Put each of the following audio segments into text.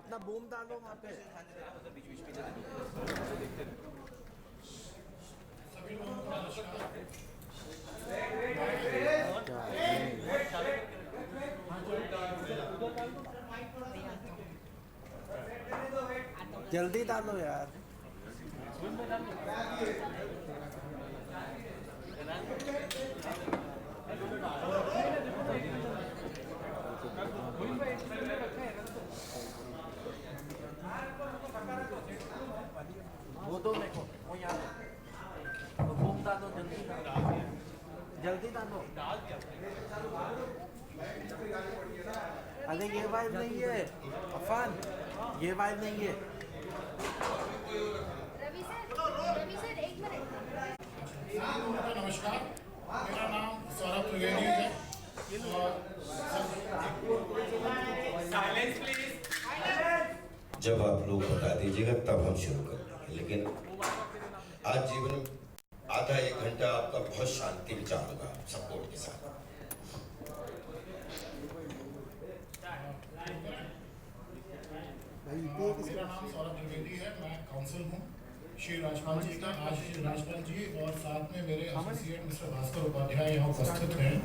अपना बूम डालो वहाँ पे। जल्दी डालो यार। वो दो मेरे को, वो यहाँ तो बूम डालो, जल्दी डालो, जल्दी डालो। अरे ये वाइब नहीं है अफान, ये वाइब नहीं है। रवि सर एक मिनट। नमस्कार, मेरा नाम सौरभ त्रिवेदी है और जब आप लोग बता दीजिएगा तब हम शुरू कर देंगे, लेकिन आज जीवन में आधा एक घंटा आपका बहुत शांति में चाहूंगा सपोर्ट के साथ। मेरा नाम सौरभ त्रिवेदी है, मैं काउंसिल हूँ श्री राजपाल जी का। आज श्री राजपाल जी और साथ में मेरे एसोसिएट मिस्टर भास्कर उपाध्याय यहाँ उपस्थित हैं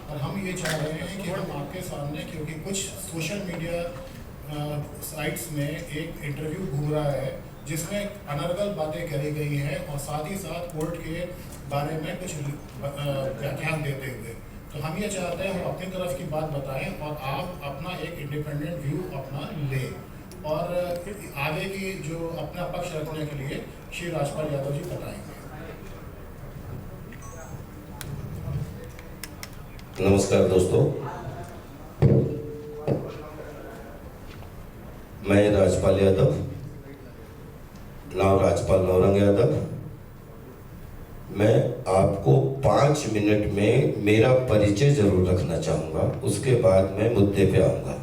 और हम ये चाह रहे हैं कि हम आपके सामने, क्योंकि कुछ सोशल मीडिया साइट्स में एक इंटरव्यू घूम रहा है जिसमें अनर्गल बातें करी गई हैं और साथ ही साथ कोर्ट के बारे में कुछ व्याख्यान देते हुए, तो हम ये चाहते हैं हम अपनी तरफ की बात बताएं और आप अपना एक इंडिपेंडेंट व्यू अपना लें और आगे की जो अपना पक्ष रखने के लिए श्री राजपाल यादव जी बताएंगे। नमस्कार दोस्तों, मैं राजपाल यादव, नाम राजपाल नौरंग यादव। मैं आपको 5 मिनट में मेरा परिचय जरूर रखना चाहूँगा, उसके बाद मैं मुद्दे पे आऊँगा।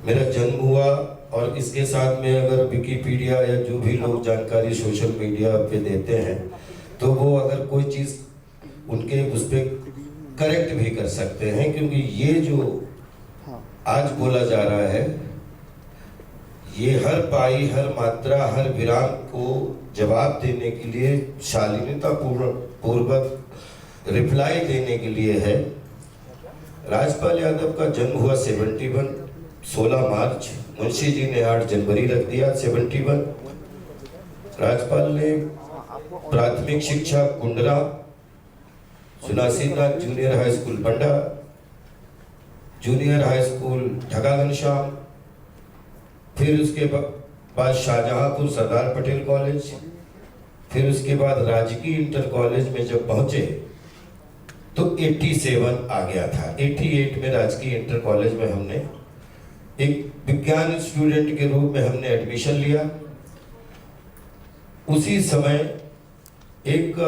मेरा जन्म हुआ और इसके साथ में अगर विकिपीडिया या जो भी लोग जानकारी सोशल मीडिया पे देते हैं तो वो अगर कोई चीज़ उनके उस पर करेक्ट भी कर सकते हैं, क्योंकि ये जो आज बोला जा रहा है ये हर पाई, हर मात्रा, हर विराम को जवाब देने के लिए, शालीनता पूर्वक रिप्लाई देने के लिए है। राजपाल यादव का जन्म हुआ 16 मार्च, मुंशी जी ने 8 जनवरी रख दिया 71। राजपाल ने प्राथमिक शिक्षा कुंडरा, सुनासीनाथ जूनियर हाई स्कूल बंडा, जूनियर हाई स्कूल ढगा घनश्याम, फिर उसके बाद शाहजहांपुर सरदार पटेल कॉलेज, फिर उसके बाद राजकीय इंटर कॉलेज में जब पहुंचे तो 87 आ गया था। 88 में राजकीय इंटर कॉलेज में हमने एक विज्ञान स्टूडेंट के रूप में हमने एडमिशन लिया। उसी समय एक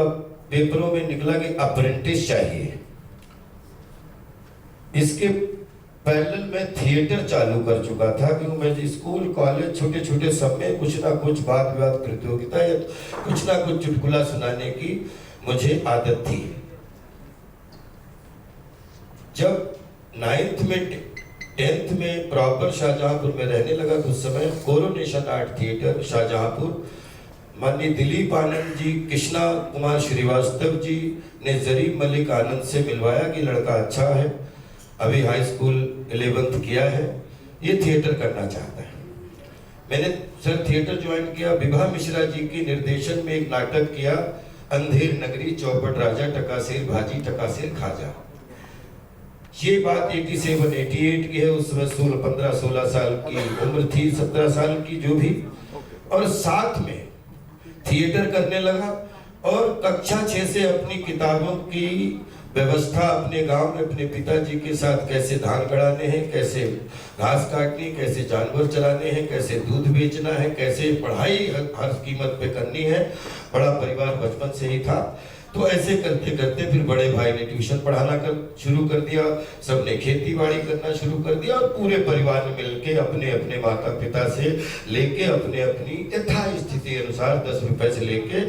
पेपरों में निकला कि अप्रेंटिस चाहिए। इसके पैरेलल में थिएटर चालू कर चुका था, क्योंकि मैं स्कूल कॉलेज छोटे छोटे सब में कुछ ना कुछ वाद विवाद प्रतियोगिता या कुछ ना कुछ चुटकुला सुनाने की मुझे आदत थी। जब 9th में 10th में प्रॉपर शाहजहांपुर में रहने लगा तो उस समय कोरोनेशन आर्ट थिएटर शाहजहांपुर, माननीय दिलीप आनंद जी, कृष्णा कुमार श्रीवास्तव जी ने जरीब मलिक आनंद से मिलवाया कि लड़का अच्छा है, अभी हाई स्कूल 11th किया है, ये थिएटर करना चाहता है। मैंने सर थिएटर ज्वाइन किया। विभा मिश्रा जी के निर्देशन में एक नाटक किया, अंधेर नगरी, चौपट राजा, टकासेर भाजी, टकासेर खाजा। ये बात 87-88 की है। उस समय 15-16 साल की उम्र थी, 17 साल की जो भी, और साथ में थिएटर करने लगा और कक्षा 6 से अपनी किताबों की व्यवस्था अपने गांव में अपने पिताजी के साथ कैसे धान गड़ाने हैं, कैसे घास काटनी, कैसे जानवर चलाने हैं, कैसे दूध बेचना है, कैसे पढ़ाई हर कीमत पे करनी है। बड़ा परिवार बचपन से ही था, तो ऐसे करते करते फिर बड़े भाई ने ट्यूशन पढ़ाना शुरू कर दिया, सबने खेती बाड़ी करना शुरू कर दिया और पूरे परिवार ने मिलके अपने अपने माता पिता से लेके अपने अपनी यथा स्थिति अनुसार 10 रुपए से लेके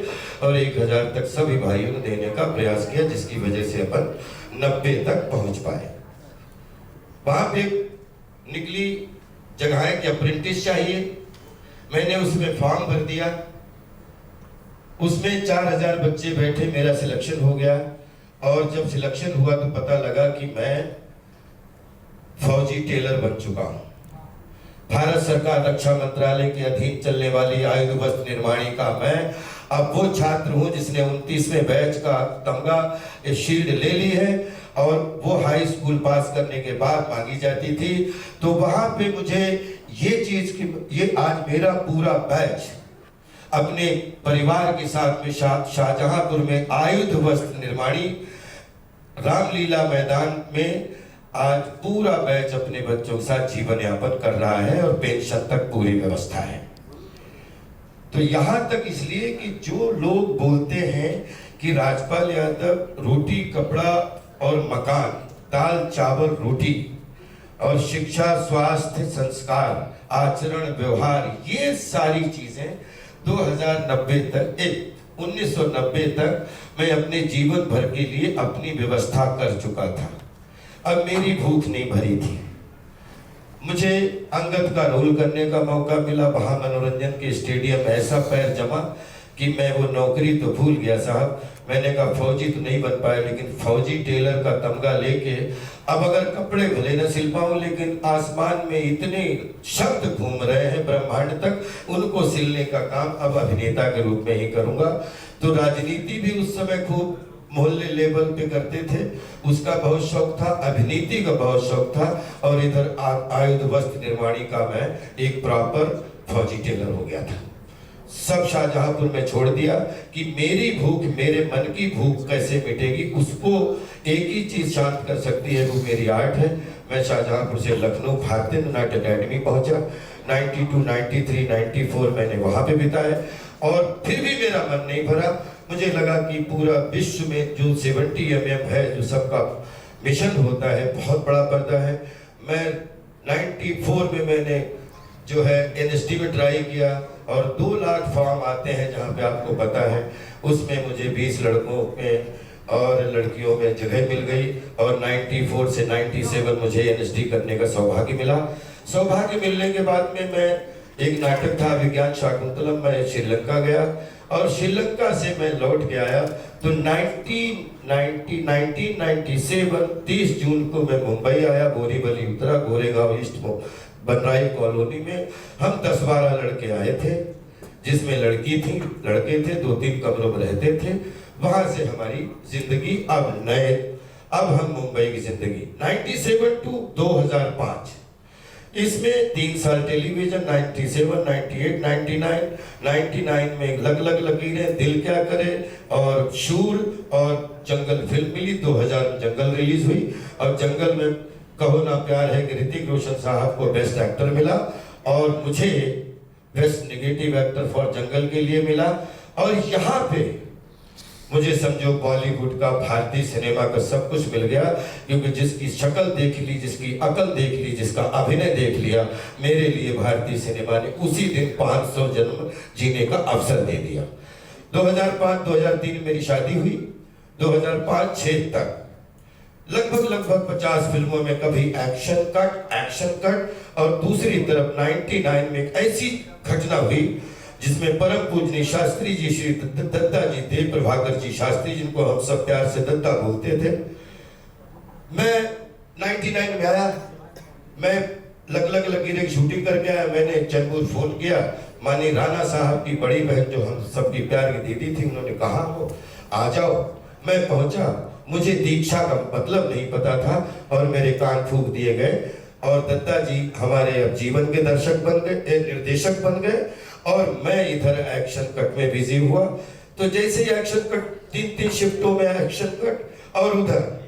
और 1000 तक सभी भाइयों ने देने का प्रयास किया, जिसकी वजह से अपन 90 तक पहुंच पाए। वहां पे निकली जगह की अप्रेंटिस चाहिए। मैंने उसमें फॉर्म भर दिया, उसमें 4000 बच्चे बैठे, मेरा सिलेक्शन हो गया। और जब सिलेक्शन हुआ तो पता लगा कि मैं फौजी टेलर बन चुका हूं। भारत सरकार रक्षा मंत्रालय के अधीन चलने वाली आयुध वस्त्र निर्माणी का मैं अब वो छात्र हूं जिसने 29वें बैच का तमगा शील्ड ले ली है। और वो हाई स्कूल पास करने के बाद मांगी जाती थी। तो वहां पे मुझे ये चीज की, ये आज मेरा पूरा बैच अपने परिवार के साथ में शाहजहांपुर में आयुध वस्त्र निर्माणी रामलीला मैदान में आज पूरा बैच अपने बच्चों के साथ जीवन यापन कर रहा है और पेंशन तक पूरी व्यवस्था है। तो यहां तक इसलिए कि जो लोग बोलते हैं कि राजपाल यादव रोटी कपड़ा और मकान, दाल चावल रोटी और शिक्षा स्वास्थ्य संस्कार आचरण व्यवहार, ये सारी चीजें 1990 तक मैं अपने जीवन भर के लिए अपनी व्यवस्था कर चुका था। अब मेरी भूख नहीं भरी थी। मुझे अंगद का रोल करने का मौका मिला, वहां मनोरंजन के स्टेडियम ऐसा पैर जमा कि मैं वो नौकरी तो भूल गया साहब। मैंने कहा फौजी तो नहीं बन पाया, लेकिन फौजी टेलर का तमगा लेके अब अगर कपड़े भले न सिल पाऊं, लेकिन आसमान में इतने शब्द घूम रहे हैं ब्रह्मांड तक, उनको सिलने का काम अब अभिनेता के रूप में ही करूंगा। तो राजनीति भी उस समय खूब मोहल्ले लेवल पे करते थे, उसका बहुत शौक था, अभिनीति का बहुत शौक था। और इधर आयुध वस्त्र निर्माणी का मैं एक प्रॉपर फौजी टेलर हो गया था। सब शाहजहांपुर में छोड़ दिया कि मेरी भूख, मेरे मन की भूख कैसे मिटेगी। उसको एक ही चीज शांत कर सकती है, वो मेरी आर्ट है। मैं शाहजहांपुर से लखनऊ भारतीय नाट्य अकेडमी पहुंचा। 92, 93, 94 मैंने वहां पे बिताया और फिर भी मेरा मन नहीं भरा। मुझे लगा कि पूरा विश्व में जो 70 mm है, जो सबका मिशन होता है, बहुत बड़ा पर्दा है। मैं 94 में मैंने जो है NST में ट्राई किया और 2 लाख फॉर्म आते हैं, जहाँ पे आपको पता है। उसमें मुझे 20 लड़कों में और लड़कियों में जगह मिल गई और 94 से 97 मुझे NST करने का सौभाग्य मिला। सौभाग्य मिलने के बाद में मैं एक नाटक था विज्ञान शाकुंतलम, मैं श्रीलंका गया और श्रीलंका से मैं लौट के आया। तो 1997 30 जून को मैं मुंबई आया, बोरीवली उतरा, गोरेगांव ईस्ट बनराई कॉलोनी में हम 10-12 लड़के आए थे, जिसमें लड़की थी, लड़के थे, 2-3 कमरों में रहते थे। वहां से हमारी जिंदगी अब हम मुंबई की जिंदगी 97 to 2005, इसमें 3 साल टेलीविजन, 97, 98, 99 में लग लकीरें, दिल क्या करे और शूर और जंगल फिल्म मिली। 2000 में जंगल रिलीज हुई और जंगल में कहो ना प्यार है कि ऋतिक रोशन साहब को बेस्ट एक्टर मिला और मुझे बेस्ट नेगेटिव एक्टर फॉर जंगल के लिए मिला। और यहाँ पे मुझे समझो बॉलीवुड का, भारतीय सिनेमा का सब कुछ मिल गया, क्योंकि जिसकी शक्ल देख ली, जिसकी अकल देख ली, जिसका अभिनय देख लिया, मेरे लिए भारतीय सिनेमा ने उसी दिन 500 जन्म जीने का अवसर दे दिया। 2005-2003 मेरी शादी हुई। 2005-6 तक लगभग 50 फिल्मों में कभी एक्शन कट और दूसरी तरफ 99 में एक ऐसी घटना हुई जिसमें परम पूजनीय शास्त्री जी श्री दत्ता जी देव प्रभाकर जी शास्त्री, जिनको हम सब प्यार से दत्ता बोलते थे। मैं 99 में आया, मैं लग लकीरें की शूटिंग करके आया। मैंने चैनपुर फोन किया, मानी राणा साहब की बड़ी बहन जो हम सबकी प्यार की दीदी थी, उन्होंने कहा हो आ जाओ। मैं पहुंचा, मुझे दीक्षा का मतलब नहीं पता था और मेरे कान फूंक दिए गए। और दत्ता जी हमारे अब जीवन के दर्शक बन गए, निर्देशक बन गए और मैं इधर एक्शन कट में बिजी हुआ। तो जैसे एक्शन कट 3-3 शिफ्टों में एक्शन कट और उधर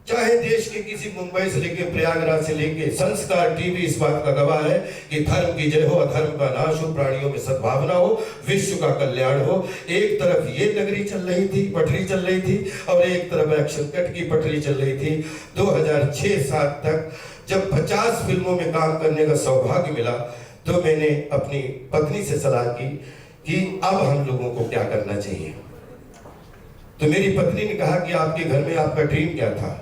चाहे देश के किसी मुंबई से लेके प्रयागराज से लेके संस्कार टीवी इस बात का गवाह है कि धर्म की जय हो, अधर्म का नाश हो, प्राणियों में सद्भावना हो, विश्व का कल्याण हो। एक तरफ ये नगरी चल रही थी, पटरी चल रही थी और एक तरफ एक्शन कट की पटरी चल रही थी। 2006-7 तक जब 50 फिल्मों में काम करने का सौभाग्य मिला तो मैंने अपनी पत्नी से सलाह की कि अब हम लोगों को क्या करना चाहिए। तो मेरी पत्नी ने कहा कि आपके घर में आपका ड्रीम क्या था?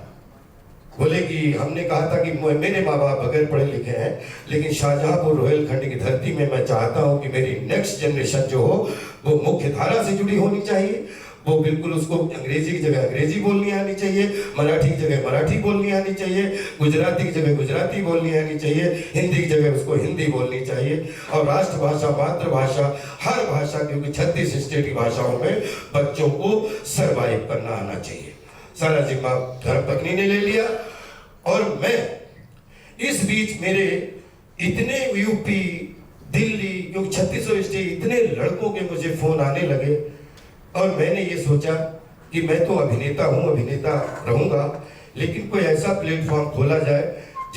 बोले कि हमने कहा था कि मेरे माँ बाप बगैर पढ़े लिखे हैं, लेकिन शाहजहांपुर रोहिलखंड की धरती में मैं चाहता हूं कि मेरी नेक्स्ट जनरेशन जो हो वो मुख्य धारा से जुड़ी होनी चाहिए, वो बिल्कुल उसको अंग्रेजी की जगह अंग्रेजी बोलनी आनी चाहिए, मराठी की जगह मराठी बोलनी आनी चाहिए, गुजराती की जगह गुजराती बोलनी आनी चाहिए, हिंदी की जगह उसको हिंदी बोलनी चाहिए, और राष्ट्रभाषा मातृभाषा हर भाषा, क्योंकि 36 स्टेट की भाषाओं में बच्चों को सर्वाइव करना आना चाहिए। सारा जिम्मा धर्मपत्नी ने ले लिया। और मैं इस बीच मेरे इतने यूपी दिल्ली, क्योंकि 36 स्टेट, इतने लड़कों के मुझे फोन आने लगे, और मैंने ये सोचा कि मैं तो अभिनेता हूं, अभिनेता रहूंगा, लेकिन कोई ऐसा प्लेटफॉर्म खोला जाए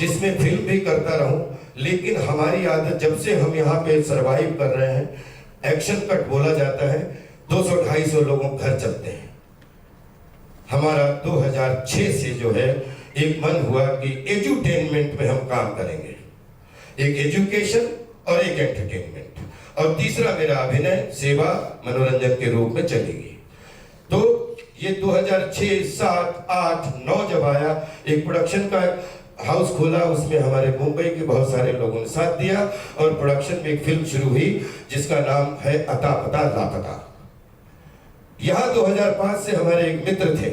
जिसमें फिल्म भी करता रहूं। लेकिन हमारी आदत, जब से हम यहाँ पे सरवाइव कर रहे हैं, एक्शन कट बोला जाता है, 200-250 लोगों घर चलते हैं। हमारा 2006 से जो है एक मन हुआ कि एजुटेनमेंट में हम काम करेंगे, एक एजुकेशन और एक एंटरटेनमेंट, और तीसरा मेरा अभिनय सेवा मनोरंजन के रूप में चलेगी। तो ये 2006, 7, 8, 9 जब आया, एक प्रोडक्शन का हाउस खोला, उसमें हमारे मुंबई के बहुत सारे लोगों ने साथ दिया, और प्रोडक्शन में एक फिल्म शुरू हुई जिसका नाम है अता पता लापता। यहाँ 2005 से हमारे एक मित्र थे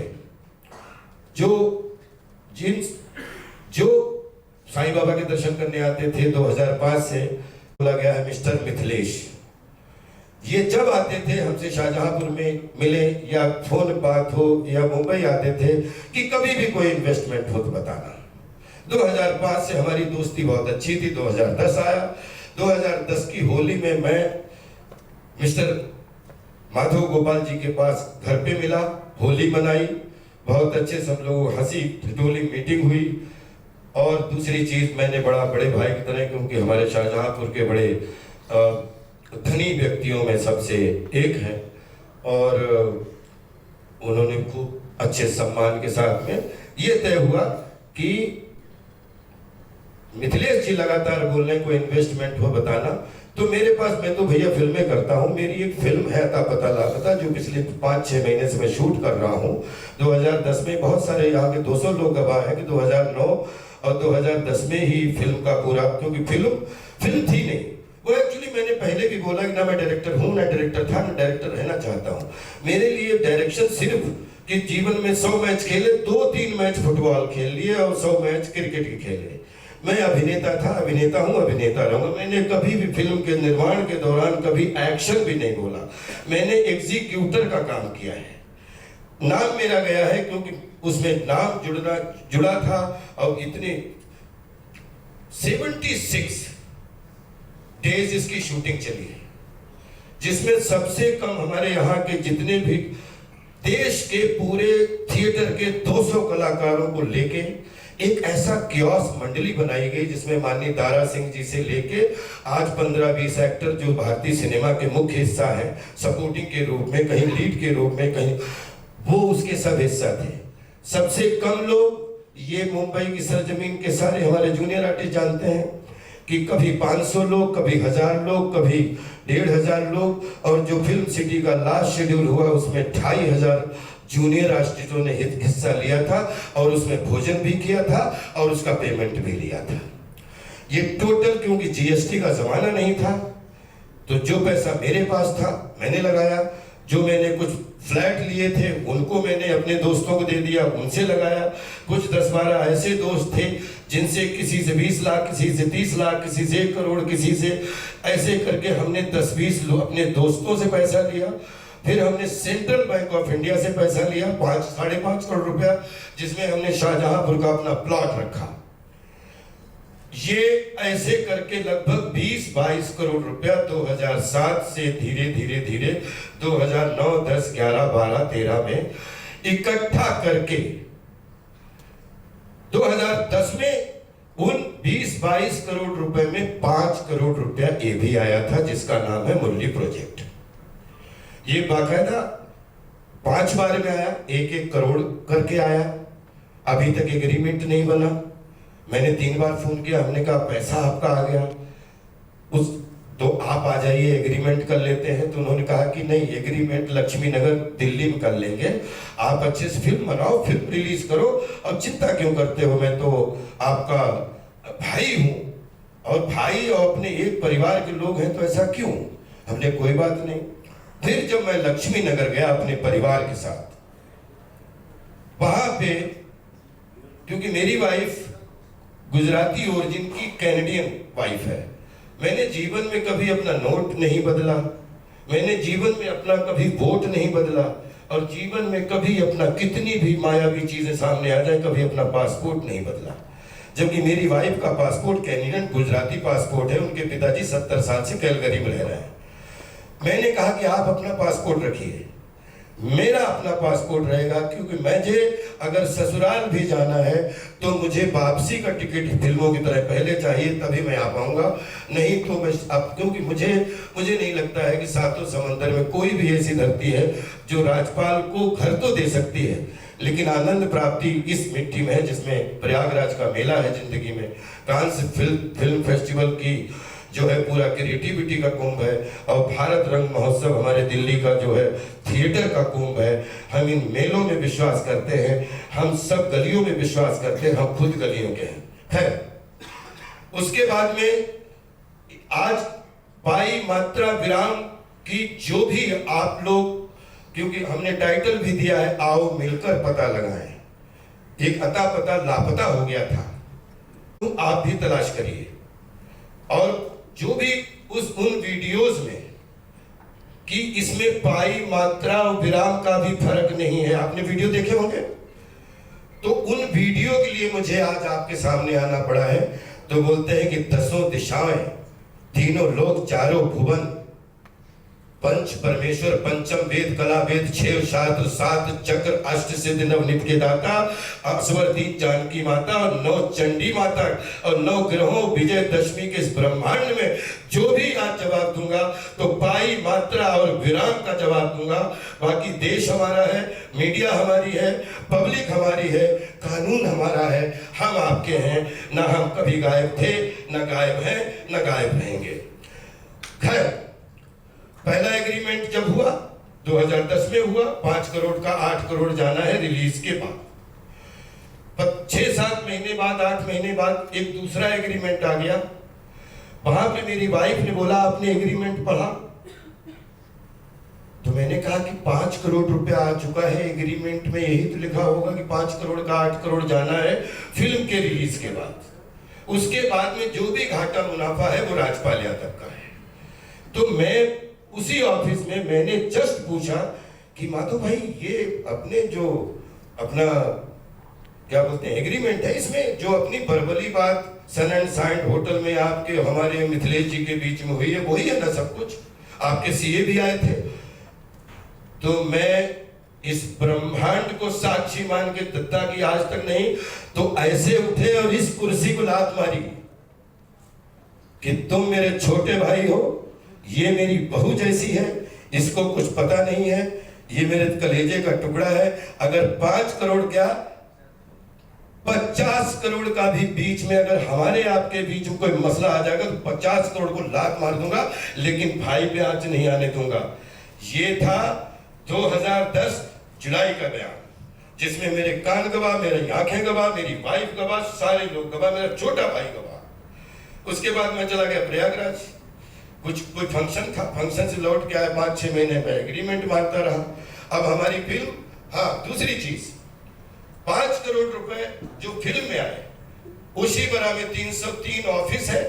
जो साईं बाबा के दर्शन करने आते थे। 2005 से बोला गया है मिस्टर मिथिलेश, ये जब आते थे हमसे शाहजहांपुर में मिले, या फोन बात हो, या मुंबई आते थे कि कभी भी कोई इन्वेस्टमेंट हो तो बताना। 2005 से हमारी दोस्ती बहुत अच्छी थी। 2010 आया। 2010 की होली में मैं मिस्टर माधव गोपाल जी के पास घर पे मिला, होली मनाई, बहुत अच्छे सब लोग हंसी ठिठोली मीटिंग हुई। और दूसरी चीज, मैंने बड़ा बड़े भाई की तरह, क्योंकि हमारे शाहजहांपुर के बड़े धनी व्यक्तियों में सबसे एक हैं, और उन्होंने खूब अच्छे सम्मान के साथ में ये तय हुआ कि मिथिलेश जी लगातार बोल रहे हैं कोई इन्वेस्टमेंट हो बताना। तो मेरे पास, मैं तो भैया फिल्में करता हूँ, मेरी एक फिल्म है अता पता लापता, जो पिछले 5-6 महीने से मैं शूट कर रहा हूँ। 2010 में बहुत सारे यहाँ के 200 लोग गवाह हैं कि 2009 और 2010 में ही फिल्म का पूरा, क्योंकि फिल्म थी नहीं वो। एक्चुअली मैंने पहले भी बोला कि ना मैं डायरेक्टर हूँ, ना डायरेक्टर था, ना डायरेक्टर रहना चाहता हूँ। मेरे लिए डायरेक्शन सिर्फ कि जीवन में 100 मैच खेले, 2-3 मैच फुटबॉल खेल लिए और 100 मैच क्रिकेट के खेले। मैं अभिनेता था, अभिनेता हूँ, अभिनेता रहूंगा। मैंने कभी भी फिल्म के निर्माण के दौरान कभी एक्शन भी नहीं बोला। मैंने एग्जीक्यूटर का काम किया है। नाम मेरा गया है क्योंकि उसमें नाम जुड़ा था। और इतने 76 डेज इसकी शूटिंग चली है, जिसमें सबसे कम हमारे यहाँ के जितने भी देश के पूरे थिएटर के 200 कलाकारों को लेके एक ऐसा कियोस मंडली बनाई गई, जिसमें माननीय दारा सिंह जी से लेके आज 15-20 एक्टर जो भारतीय सिनेमा के मुख्य हिस्सा है, सपोर्टिंग के रूप में, कहीं लीड के रूप में, कहीं वो उसके सब हिस्सा थे। सबसे कम लोग ये मुंबई की सरजमीन के सारे हमारे जूनियर आर्टिस्ट जानते हैं कि कभी 500 लोग, कभी 1000 लोग, कभी 1500 लोग। और जो फिल्म सिटी का लास्ट शेड्यूल हुआ उसमें 2500 जूनियर आर्टिस्टों ने हिस्सा लिया था, और उसमें भोजन भी किया था और उसका पेमेंट भी लिया था। ये टोटल, क्योंकि जीएसटी का जमाना नहीं था, तो जो पैसा मेरे पास था मैंने लगाया। जो मैंने कुछ फ्लैट लिए थे उनको मैंने अपने दोस्तों को दे दिया, उनसे लगाया। कुछ 10-12 ऐसे दोस्त थे जिनसे किसी से 20 लाख, किसी से 30 लाख, किसी से 1 करोड़, किसी से ऐसे करके हमने 10-20 अपने दोस्तों से पैसा लिया। फिर हमने सेंट्रल बैंक ऑफ इंडिया से पैसा लिया 5-5.5 करोड़ रुपया, जिसमें हमने शाहजहांपुर का अपना प्लॉट रखा। ये ऐसे करके लगभग 20-22 करोड़ रुपया 2007 से धीरे धीरे 2009, 10, 11, 12, 13 में इकट्ठा करके 2010 में उन 20-22 करोड़ रुपए में 5 करोड़ रुपया ये भी आया था, जिसका नाम है मुरली प्रोजेक्ट। ये बाकायदा 5 बार में आया, 1-1 करोड़ करके आया। अभी तक एग्रीमेंट नहीं बना। मैंने 3 बार फोन किया, हमने कहा पैसा आपका आ गया। उस तो आप आ जाइए, एग्रीमेंट कर लेते हैं। तो उन्होंने कहा कि नहीं, एग्रीमेंट लक्ष्मी नगर दिल्ली में कर लेंगे, आप अच्छे से फिल्म बनाओ, फिल्म रिलीज करो, और चिंता क्यों करते हो, मैं तो आपका भाई हूं, और भाई और अपने एक परिवार के लोग हैं, तो ऐसा क्यों। हमने कोई बात नहीं। फिर जब मैं लक्ष्मी नगर गया अपने परिवार के साथ, वहां पे क्योंकि मेरी वाइफ गुजराती ओरिजिन की कैनेडियन वाइफ है, मैंने जीवन में कभी अपना नोट नहीं बदला, मैंने जीवन में अपना कभी वोट नहीं बदला, और जीवन में कभी अपना कितनी भी मायावी चीजें सामने आ जाए कभी अपना पासपोर्ट नहीं बदला। जबकि मेरी वाइफ का पासपोर्ट कैनेडियन गुजराती पासपोर्ट है, उनके पिताजी 70 साल से कैलगरी में रह रहे हैं। मैंने कहा कि आप अपना पासपोर्ट रखिए, मेरा अपना पासपोर्ट रहेगा, क्योंकि मुझे अगर ससुराल भी जाना है तो मुझे वापसी का टिकट फिल्मों की तरह पहले चाहिए, तभी मैं आ पाऊंगा, नहीं तो मैं अब, क्योंकि मुझे नहीं लगता है कि सातों समंदर में कोई भी ऐसी धरती है जो राज्यपाल को घर तो दे सकती है, लेकिन आनंद प्राप्ति इस मिट्टी में है जिसमें प्रयागराज का मेला है जिंदगी में, कांस फिल्म फेस्टिवल की जो है पूरा क्रिएटिविटी का कुंभ है, और भारत रंग महोत्सव हमारे दिल्ली का जो है थिएटर का कुंभ है। हम इन मेलों में विश्वास करते हैं, हम सब गलियों में विश्वास करते हैं, हम खुद गलियों के हैं। खैर, उसके बाद में आज पाई मात्रा विराम की जो भी आप लोग, क्योंकि हमने टाइटल भी दिया है आओ मिलकर पता लगाएं, एक अता पता लापता हो गया था, तो आप भी तलाश करिए, और जो भी उन वीडियोस में कि इसमें पाई मात्रा और विराम का भी फर्क नहीं है, आपने वीडियो देखे होंगे, तो उन वीडियो के लिए मुझे आज आपके सामने आना पड़ा है। तो बोलते हैं कि दसों दिशाएं, तीनों लोक, चारों भुवन, पंच परमेश्वर, पंचम वेद, कला वेद, 6 शास्त्र, 7 चक्र, अष्ट सिद्ध, नव नित्य के दाता, अक्षर दीन जानकी माता, और 9 चंडी माता, और 9 ग्रहों विजय दशमी के इस ब्रह्मांड में जो भी आज जवाब दूंगा तो पाई मात्रा और विराम का जवाब दूंगा। बाकी देश हमारा है, मीडिया हमारी है, पब्लिक हमारी है, कानून हमारा है, हम आपके हैं, ना हम कभी गायब थे, ना गायब हैं, ना गायब रहेंगे। खैर, पहला एग्रीमेंट जब हुआ 2010 में हुआ, 5 करोड़ का 8 करोड़ जाना है रिलीज के बाद। 6-7 महीने बाद, 8 महीने बाद एक दूसरा एग्रीमेंट आ गया। वहां पे मेरी वाइफ ने बोला आपने एग्रीमेंट पढ़ा, तो मैंने कहा कि 5 करोड़ रुपया आ चुका है एग्रीमेंट में, यही तो लिखा होगा कि 5 करोड़ का 8 करोड़ जाना है फिल्म के रिलीज के बाद। उसके बाद में जो भी घाटा मुनाफा है वो राजपाल यादव का है। तो मैं उसी ऑफिस में मैंने जस्ट पूछा कि माधव भाई, ये अपने जो अपना क्या बोलते हैं एग्रीमेंट है, इसमें जो अपनी बरबली बात सन एंड साइंड होटल में आपके हमारे मिथिलेश जी के बीच में हुई है, वही है ना सब कुछ, आपके सीए भी आए थे। तो मैं इस ब्रह्मांड को साक्षी मान के दत्ता की आज तक नहीं तो ऐसे उठे और इस कुर्सी को लात मारी कि तुम मेरे छोटे भाई हो, ये मेरी बहू जैसी है, इसको कुछ पता नहीं है, ये मेरे कलेजे का टुकड़ा है। अगर 5 करोड़ क्या 50 करोड़ का भी बीच में अगर हमारे आपके बीच में कोई मसला आ जाएगा तो 50 करोड़ को लात मार दूंगा, लेकिन भाई पे आंच नहीं आने दूंगा। ये था 2010 जुलाई का बयान, जिसमें मेरे कान गवाह, मेरी आंखें गवाह, मेरी वाइफ गवाह, सारे लोग गवाह, मेरा छोटा भाई गवाह। उसके बाद मैं चला गया प्रयागराज, कोई फंक्शन था, फंक्शन से लौट के आया, 5-6 महीने में एग्रीमेंट मांगता रहा। अब हमारी फिल्म, हाँ दूसरी चीज, 5 करोड़ रुपए जो फिल्म में आए, उसी बरा में 303 ऑफिस है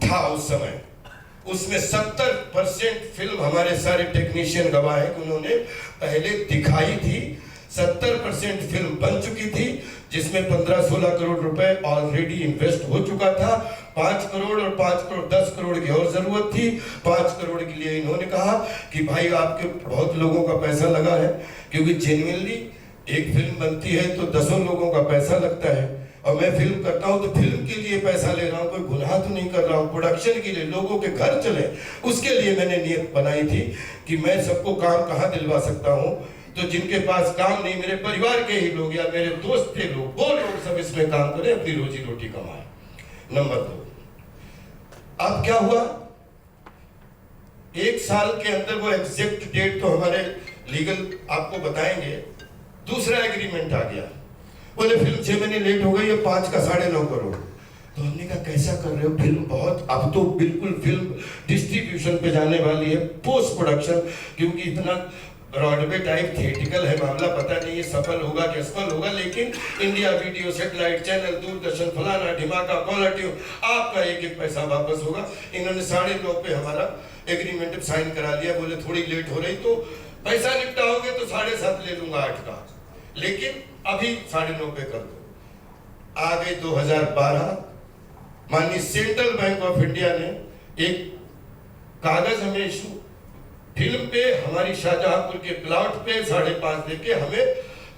था उस समय, उसमें 70% फिल्म हमारे सारे टेक्नीशियन गवाह हैं कि उन्होंने पहले दिखाई थी। 70% फिल्म बन चुकी थी, जिसमें 15-16 करोड़ रुपए ऑलरेडी इन्वेस्ट हो चुका था। 5 करोड़ और 5 करोड़ 10 करोड़ की और जरूरत थी। 5 करोड़ के लिए इन्होंने कहा कि भाई आपके बहुत लोगों का पैसा लगा है, क्योंकि जेन्युइनली एक फिल्म बनती है तो 10 लोगों का पैसा लगता है, और मैं फिल्म करता हूं तो फिल्म के लिए पैसा ले रहा हूं, कोई गुनाह तो नहीं कर रहा हूं, प्रोडक्शन के लिए, लोगों के घर चले, उसके लिए मैंने नियत बनाई थी कि मैं सबको काम कहां दिलवा सकता हूं। तो जिनके पास काम नहीं, मेरे परिवार के ही लोग या मेरे दोस्त के लोग, वो लोग सब इसमें काम करें, अपनी रोजी रोटी कमाएं। नंबर 2, अब क्या हुआ, 1 साल के अंदर वो एग्जैक्ट डेट तो हमारे लीगल आपको बताएंगे। दूसरा एग्रीमेंट आ गया, बोले फिल्म 6 महीने लेट हो गई, 5 का 9.5 करोड़। तो हमने कहा कैसा कर रहे हो, फिल्म बहुत, अब तो बिल्कुल फिल्म डिस्ट्रीब्यूशन पे जाने वाली है, पोस्ट प्रोडक्शन, क्योंकि इतना ब्रॉडवे टाइप थिएटिकल है मामला, पता नहीं ये सफल होगा कि असफल होगा, लेकिन India video, satellite channel, Doordarshan, फलाना ढिमाका, कॉलर ट्यून, आपका एक पैसा वापस होगा। इन्होंने 9.5 पे हमारा एग्रीमेंट साइन करा लिया। बोले थोड़ी लेट हो रही तो पैसा निपटाओगे तो 7.5 ले लूंगा 8 का, लेकिन अभी 9.5 पे कर दो। आ गई 2012, माननीय सेंट्रल बैंक ऑफ इंडिया ने एक कागज हमें इशू, फिल्म पे हमारी शाहजहांपुर के प्लॉट पे 5.5 देके हमें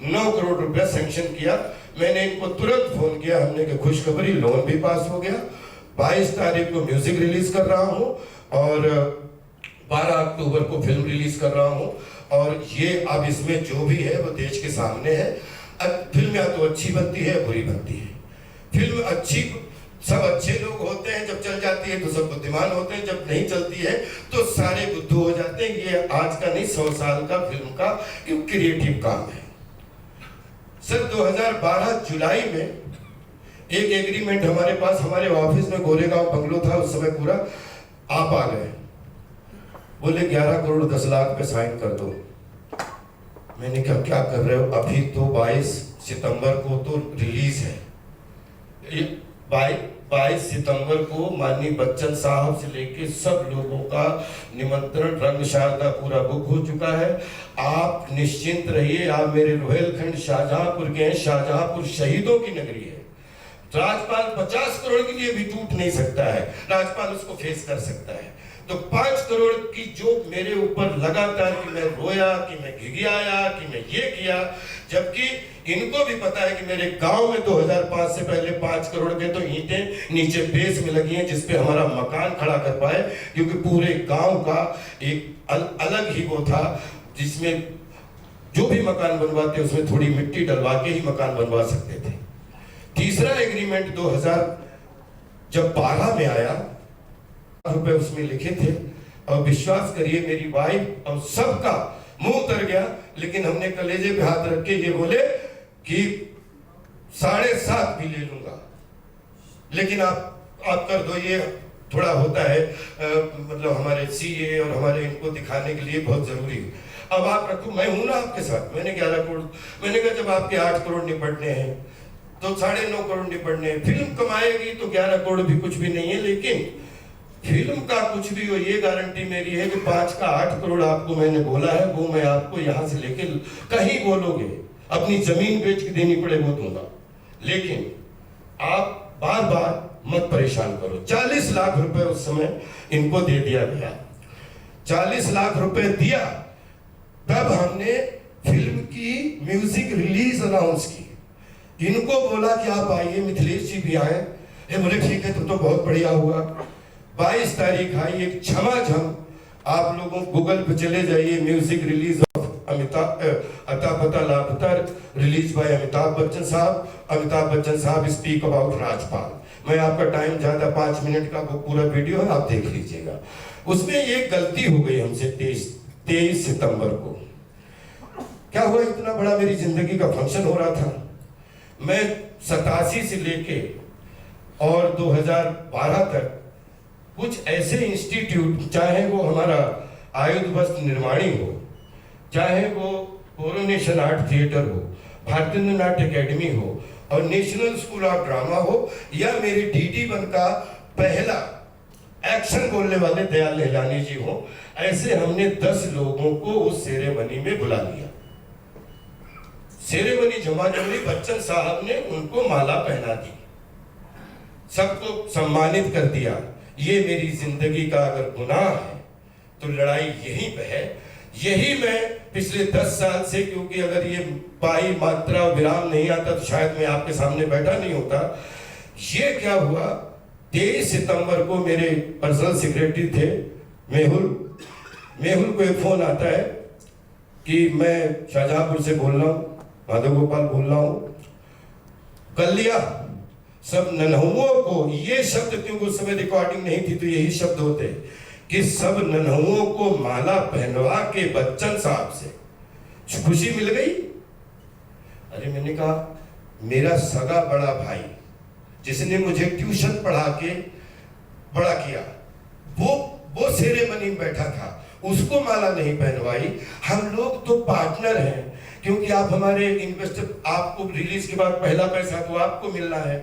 9 करोड़ रुपया सैंक्शन किया। मैंने इनको तुरंत फोन किया, हमने कि खुशखबरी, लोन भी पास हो गया। 22 तारीख को म्यूजिक रिलीज कर रहा हूँ और 12 अक्टूबर को फिल्म रिलीज कर रहा हूँ, और ये अब इसमें जो भी है वो देश के सामने है। फिल्म या तो अच्छी बनती है, बुरी बनती है। फिल्म अच्छी, सब अच्छे लोग होते हैं, जब चल जाती है तो सब बुद्धिमान होते हैं, जब नहीं चलती है तो सारे बुद्धू हो जाते हैं। ये आज का नहीं, 100 साल का फिल्म का क्रिएटिव काम है। सर 2012 जुलाई में एक एग्रीमेंट हमारे पास, हमारे ऑफिस में गोरेगांव बंगलो था उस समय पूरा, आप आ गए, बोले 11 करोड़ 10 लाख पे साइन कर दो। मैंने कहा क्या कर रहे हो, अभी तो 22 सितंबर को तो रिलीज है। 22 सितंबर को माननीय बच्चन साहब से लेके सब लोगों का निमंत्रण, रंग शारदा पूरा बुक हो चुका है। आप निश्चिंत रहिए, आप मेरे रोहेलखंड शाहजहांपुर के हैं, शाहजहांपुर शहीदों की नगरी है। राज्यपाल 50 करोड़ के लिए भी टूट नहीं सकता है, राज्यपाल उसको फेस कर सकता है। तो 5 करोड़ की जो मेरे ऊपर लगातार कि मैं रोया, कि मैं घिघियाया, कि मैं ये किया, जबकि इनको भी पता है कि मेरे गांव में 2005 से पहले 5 करोड़ के तो ईंटें नीचे बेस में लगी हैं जिसपे हमारा मकान खड़ा कर पाए, क्योंकि पूरे गांव का एक अलग ही वो था जिसमें जो भी मकान बनवाते उसमें थोड़ी मिट्टी डलवा के ही मकान बनवा सकते थे। तीसरा एग्रीमेंट 2012 में आया, रुपए उसमें लिखे थे, और विश्वास करिए मेरी वाइफ और सबका मुंह उतर गया, लेकिन हमने कलेजे पे हाथ रख के ये बोले कि 7.5 भी ले लूंगा, लेकिन आप कर दो। ये थोड़ा होता है मतलब हमारे सीए और हमारे इनको दिखाने के लिए बहुत जरूरी है। अब आप रखो, मैं हूं ना आपके साथ। मैंने 11 करोड़, मैंने कहा जब आपके 8 करोड़ निपटने हैं तो 9.5 करोड़ निपटने हैं। फिल्म कमाएगी तो 11 करोड़ भी कुछ भी नहीं है, लेकिन फिल्म का कुछ भी हो ये गारंटी मेरी है कि 5 का 8 करोड़ आपको मैंने बोला है, वो मैं आपको यहां से लेके, कहीं बोलोगे अपनी जमीन बेच के देनी पड़े वो दूंगा, लेकिन आप बार बार मत परेशान करो। 40 लाख रुपए उस समय इनको दे दिया गया। 40 लाख रुपए दिया, तब हमने फिल्म की म्यूजिक रिलीज अनाउंस की। इनको बोला कि आप आइए, मिथिलेश जी भी आए। ये बोले ठीक है, तो बहुत बढ़िया हुआ। 22 तारीख आई एक झमाझम, आप लोगों गूगल पे चले जाइए, म्यूजिक रिलीज ऑफ अमिताभ, अता पता लापता, रिलीज बाय अमिताभ बच्चन साहब। अमिताभ बच्चन साहब स्पीक अबाउट राजपाल। मैं आपका टाइम ज्यादा, 5 मिनट का वो पूरा वीडियो है, आप देख लीजिएगा। उसमें एक गलती हो गई हमसे 23 सितंबर को। क्या हुआ, इतना बड़ा मेरी जिंदगी का फंक्शन हो रहा था, मैं 87 से लेके और 2012 तक कुछ ऐसे इंस्टीट्यूट, चाहे वो हमारा आयुध वस्त्र निर्माणी हो, चाहे वो कोरोनेशन आर्ट थिएटर हो, भारतीय नाट्य अकेडमी हो, और नेशनल स्कूल ऑफ ड्रामा हो, या मेरे DD1 का पहला एक्शन बोलने वाले दयाल निहलानी जी हो, ऐसे हमने 10 लोगों को उस सेरेमनी में बुला लिया। सेरेमनी झमाझमी, बच्चन साहब ने उनको माला पहना दी, सबको सम्मानित कर दिया। ये मेरी जिंदगी का अगर गुनाह है तो लड़ाई यहीं पे है। यही मैं पिछले 10 साल से, क्योंकि अगर ये पाई मात्रा विराम नहीं आता तो शायद मैं आपके सामने बैठा नहीं होता। ये क्या हुआ, 23 सितंबर को मेरे पर्सनल सेक्रेटरी थे मेहुल को एक फोन आता है कि मैं शाहजहांपुर से बोल रहा हूँ, माधव गोपाल बोल रहा हूँ, कर लिया सब नन्हुओं को। ये शब्द, क्योंकि उस समय रिकॉर्डिंग नहीं थी तो यही शब्द होते कि सब नन्हुओं को माला पहनवा के बच्चन साहब से खुशी मिल गई। अरे मैंने कहा मेरा सगा बड़ा भाई जिसने मुझे ट्यूशन पढ़ा के बड़ा किया, वो सेरेमनी में बैठा था, उसको माला नहीं पहनवाई। हम लोग तो पार्टनर हैं, क्योंकि आप हमारे इन्वेस्टर, आपको रिलीज के बाद पहला पैसा तो आपको मिलना है।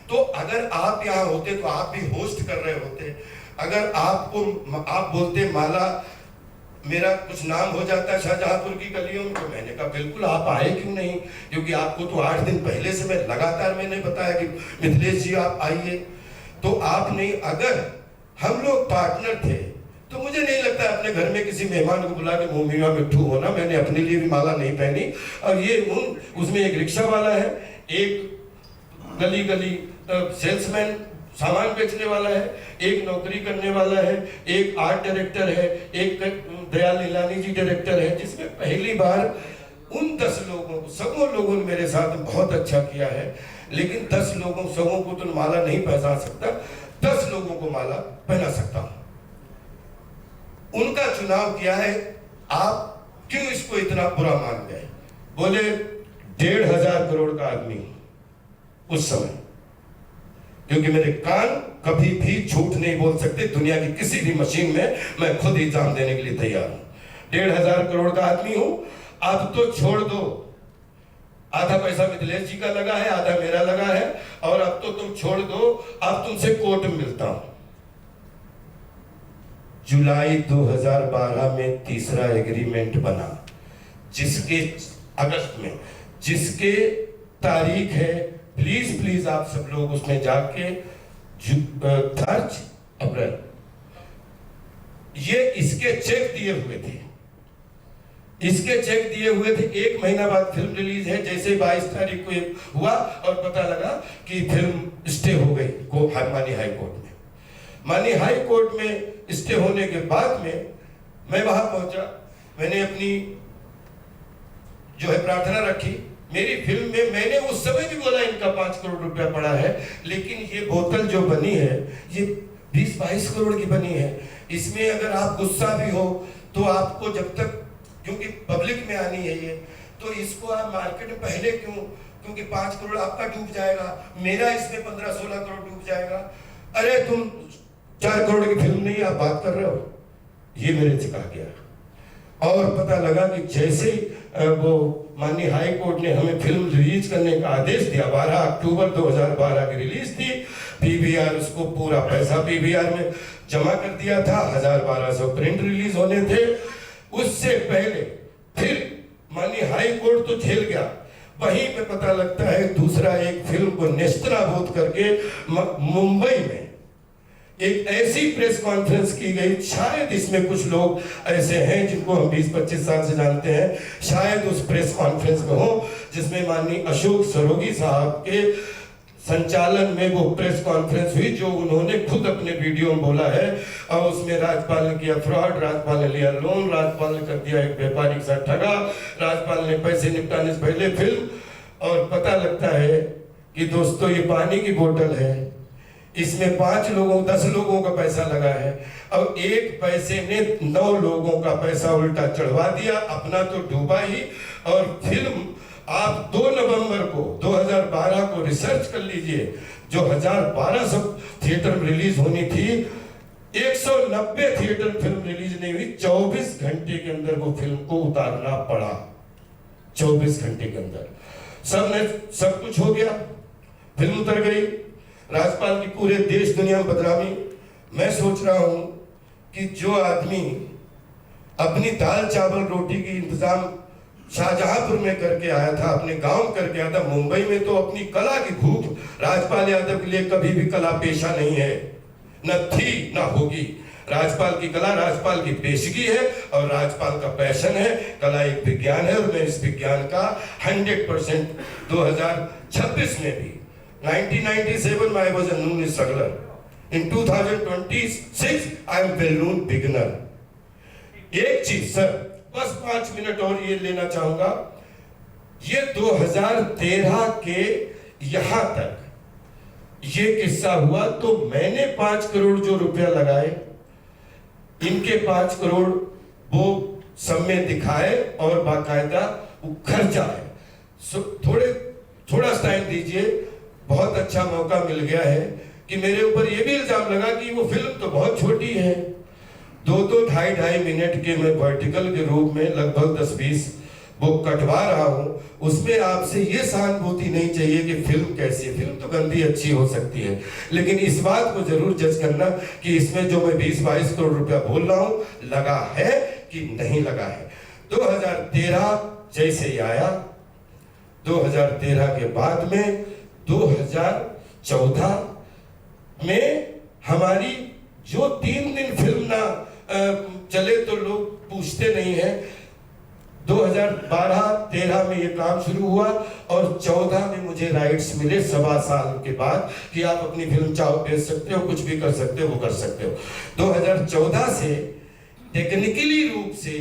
तो अगर आप यहाँ होते तो आप भी होस्ट कर रहे होते। अगर आप बोलते माला मेरा कुछ नाम हो जाता शाहजहांपुर की गलियों में, तो मैंने कहा बिल्कुल आप आए क्यों नहीं, क्योंकि आपको तो 8 दिन पहले से मैं लगातार मैंने बताया कि मिथिलेश जी आप आइए, तो आप नहीं। अगर हम लोग पार्टनर थे तो मुझे नहीं लगता अपने घर में किसी मेहमान को बुला के मुंह मीठा मिट्ठू होना। मैंने अपने लिए भी माला नहीं पहनी। और ये उसमें एक रिक्शा वाला है, एक गली गली सेल्समैन सामान बेचने वाला है, एक नौकरी करने वाला है, एक आर्ट डायरेक्टर है, एक दयाल नीलानी जी डायरेक्टर है, जिसमें पहली बार उन 10 लोगों को, सबों लोगों ने मेरे साथ बहुत अच्छा किया है। लेकिन 10 लोगों सबों को तो माला नहीं पहना सकता, 10 लोगों को माला पहना सकता हूं। उनका चुनाव किया है, आप क्यों इसको इतना बुरा मान गए? बोले 1,500 करोड़ का आदमी उस समय, क्योंकि मेरे कान कभी भी झूठ नहीं बोल सकते। दुनिया की किसी भी मशीन में मैं खुद एग्जाम देने के लिए तैयार हूं। 1,500 करोड़ का आदमी हूं। अब तो छोड़ दो, आधा पैसा मिथिलेश जी का लगा है, आधा मेरा लगा है, और अब तो तुम छोड़ दो, अब तुमसे कोर्ट में मिलता हूं। जुलाई 2012 में तीसरा एग्रीमेंट बना, जिसके अगस्त में, जिसके तारीख है, प्लीज आप सब लोग उसमें जाके 3 अप्रैल, ये इसके चेक दिए हुए थे, इसके चेक दिए हुए थे। 1 महीना बाद फिल्म रिलीज है। जैसे 22 तारीख को हुआ और पता लगा कि फिल्म स्टे हो गई माननीय हाई कोर्ट में। माननीय हाई कोर्ट में स्टे होने के बाद में मैं वहां पहुंचा, मैंने अपनी जो है प्रार्थना रखी। मेरी फिल्म में मैंने उस समय भी बोला इनका 5 करोड़ रुपया पड़ा है, लेकिन ये बोतल जो बनी है ये 20-22 करोड़ की बनी है। इसमें अगर आप गुस्सा भी हो तो आपको जब तक, क्योंकि पब्लिक में आनी है ये, तो इसको आप मार्केट में पहले क्यों, क्योंकि 5 करोड़ आपका डूब जाएगा, मेरा इसमें 15-16 करोड़ डूब जाएगा। अरे तुम 4 करोड़ की फिल्म नहीं आप बात कर रहे हो, ये मेरे से कहा गया। और पता लगा कि जैसे वो माननीय हाई कोर्ट ने हमें फिल्म रिलीज करने का आदेश दिया, 12 अक्टूबर 2012 की रिलीज थी। पीवीआर उसको पूरा पैसा पीवीआर में जमा कर दिया था, 1200 प्रिंट रिलीज होने थे। उससे पहले फिर माननीय हाई कोर्ट तो झेल गया, वहीं पे पता लगता है दूसरा एक फिल्म को नेस्तनाबूद करके मुंबई में एक ऐसी प्रेस कॉन्फ्रेंस की गई। शायद इसमें कुछ लोग ऐसे हैं जिनको हम 20-25 साल से जानते हैं, शायद उस प्रेस कॉन्फ्रेंस में हो जिसमें माननीय अशोक सरोगी साहब के संचालन में वो प्रेस कॉन्फ्रेंस हुई, जो उन्होंने खुद अपने वीडियो में बोला है। और उसमें राज्यपाल ने किया फ्रॉड, राज्यपाल ने लिया लोन, राज्यपाल ने कर दिया एक व्यापारी के साथ ठगा, राज्यपाल ने पैसे निपटाने से पहले फिल्म। और पता लगता है कि दोस्तों ये पानी की बोतल है, इसमें 5 लोगों 10 लोगों का पैसा लगा है, और एक पैसे ने 9 लोगों का पैसा उल्टा चढ़वा दिया, अपना तो डूबा ही। और फिल्म आप 2 नवंबर को 2012 को रिसर्च कर लीजिए, जो 1200 थिएटर में रिलीज होनी थी, 190 थिएटर फिल्म रिलीज नहीं हुई। 24 घंटे के अंदर वो फिल्म को उतारना पड़ा, 24 घंटे के अंदर सब कुछ हो गया, फिल्म उतर गई। राज्यपाल की पूरे देश दुनिया में बदनामी। मैं सोच रहा हूं कि जो आदमी अपनी दाल चावल रोटी की इंतजाम शाहजहांपुर में करके आया था, अपने गांव करके आया था, मुंबई में तो अपनी कला की भूख, राजपाल यादव के लिए कभी भी कला पेशा नहीं है, न थी न होगी। राज्यपाल की कला राज्यपाल की पेशगी है और राज्यपाल का पैशन है। कला एक विज्ञान है, और मैं इस विज्ञान का 100% 2026 में भी 1997 में I was a noon struggler. In 2026 I am well known beginner. एक चीज सर, बस 5 मिनट और ये लेना चाहूंगा। ये 2013 के यहां तक ये किस्सा हुआ, तो मैंने 5 करोड़ जो रुपया लगाए, इनके 5 करोड़ वो सब में दिखाए और बाकायदा वो खर्चा है। थोड़ा टाइम दीजिए। बहुत अच्छा मौका मिल गया है कि मेरे ऊपर ये भी इल्जाम लगा कि वो फिल्म तो बहुत छोटी है। 2-2, 2.5 मिनट के मैं वर्टिकल के रूप में लगभग 10-20 वो कटवा रहा हूं। उसमें आपसे ये सहानुभूति नहीं चाहिए कि फिल्म कैसी है। फिल्म तो गंदी अच्छी हो सकती है, लेकिन इस बात को जरूर जज करना कि इसमें जो मैं 20-22 करोड़ रुपया बोल रहा हूं लगा है कि नहीं लगा है। 2013 जैसे ही आया, 2013 के बाद में 2014 में हमारी जो 3 दिन फिल्म ना चले तो लोग पूछते नहीं है। 2012-13 में ये काम शुरू हुआ और 14 में मुझे राइट्स मिले 1.25 साल के बाद कि आप अपनी फिल्म चाहो बेच सकते हो, कुछ भी कर सकते हो, वो कर सकते हो। 2014 से टेक्निकली रूप से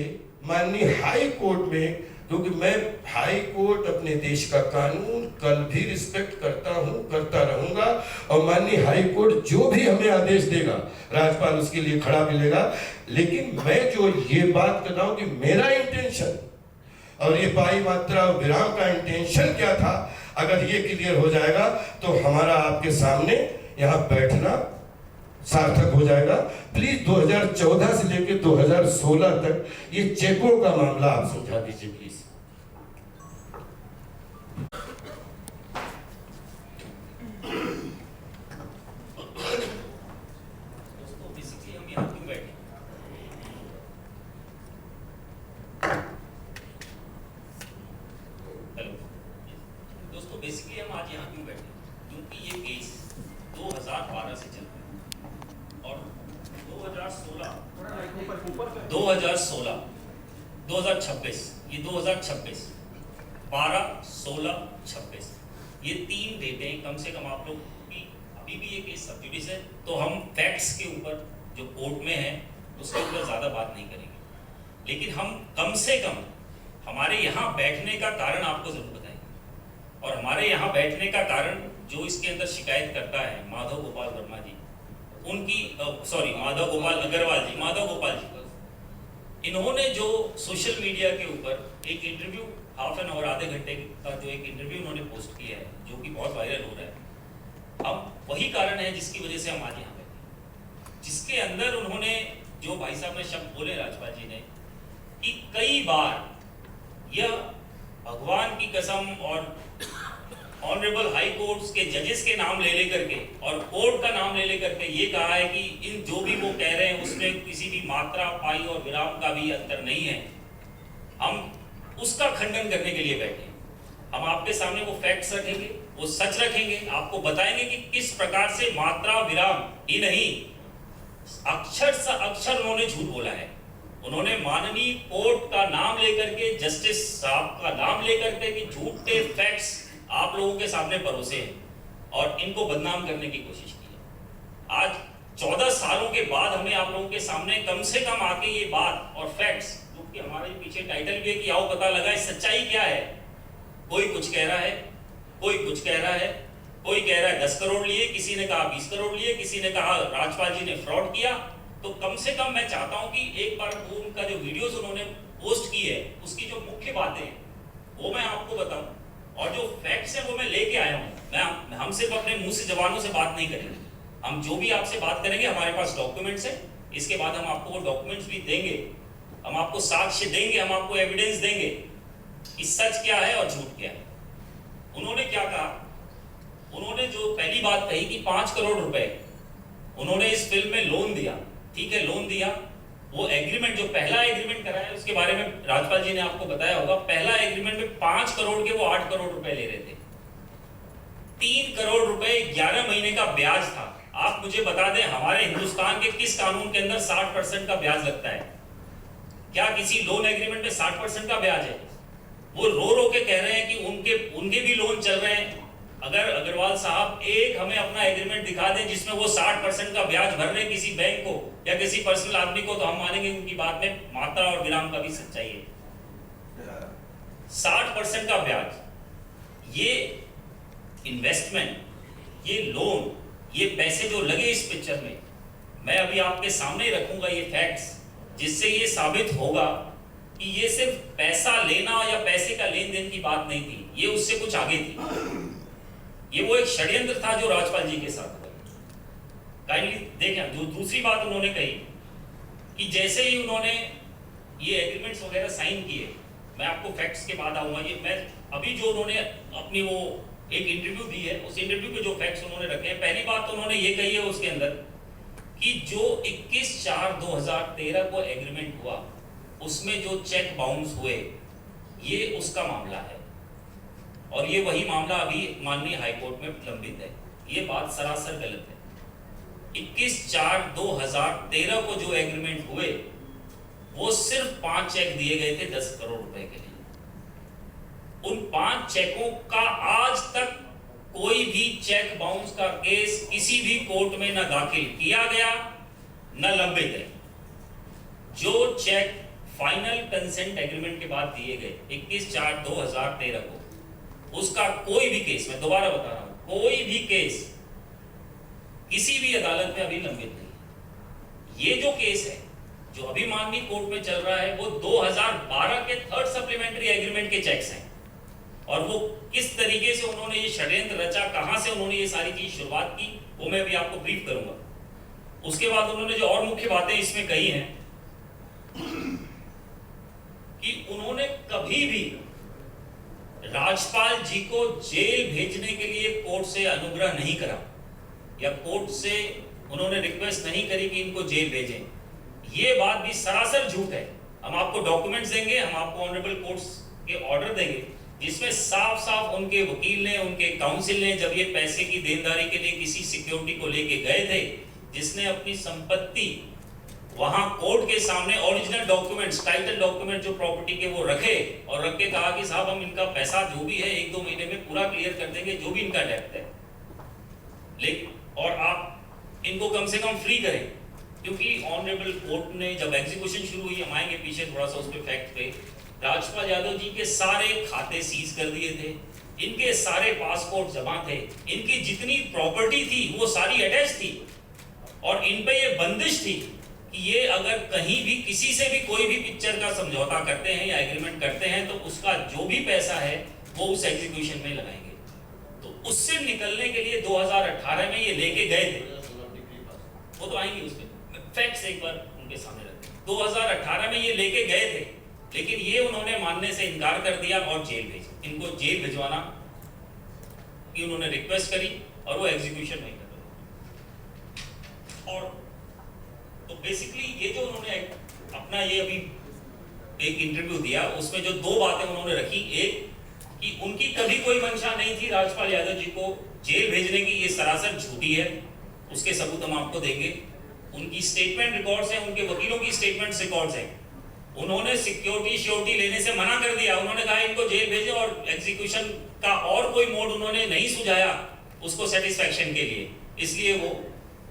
माननीय हाई कोर्ट में, क्योंकि मैं हाई कोर्ट अपने देश का कानून कल भी रिस्पेक्ट करता हूं, करता रहूंगा, और माननीय हाई कोर्ट जो भी हमें आदेश देगा राज्यपाल उसके लिए खड़ा मिलेगा। लेकिन मैं जो ये बात कर रहा हूं कि मेरा इंटेंशन और ये पाई मात्रा और विराम का इंटेंशन क्या था, अगर ये क्लियर हो जाएगा तो हमारा आपके सामने यहाँ बैठना सार्थक हो जाएगा। प्लीज 2014 से लेकर 2016 तक ये चेकों का मामला आप समझा दीजिए प्लीज। दोस्तों बेसिकली हम यहाँ क्यों बैठे? हेलो दोस्तों, बेसिकली हम आज यहाँ क्यों बैठे? क्योंकि ये केस 2012 से चल रहा है और 2016, 2026, ये 2026, 12, 16, 26, ये 3 डेटें कम से कम आप लोग की, अभी भी ये केस सब जुडिस है, तो हम फैक्ट्स के ऊपर जो कोर्ट में है उसके ऊपर ज़्यादा बात नहीं करेंगे, लेकिन हम कम से कम हमारे यहाँ बैठने का कारण आपको जरूर बताएंगे। और हमारे यहाँ बैठने का कारण जो इसके अंदर शिकायत करता है माधव गोपाल वर्मा जी, उनकी माधव गोपाल जी, इन्होंने जो सोशल मीडिया के ऊपर एक इंटरव्यू हाफ एन आवर, आधे घंटे का जो एक इंटरव्यू उन्होंने पोस्ट किया है जो कि बहुत वायरल हो रहा है, अब वही कारण है जिसकी वजह से हम आज यहाँ बैठे, जिसके अंदर उन्होंने जो भाई साहब ने शब्द बोले राज्यपाल जी ने कि कई बार यह भगवान की कसम और ऑनरेबल हाई कोर्ट्स के जजेस के नाम ले लेकर के और कोर्ट का नाम ले लेकर के ये कहा है कि इन जो भी वो कह रहे हैं उसमें किसी भी मात्रा, पाई और विराम का भी अंतर नहीं है। हम उसका खंडन करने के लिए बैठे हैं। हम आपके सामने वो फैक्ट्स रखेंगे, वो सच रखेंगे, आपको बताएंगे कि किस प्रकार से मात्रा, विराम ही नहीं, अक्षर से अक्षर उन्होंने झूठ बोला है। उन्होंने माननीय कोर्ट का नाम लेकर के, जस्टिस साहब का नाम लेकर के कि झूठे फैक्ट्स आप लोगों के सामने परोसे हैं और इनको बदनाम करने की कोशिश की है। आज 14 सालों के बाद हमें आप लोगों के सामने कम से कम आके ये बात और फैक्ट्स, क्योंकि हमारे पीछे टाइटल भी है कि आओ पता लगाए सच्चाई क्या है। कोई कुछ कह रहा है, कोई कुछ कह रहा है, कोई कह रहा है 10 करोड़ लिए, किसी ने कहा 20 करोड़ लिए, किसी ने कहा राज्यपाल जी ने फ्रॉड किया। तो कम से कम मैं चाहता हूं कि एक बार वो उनका जो वीडियोस उन्होंने पोस्ट की है उसकी जो मुख्य बातें हैं वो मैं आपको बताऊं, और जो फैक्ट्स है वो मैं लेके आया हूं। हम सिर्फ अपने मुंह से, जबानों से बात नहीं करेंगे। हम जो भी आपसे बात करेंगे हमारे पास डॉक्यूमेंट्स है, इसके बाद हम आपको वो डॉक्यूमेंट्स भी देंगे, हम आपको साक्ष्य देंगे, हम आपको एविडेंस देंगे कि सच क्या है और झूठ क्या है। उन्होंने क्या कहा, उन्होंने जो पहली बात कही कि 5 करोड़ रुपए उन्होंने इस फिल्म में लोन दिया। ठीक है, लोन दिया, वो एग्रीमेंट जो पहला एग्रीमेंट कराया उसके बारे में राज्यपाल जी ने आपको बताया होगा। पहला एग्रीमेंट में 5 करोड़ के वो 8 करोड़ रुपए ले रहे थे। 3 करोड़ रुपए 11 महीने का ब्याज था। आप मुझे बता दें हमारे हिंदुस्तान के किस कानून के अंदर 60% का ब्याज लगता है? क्या किसी लोन एग्रीमेंट में 60% का ब्याज है? वो रो रो के कह रहे हैं कि उनके भी लोन चल रहे हैं। अगर अग्रवाल साहब एक हमें अपना एग्रीमेंट दिखा दें जिसमें वो 60% का ब्याज भर रहे किसी बैंक को या किसी पर्सनल आदमी को, तो हम मानेंगे उनकी बात में मात्रा और विराम का भी सच्चाई है। 60% का ब्याज, ये इन्वेस्टमेंट, ये लोन, ये पैसे जो लगे इस पिक्चर में, मैं अभी आपके सामने रखूंगा ये फैक्ट्स, जिससे ये साबित होगा कि ये सिर्फ पैसा लेना या पैसे का लेन देन की बात नहीं थी, ये उससे कुछ आगे थी। ये वो एक षड्यंत्र था जो राजपाल जी के साथ हुआ। काइंडली देखें, जो दूसरी बात उन्होंने कही कि जैसे ही उन्होंने ये एग्रीमेंट्स वगैरह साइन किए, मैं आपको फैक्ट्स के बाद आऊंगा, ये मैं अभी जो उन्होंने अपनी वो एक इंटरव्यू दी है, उस इंटरव्यू के जो फैक्ट्स उन्होंने रखे हैं, पहली बात तो उन्होंने ये कही है उसके अंदर कि जो 21/4/2013 को एग्रीमेंट हुआ उसमें जो चेक बाउंस हुए ये उसका मामला है, और ये वही मामला अभी माननीय हाईकोर्ट में लंबित है। ये बात सरासर गलत है। 21/4/2013 को जो एग्रीमेंट हुए वो सिर्फ 5 चेक दिए गए थे 10 करोड़ रुपए के लिए। उन 5 चेकों का आज तक कोई भी चेक बाउंस का केस किसी भी कोर्ट में न दाखिल किया गया न लंबित है। जो चेक फाइनल कंसेंट एग्रीमेंट के बाद दिए गए 21/4/2013 को, उसका कोई भी केस, मैं दोबारा बता रहा हूं, कोई भी केस किसी भी अदालत में अभी लंबित नहीं। ये जो केस है जो अभी माननीय कोर्ट में चल रहा है वो 2012 के 3rd सप्लीमेंट्री एग्रीमेंट के चेक्स हैं, और वो किस तरीके से उन्होंने ये षड्यंत्र रचा, कहां से उन्होंने ये सारी चीज शुरुआत की, वो मैं अभी आपको ब्रीफ करूंगा। उसके बाद उन्होंने जो और मुख्य बातें इसमें कही हैं कि उन्होंने कभी भी राजपाल जी को जेल भेजने के लिए कोर्ट से अनुग्रह नहीं करा, या कोर्ट से उन्होंने रिक्वेस्ट नहीं करी कि इनको जेल भेजें। ये बात भी सरासर झूठ है। हम आपको डॉक्यूमेंट्स देंगे, हम आपको ऑनरेबल कोर्ट्स के ऑर्डर देंगे, जिसमें साफ साफ उनके वकील ने, उनके काउंसिल ने, जब ये पैसे की देनदारी के लिए किसी सिक्योरिटी को लेके गए थे, जिसने अपनी संपत्ति वहां कोर्ट के सामने ओरिजिनल डॉक्यूमेंट्स, टाइटल डॉक्यूमेंट जो प्रॉपर्टी के वो रखे, और रख के कहा कि साहब हम इनका पैसा जो भी है 1-2 महीने में पूरा क्लियर कर देंगे, जो भी इनका डेप्थ है, लेकिन और आप इनको कम से कम फ्री करें। क्योंकि ऑनरेबल कोर्ट ने जब एग्जीक्यूशन शुरू हुई, हम आएंगे पीछे थोड़ा सा उस पे फैक्ट पे, राजपाल यादव जी के सारे खाते सीज कर दिए थे, इनके सारे पासपोर्ट जमा थे, इनकी जितनी प्रॉपर्टी थी वो सारी अटैच थी, और इन पे ये बंदिश थी कि ये अगर कहीं भी किसी से भी कोई भी पिक्चर का समझौता करते हैं या एग्रीमेंट करते हैं तो उसका जो भी पैसा है वो उस एग्जीक्यूशन में लगाएंगे। तो उससे निकलने के लिए 2018 में ये लेके गए थे, वो तो आएंगे उसमें, फैक्ट्स एक बार उनके सामने रखते हैं। 2018 में ये लेके गए थे, लेकिन ये उन्होंने मानने से इनकार कर दिया और जेल भेजा। इनको जेल भिजवाना की उन्होंने रिक्वेस्ट करी और वो एग्जीक्यूशन नहीं कर रहे। और तो बेसिकली ये जो उन्होंने अपना ये अभी एक इंटरव्यू दिया, उसमें जो 2 बातें उन्होंने रखी, एक कि उनकी कभी कोई मंशा नहीं थी राजपाल यादव जी को जेल भेजने की, ये सरासर झूठी है, उसके सबूत हम आपको देंगे। उनकी स्टेटमेंट रिकॉर्ड्स हैं, उनके वकीलों की स्टेटमेंट रिकॉर्ड्स हैं, उन्होंने सिक्योरिटी श्योरिटी लेने से मना कर दिया। उन्होंने कहा इनको जेल भेजो, और एग्जीक्यूशन का और कोई मोड उन्होंने नहीं सुझाया उसको सेटिस्फैक्शन के लिए, इसलिए वो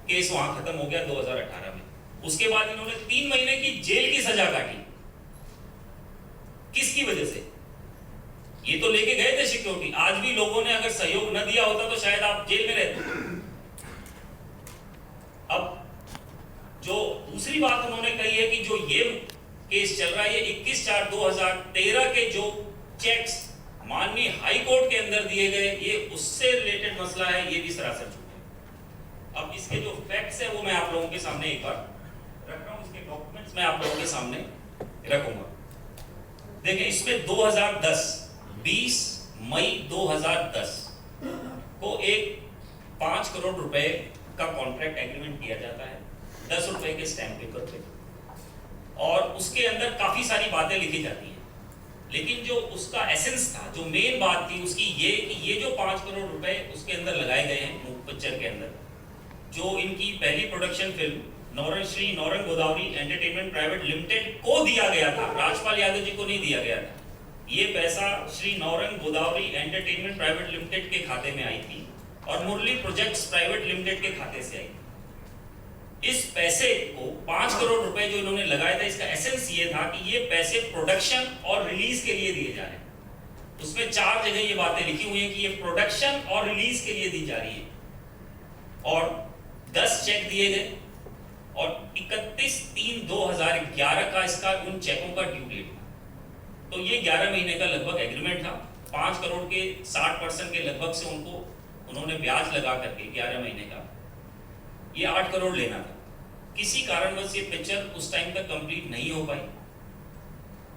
केस वहां खत्म हो गया 2018 में। उसके बाद इन्होंने 3 महीने की जेल की सजा काटी। किसकी वजह से? ये तो लेके गए थे सिक्योरिटी, आज भी लोगों ने अगर सहयोग न दिया होता तो शायद आप जेल में रहते। अब जो दूसरी बात उन्होंने कही है कि जो ये केस चल रहा है, ये 21/4/2013 के जो चेक्स माननीय हाई कोर्ट के अंदर दिए गए, ये उससे रिलेटेड मसला है, ये भी सरासर झूठ है। अब इसके जो फैक्ट्स है वो मैं आप लोगों के सामने एक बार रख रहा हूं, इसके डॉक्यूमेंट्स मैं आप लोगों के सामने रखूंगा। देखिए, इसमें 20 मई 2010 को एक 5 करोड़ रुपए का कॉन्ट्रैक्ट एग्रीमेंट किया जाता है 10 रुपए के स्टैम्प पेपर पे, और उसके अंदर काफी सारी बातें लिखी जाती हैं, लेकिन जो उसका एसेंस था, जो मेन बात थी उसकी ये कि ये जो 5 करोड़ रुपए उसके अंदर लगाए गए हैं मूक पिक्चर के अंदर, जो इनकी पहली production film Shri Naurang Godavari entertainment private limited को दिया गया था, राजपाल यादव जी को नहीं दिया गया था। ये पैसा Shri Naurang Godavari entertainment private limited के खाते में आई थी और मुरली प्रोजेक्ट्स प्राइवेट लिमिटेड के खाते से आई थी। इस पैसे को 5 करोड़ रुपए जो इन्होंने लगाया था, इसका एसेंस ये था कि ये पैसे प्रोडक्शन और रिलीज के लिए दिए जा रहे हैं। उसमें 4 जगह ये बातें लिखी हुई हैं कि ये प्रोडक्शन और रिलीज के लिए दी जा रही है, और 10 चेक दिए गए, और 31/3/2011 का इसका उन चेकों का ड्यू डेट था। तो ये 11 महीने का लगभग एग्रीमेंट था। 5 करोड़ के 60% के लगभग से उन्होंने ब्याज लगा करके 11 महीने का ये 8 करोड़ लेना था। किसी कारणवश ये पिक्चर उस टाइम तक कंप्लीट नहीं हो पाई,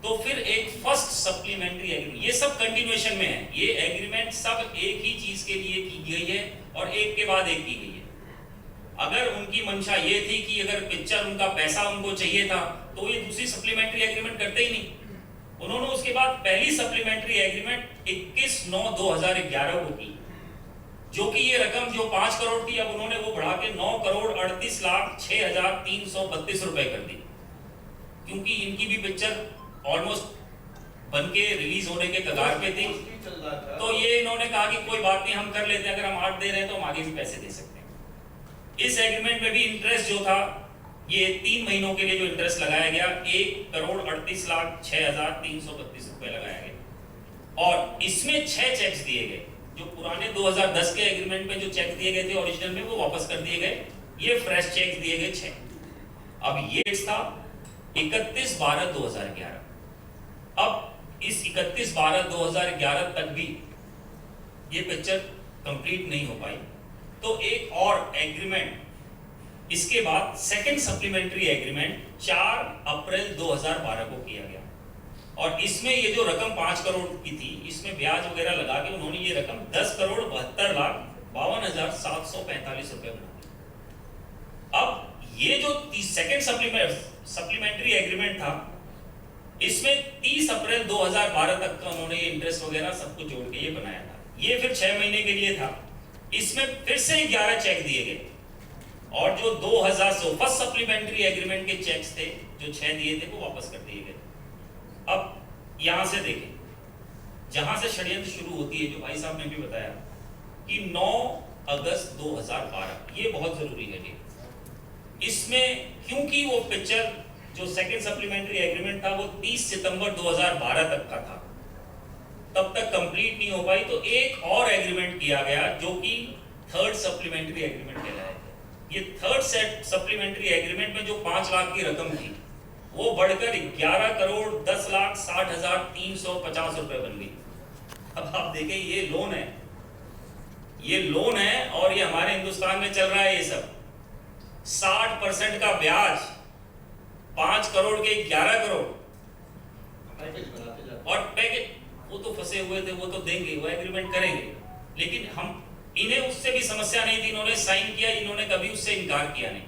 तो फिर एक फर्स्ट सप्लीमेंट्री एग्रीमेंट, ये सब कंटिन्यूएशन में है, ये एग्रीमेंट सब एक ही चीज के लिए की गई है और एक के बाद एक की गई है। अगर उनकी मंशा ये थी कि अगर पिक्चर उनका पैसा उनको चाहिए था तो ये दूसरी सप्लीमेंट्री एग्रीमेंट करते ही नहीं। उन्होंने उसके बाद पहली सप्लीमेंट्री एग्रीमेंट 21/9/2011 को की, जो कि ये रकम जो 5 करोड़ थी अब उन्होंने वो बढ़ा के 9,38,06,332 रुपए कर दी, क्योंकि इनकी भी पिक्चर ऑलमोस्ट बन के रिलीज होने के कगार पे थी। तो ये इन्होंने कहा कि कोई बात नहीं, हम कर लेते हैं, अगर हम 8 दे रहे हैं तो हम आगे भी पैसे दे सकते हैं। इस एग्रीमेंट में भी इंटरेस्ट जो था ये 3 महीनों के लिए जो इंटरेस्ट लगाया गया 1,38,06,332 रुपए लगाया गया, और इसमें 6 चेक्स दिए गए। जो पुराने 2010 के एग्रीमेंट में जो चेक दिए गए थे ओरिजिनल में वो वापस कर दिए गए, ये फ्रेश चेक दिए गए 6। अब ये था 31/12/2011। अब इस 31/12/2011 तक भी ये पिक्चर कंप्लीट नहीं हो पाई, तो एक और एग्रीमेंट इसके बाद सेकंड सप्लीमेंट्री एग्रीमेंट 4 अप्रैल 2012 को किया गया, और इसमें ये जो रकम 5 करोड़ की थी इसमें ब्याज वगैरह लगा के उन्होंने ये रकम 10,72,52,745 रुपए बना दी। अब ये जो सेकंड सप्लीमेंट्री एग्रीमेंट था इसमें 30 अप्रैल 2012 तक का उन्होंने इंटरेस्ट वगैरह सब कुछ जोड़ के ये बनाया था। ये फिर 6 महीने के लिए था। इसमें फिर से 11 चेक दिए गए, और जो 2000 फर्स्ट सप्लीमेंट्री एग्रीमेंट के चेक्स थे जो 6 दिए थे वो वापस कर दिए गए। अब यहां से देखें, जहां से षड्यंत्र शुरू होती है, जो भाई साहब ने भी बताया कि 9 अगस्त 2012, ये बहुत जरूरी है डेट। इसमें क्योंकि वो पिक्चर जो सेकंड सप्लीमेंट्री एग्रीमेंट था वो 30 सितंबर 2012 तक का था, तब तक कंप्लीट नहीं हो पाई, तो एक और एग्रीमेंट किया गया जो कि थर्ड सप्लीमेंट्री एग्रीमेंट कहलाया। ये थर्ड सप्लीमेंट्री एग्रीमेंट में जो 5 लाख की रकम थी वो बढ़कर 11,10,60,350 रुपए बन गई। अब आप देखें, ये लोन है और ये हमारे हिंदुस्तान में चल रहा है। ये सब 60% का ब्याज, 5 करोड़ के 11 करोड़, और पैकेज वो तो फंसे हुए थे, वो तो देंगे, वो एग्रीमेंट करेंगे, लेकिन हम इन्हें उससे भी समस्या नहीं थी, इन्होंने साइन किया, इन्होंने कभी उससे इनकार किया नहीं।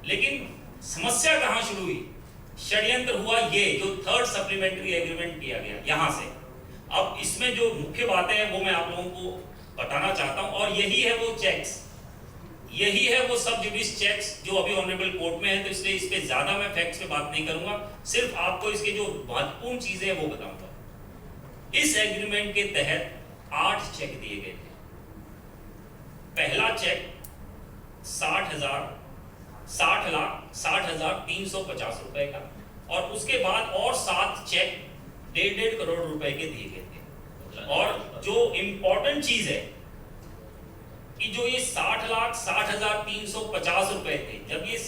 लेकिन समस्या कहां शुरू हुई? षड्यंत्र हुआ ये जो थर्ड सप्लीमेंट्री एग्रीमेंट किया गया यहां से। अब इसमें जो मुख्य बातें हैं वो मैं आप लोगों को बताना चाहता हूं, और यही है वो चेक्स, यही है वो सब जुडिस चेक्स जो अभी ऑनरेबल कोर्ट में है, तो इसलिए इस पे ज्यादा मैं फैक्ट्स पे बात नहीं करूंगा, सिर्फ आपको इसके जो महत्वपूर्ण चीजें हैं वो बताऊंगा। इस एग्रीमेंट के तहत 8 चेक दिए गए थे। पहला चेक 60,60,350 रुपए का, और उसके बाद और 7 चेक 1.5 करोड़ रुपए के दिए गए थे। और जो इंपॉर्टेंट चीज है कि जो ये 60,60,350 रुपए थे, जब ये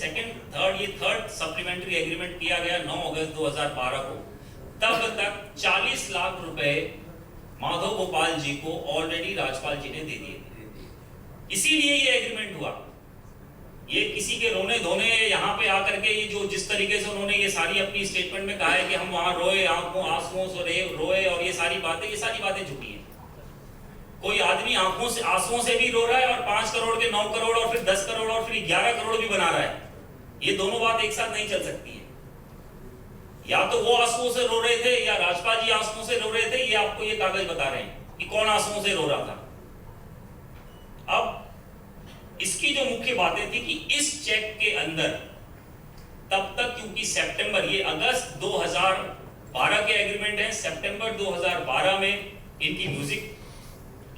थर्ड सप्लीमेंट्री एग्रीमेंट किया गया 9 अगस्त 2012 को, तब तक 40 लाख रुपए माधव गोपाल जी को ऑलरेडी राजपाल जी ने दे दिए थे। इसीलिए ये एग्रीमेंट हुआ। ये किसी के रोने धोने यहाँ पे आकर के ये जो जिस तरीके से उन्होंने ये सारी अपनी स्टेटमेंट में कहा है कि हम वहां रोए, आंसुओं से रोए, और ये सारी बातें झूठी हैं। कोई आदमी आंसुओं से भी रो रहा है, और 5 करोड़ के 9 करोड़ और फिर 10 करोड़ और फिर 11 करोड़ भी बना रहा है। ये दोनों बात एक साथ नहीं चल सकती है। या तो वो आंसुओं से रो रहे थे या राजपाल जी आंसुओं से रो रहे थे, ये आपको ये कागज बता रहे हैं कि कौन आंसुओं से रो रहा था। अब इसकी जो मुख्य बातें थी कि इस चेक के अंदर तब तक, क्योंकि सितंबर, ये अगस्त 2012 के एग्रीमेंट है, सितंबर 2012 में इनकी म्यूजिक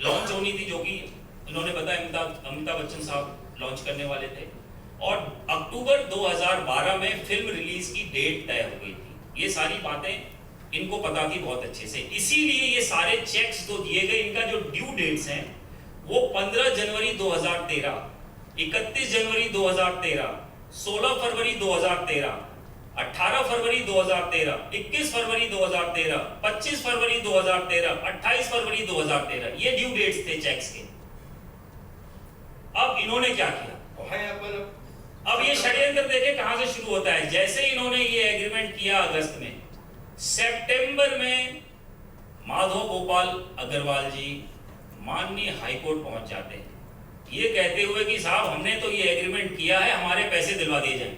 लॉन्च होनी थी, जो कि उन्होंने बताया अमिताभ बच्चन साहब लॉन्च करने वाले थे, और अक्टूबर 2012 में फिल्म रिलीज की डेट तय हो गई थी। ये सारी बातें इनको पता थी बहुत अच्छे से, इसीलिए ये सारे चेक्स जो दिए गए, इनका जो ड्यू डेट्स हैं वो 15 जनवरी 2013, 31 जनवरी 2013, 16 फरवरी 2013, 18 फरवरी 2013, 21 फरवरी 2013, 25 फरवरी 2013, 28 फरवरी 2013, ये ड्यू डेट्स थे चेक्स के। अब इन्होंने क्या किया? अब ये षड्यंत्र देखे कहां से शुरू होता है। जैसे इन्होंने ये एग्रीमेंट किया अगस्त में, सितंबर में माधव गोपाल अग्रवाल जी माननीय हाईकोर्ट पहुंच जाते हैं, ये कहते हुए कि साहब हमने तो ये एग्रीमेंट किया है, हमारे पैसे दिलवा दिए जाएं।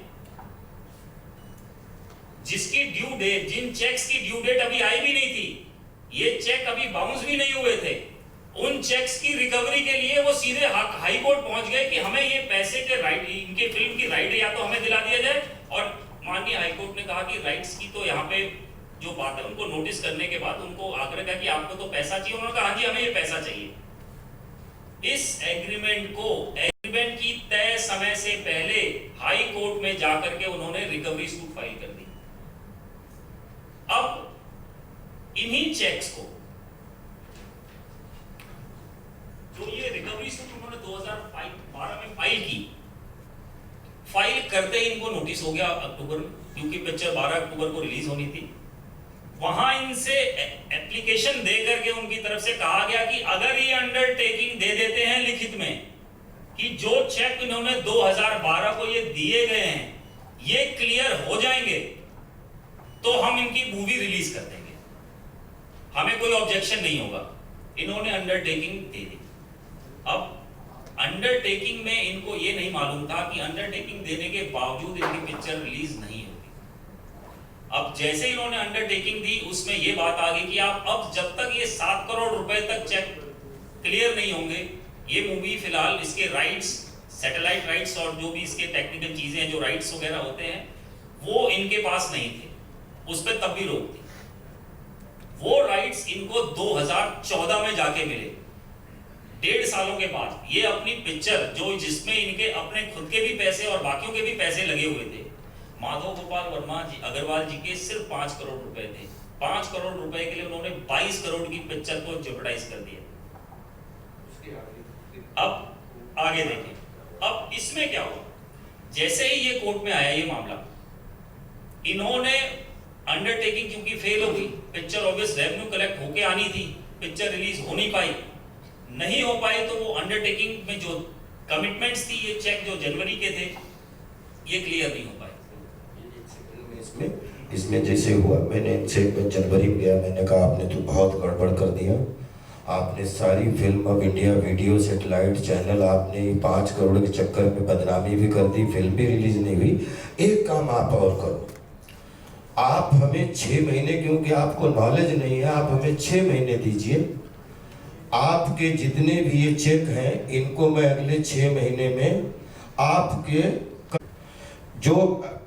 जिसकी ड्यू डेट, जिन चेक्स की ड्यू डेट अभी आई भी नहीं थी, ये चेक अभी बाउंस भी नहीं हुए थे, उन चेक्स की रिकवरी के लिए वो सीधे हाई कोर्ट पहुंच गए कि हमें ये पैसे के राइट, इनके फिल्म की राइट या तो हमें दिला दिया जाए। और माननीय हाई कोर्ट ने कहा कि राइट्स की तो यहाँ पे जो बात है, उनको नोटिस करने के बाद उनको आग्रह किया कि आपको तो पैसा चाहिए। उन्होंने कहा जी हमें ये पैसा चाहिए। इस एग्रीमेंट को, एग्रीमेंट की तय समय से पहले हाई कोर्ट में जाकर के उन्होंने रिकवरी सूट फाइल कर दी। अब इन्हीं चेक्स को, जो ये रिकवरी सूट उन्होंने 2012 में फाइल की, फाइल करते ही इनको नोटिस हो गया अक्टूबर में, क्योंकि पिक्चर 12 अक्टूबर को रिलीज होनी थी। वहां इनसे एप्लीकेशन दे करके उनकी तरफ से कहा गया कि अगर ये अंडरटेकिंग दे देते हैं लिखित में कि जो चेक इन्होंने 2012 को ये दिए गए हैं ये क्लियर हो जाएंगे, तो हम इनकी मूवी रिलीज कर देंगे, हमें कोई ऑब्जेक्शन नहीं होगा। इन्होंने अंडरटेकिंग दे दी। अब अंडरटेकिंग में इनको ये नहीं मालूम था कि अंडरटेकिंग देने के बावजूद इनकी पिक्चर रिलीज नहीं होगी। अब जैसे इन्होंने अंडरटेकिंग दी, उसमें ये बात आ गई कि आप अब जब तक ये 7 करोड़ रुपए तक चेक क्लियर नहीं होंगे, ये मूवी फिलहाल इसके राइट्स, सैटेलाइट राइट्स और जो भी इसके टेक्निकल चीजें हैं, जो राइट्स वगैरह होते हैं, वो इनके पास नहीं थे, उस पर तब भी रोक थी। वो राइट्स इनको 2014 में जाके मिले, 1.5 सालों के बाद। ये अपनी पिक्चर जो, जिसमें इनके अपने खुद के भी पैसे और बाकियों के भी पैसे लगे हुए थे, माधव गोपाल वर्मा जी अग्रवाल जी के सिर्फ 5 करोड़ रुपए थे। 5 करोड़ रुपए के लिए उन्होंने 22 करोड़ की पिक्चर को जेपरडाइज कर दिया। अब आगे देखें, अब इसमें क्या हुआ। जैसे ही ये कोर्ट में आया ये मामला, इन्होंने अंडरटेकिंग क्योंकि फेल हो गई, पिक्चर ऑब्वियस रेवेन्यू कलेक्ट होके आनी थी, पिक्चर रिलीज हो नहीं पाई, नहीं हो पाई, तो वो अंडरटेकिंग में जो कमिटमेंट्स थी, ये चेक जो जनवरी के थे, ये क्लियर नहीं हो पाए। इसमें जैसे हुआ, मैंने इनसे जनवरी में गया, मैंने कहा आपने तो बहुत गड़बड़ कर दिया, आपने सारी फिल्म अब इंडिया वीडियो सैटेलाइट चैनल, आपने 5 करोड़ के चक्कर में बदनामी भी कर दी, फिल्म भी रिलीज नहीं हुई। एक काम आप और करो, आप हमें 6 महीने, क्योंकि आपको नॉलेज नहीं है, आप हमें 6 महीने दीजिए। आपके जितने भी ये चेक हैं, इनको मैं अगले 6 महीने में आपके जो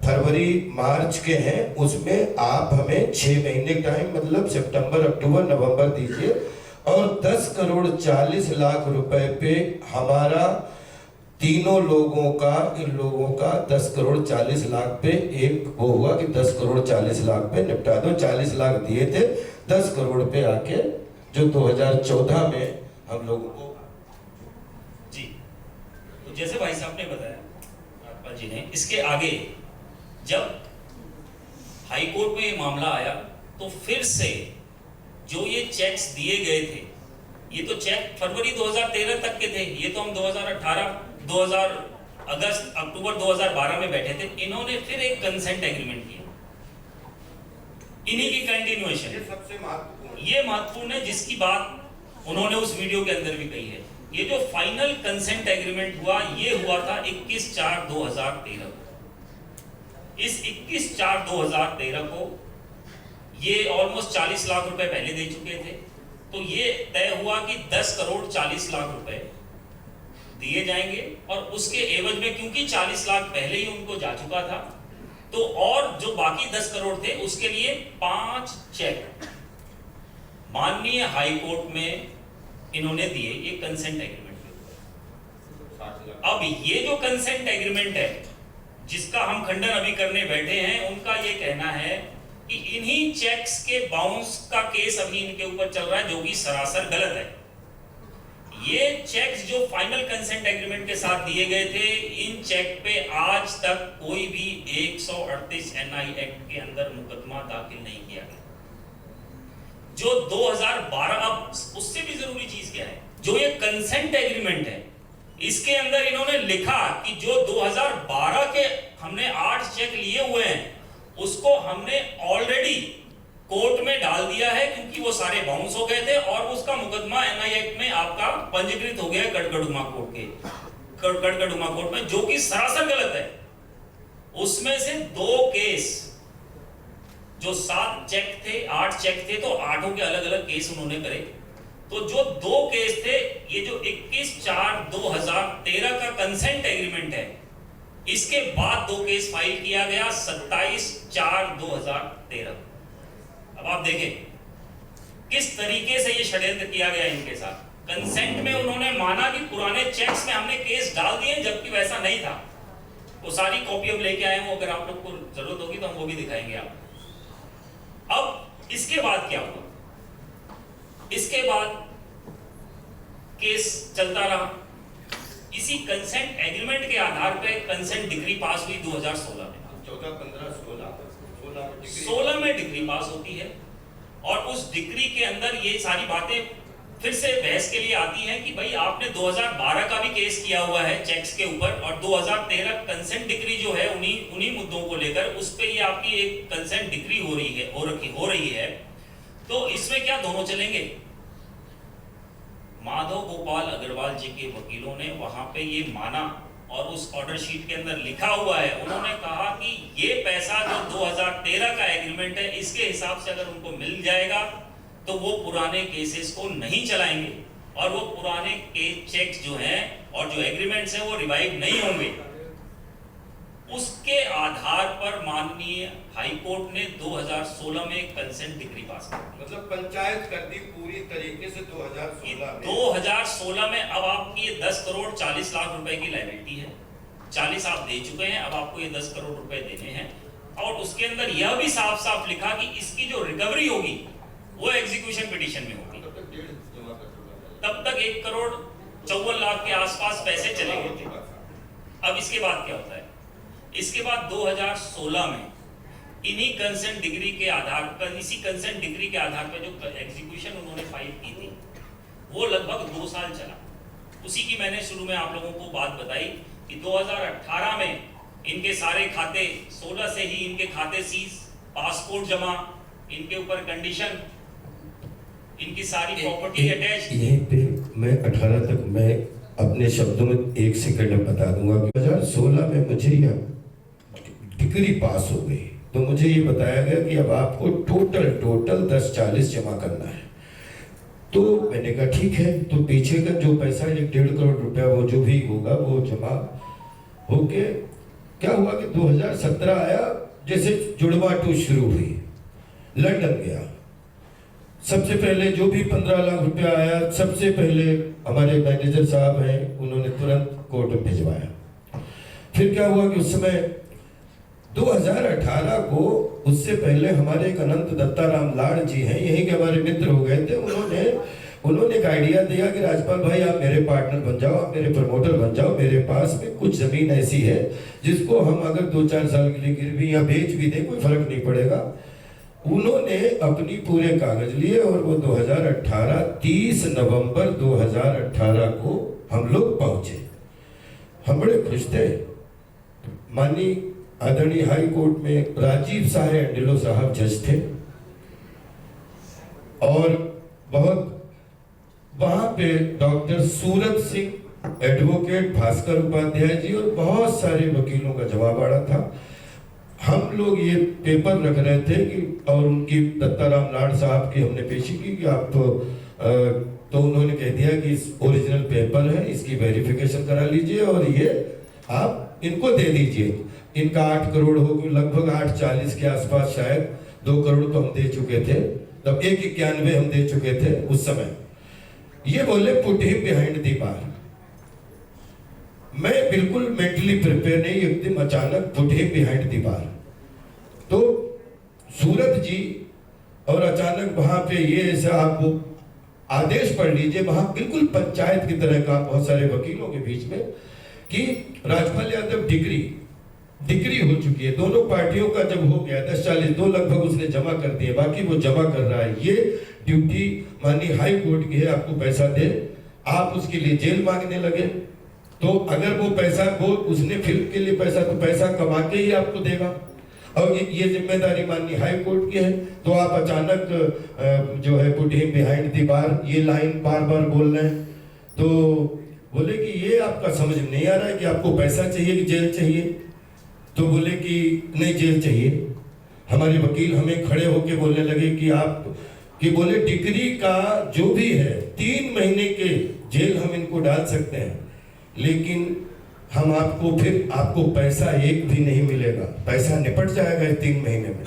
फरवरी मार्च के हैं उसमें आप हमें 6 महीने टाइम, मतलब सितंबर अक्टूबर नवंबर दीजिए, और 10 करोड़ 40 लाख रुपए पे हमारा तीनों लोगों का, इन लोगों का 10 करोड़ 40 लाख पे एक वो हुआ कि 10 करोड़ 40 लाख पे निपटा दो। 40 लाख दिए थे, 10 करोड़ पे आके जो 2014 में हम लोगों को जी। तो जैसे भाई साहब ने बताया, राजपाल जी ने, इसके आगे जब हाई कोर्ट में ये मामला आया, तो फिर से जो ये चेक्स दिए गए थे, ये तो चेक फरवरी 2013 तक के थे, ये तो हम 2018 अगस्त अक्टूबर 2012 में बैठे थे। इन्होंने फिर एक कंसेंट एग्रीमेंट किया, इन्हीं की कंटिन्यूएशन। ये सबसे महत्वपूर्ण, ये महत्वपूर्ण है, जिसकी बात उन्होंने उस वीडियो के अंदर भी कही है। ये जो फाइनल कंसेंट एग्रीमेंट हुआ, ये हुआ था 21/4/2013 को। इस 21/4/2013 को ये ऑलमोस्ट 40 लाख रुपए पहले दे चुके थे, तो ये तय हुआ कि 10 करोड़ 40 लाख रुपए दिए जाएंगे, और उसके एवज में, क्योंकि 40 लाख पहले ही उनको जा चुका था, तो और जो बाकी 10 करोड़ थे उसके लिए 5 चेक माननीय हाई कोर्ट में इन्होंने दिए, ये कंसेंट एग्रीमेंट के ऊपर। अब ये जो कंसेंट एग्रीमेंट है, जिसका हम खंडन अभी करने बैठे हैं, उनका ये कहना है कि इन्हीं चेक्स के बाउंस का केस अभी इनके ऊपर चल रहा है, जो कि सरासर गलत है। ये चेक्स जो फाइनल कंसेंट एग्रीमेंट के साथ दिए गए थे, इन चेक पे आज तक कोई भी 138 NI एक्ट के अंदर मुकदमा दाखिल नहीं किया गया। जो 2012, अब उससे भी जरूरी चीज क्या है, जो ये कंसेंट एग्रीमेंट है, इसके अंदर इन्होंने लिखा कि जो 2012 के हमने 8 चेक लिए हुए हैं, उसको हमने ऑलरेडी कोर्ट में डाल दिया है, क्योंकि वो सारे बाउंस हो गए थे और उसका मुकदमा NI एक्ट में आपका पंजीकृत हो गया है गड़गड़ुमा कोर्ट के गड़गड़ुमा कोर्ट में, जो कि सरासर गलत है। उसमें से 2 केस, जो 7 चेक थे, 8 चेक थे, तो 8 के अलग अलग केस उन्होंने करे। तो जो 2 केस थे, ये जो 21/4/2013 का कंसेंट एग्रीमेंट है, इसके बाद 2 केस फाइल किया गया 27/4/2013। अब आप देखें किस तरीके से ये षड्यंत्र किया गया इनके साथ। कंसेंट में उन्होंने माना कि पुराने चेक्स में हमने केस डाल दिए, जबकि वैसा नहीं था। वो सारी कॉपी हम लेके आए हैं, वो अगर आप लोग को जरूरत होगी तो हम वो भी दिखाएंगे आप। अब इसके बाद क्या हुआ, इसके बाद केस चलता रहा। इसी कंसेंट एग्रीमेंट के आधार पे कंसेंट डिग्री पास हुई 2016 में। 14, 15, 16 में डिग्री पास होती है, और उस डिग्री के अंदर ये सारी बातें फिर से बहस के लिए आती हैं कि भाई आपने 2012 का भी केस किया हुआ है चेक्स के ऊपर, और 2013 कंसेंट डिग्री जो है उन्हीं मुद्दों को लेकर उस पे ये आपकी एक कंसेंट डिग्री हो रही है। तो इसमें क्या दोनों चलेंगे? माधव गोपाल अग्रवाल जी के वकीलों ने वहां पे ये माना, और उस ऑर्डर शीट के अंदर लिखा हुआ है, उन्होंने कहा कि ये पैसा जो 2013 का एग्रीमेंट है, इसके हिसाब से अगर उनको मिल जाएगा तो वो पुराने केसेस को नहीं चलाएंगे, और वो पुराने चेक्स जो हैं और जो एग्रीमेंट्स हैं वो रिवाइव नहीं होंगे। उसके आधार पर माननीय हाई कोर्ट ने 2016 में कंसेंट डिग्री पास कर दी। मतलब पंचायत कर दी पूरी तरीके से 2016 में। 2016 में अब आपकी ये 10 करोड़ 40 लाख रुपए की लायबिलिटी है। 40 आप दे चुके हैं, अब आपको ये 10 करोड़ रुपए देने हैं, और उसके अंदर यह भी साफ साफ लिखा कि इसकी जो रिकवरी होगी वो एग्जीक्यूशन पिटीशन में होगी। तब तक 1 करोड़ 54 लाख के आसपास पैसे चले गए थे। अब इसके बाद क्या होता है? इसके बाद 2016 में इन्हीं कंसेंट डिग्री के आधार पर, इसी कंसेंट डिग्री के आधार पर जो एग्जीक्यूशन उन्होंने फाइल की थी, वो लगभग 2 साल चला। उसी की मैंने शुरू में आप लोगों को बात बताई कि 2018 में इनके सारे खाते, 16 से ही इनके खाते सीज, पासपोर्ट जमा, इनके ऊपर कंडीशन, इनकी सारी प्रॉपर्टी अटैच। यहीं पे मैं 18 तक मैं अपने शब्दों में 1 सेकंड बता दूंगा कि 2016 में मुझे यह डिग्री पास हो गई, तो मुझे ये बताया गया कि अब आपको टोटल 1040 जमा करना है। तो मैंने कहा ठीक है, तो पीछे का जो पैसा 1.5 करोड़ रुपया वो जो भी होगा वो जमा होके क्या हुआ कि 2017 आया, जैसे जुड़वा 2 शुरू हुई, लंदन गया। सबसे पहले जो भी 15 लाख रुपया आया, सबसे पहले हमारे मैनेजर साहब हैं, उन्होंने तुरंत कोर्ट में भिजवाया। फिर क्या हुआ कि उस समय 2018 को, उससे पहले हमारे एक अनंत दत्ताराम लाड़ जी हैं, यहीं के हमारे मित्र हो गए थे, उन्होंने एक आइडिया दिया कि राजपाल भाई आप मेरे पार्टनर बन जाओ, आप मेरे प्रमोटर बन जाओ, मेरे पास में कुछ जमीन ऐसी है जिसको हम अगर 2-4 साल के लिए गिरवी या बेच भी दें कोई फर्क नहीं पड़ेगा। उन्होंने अपनी पूरे कागज लिए और वो 2018 30 नवंबर 2018 को हम लोग पहुंचे। हम बड़े खुश थे। माननीय आदरणीय हाई कोर्ट में राजीव साहे एंडिलो साहब जज थे, और बहुत वहां पे डॉक्टर सूरत सिंह एडवोकेट, भास्कर उपाध्याय जी और बहुत सारे वकीलों का जवाब आड़ा था। हम लोग ये पेपर रख रहे थे कि, और उनकी दत्ताराम लाड़ साहब की हमने पेशी की कि आप तो उन्होंने कह दिया कि ओरिजिनल पेपर है, इसकी वेरिफिकेशन करा लीजिए और ये आप इनको दे दीजिए। इनका 8 करोड़ हो, लगभग 840 के आसपास, शायद 2 करोड़ तो हम दे चुके थे, तब 191 हम दे चुके थे उस समय। ये बोले put him behind the bar. मैं बिल्कुल मेंटली प्रिपेयर नहीं, एकदम अचानक put him behind the bar. तो सूरत जी और अचानक वहां पे ये ऐसा आप आदेश पढ़ लीजिए, वहां बिल्कुल पंचायत की तरह का बहुत सारे वकीलों के बीच में कि राजपाल यादव डिग्री हो चुकी है, दोनों पार्टियों का जब हो गया 10-40 लगभग उसने जमा कर दिए, बाकी वो जमा कर रहा है। ये ड्यूटी माननीय हाई कोर्ट की है, आपको पैसा दे, आप उसके लिए जेल मांगने लगे, तो अगर वो पैसा वो उसने फिल्म के लिए पैसा कमा के ही आपको देगा, और ये जिम्मेदारी माननीय हाई कोर्ट की है, तो आप अचानक जो है put him behind the bar, ये लाइन बार बार बोल रहे हैं। तो बोले कि ये आपका समझ में नहीं आ रहा है कि आपको पैसा चाहिए कि जेल चाहिए, तो बोले कि नहीं जेल चाहिए। हमारे वकील हमें खड़े होके बोलने लगे कि आप कि बोले डिग्री का जो भी है 3 महीने के जेल हम इनको डाल सकते हैं, लेकिन हम आपको पैसा एक भी नहीं मिलेगा, पैसा निपट जाएगा 3 महीने में।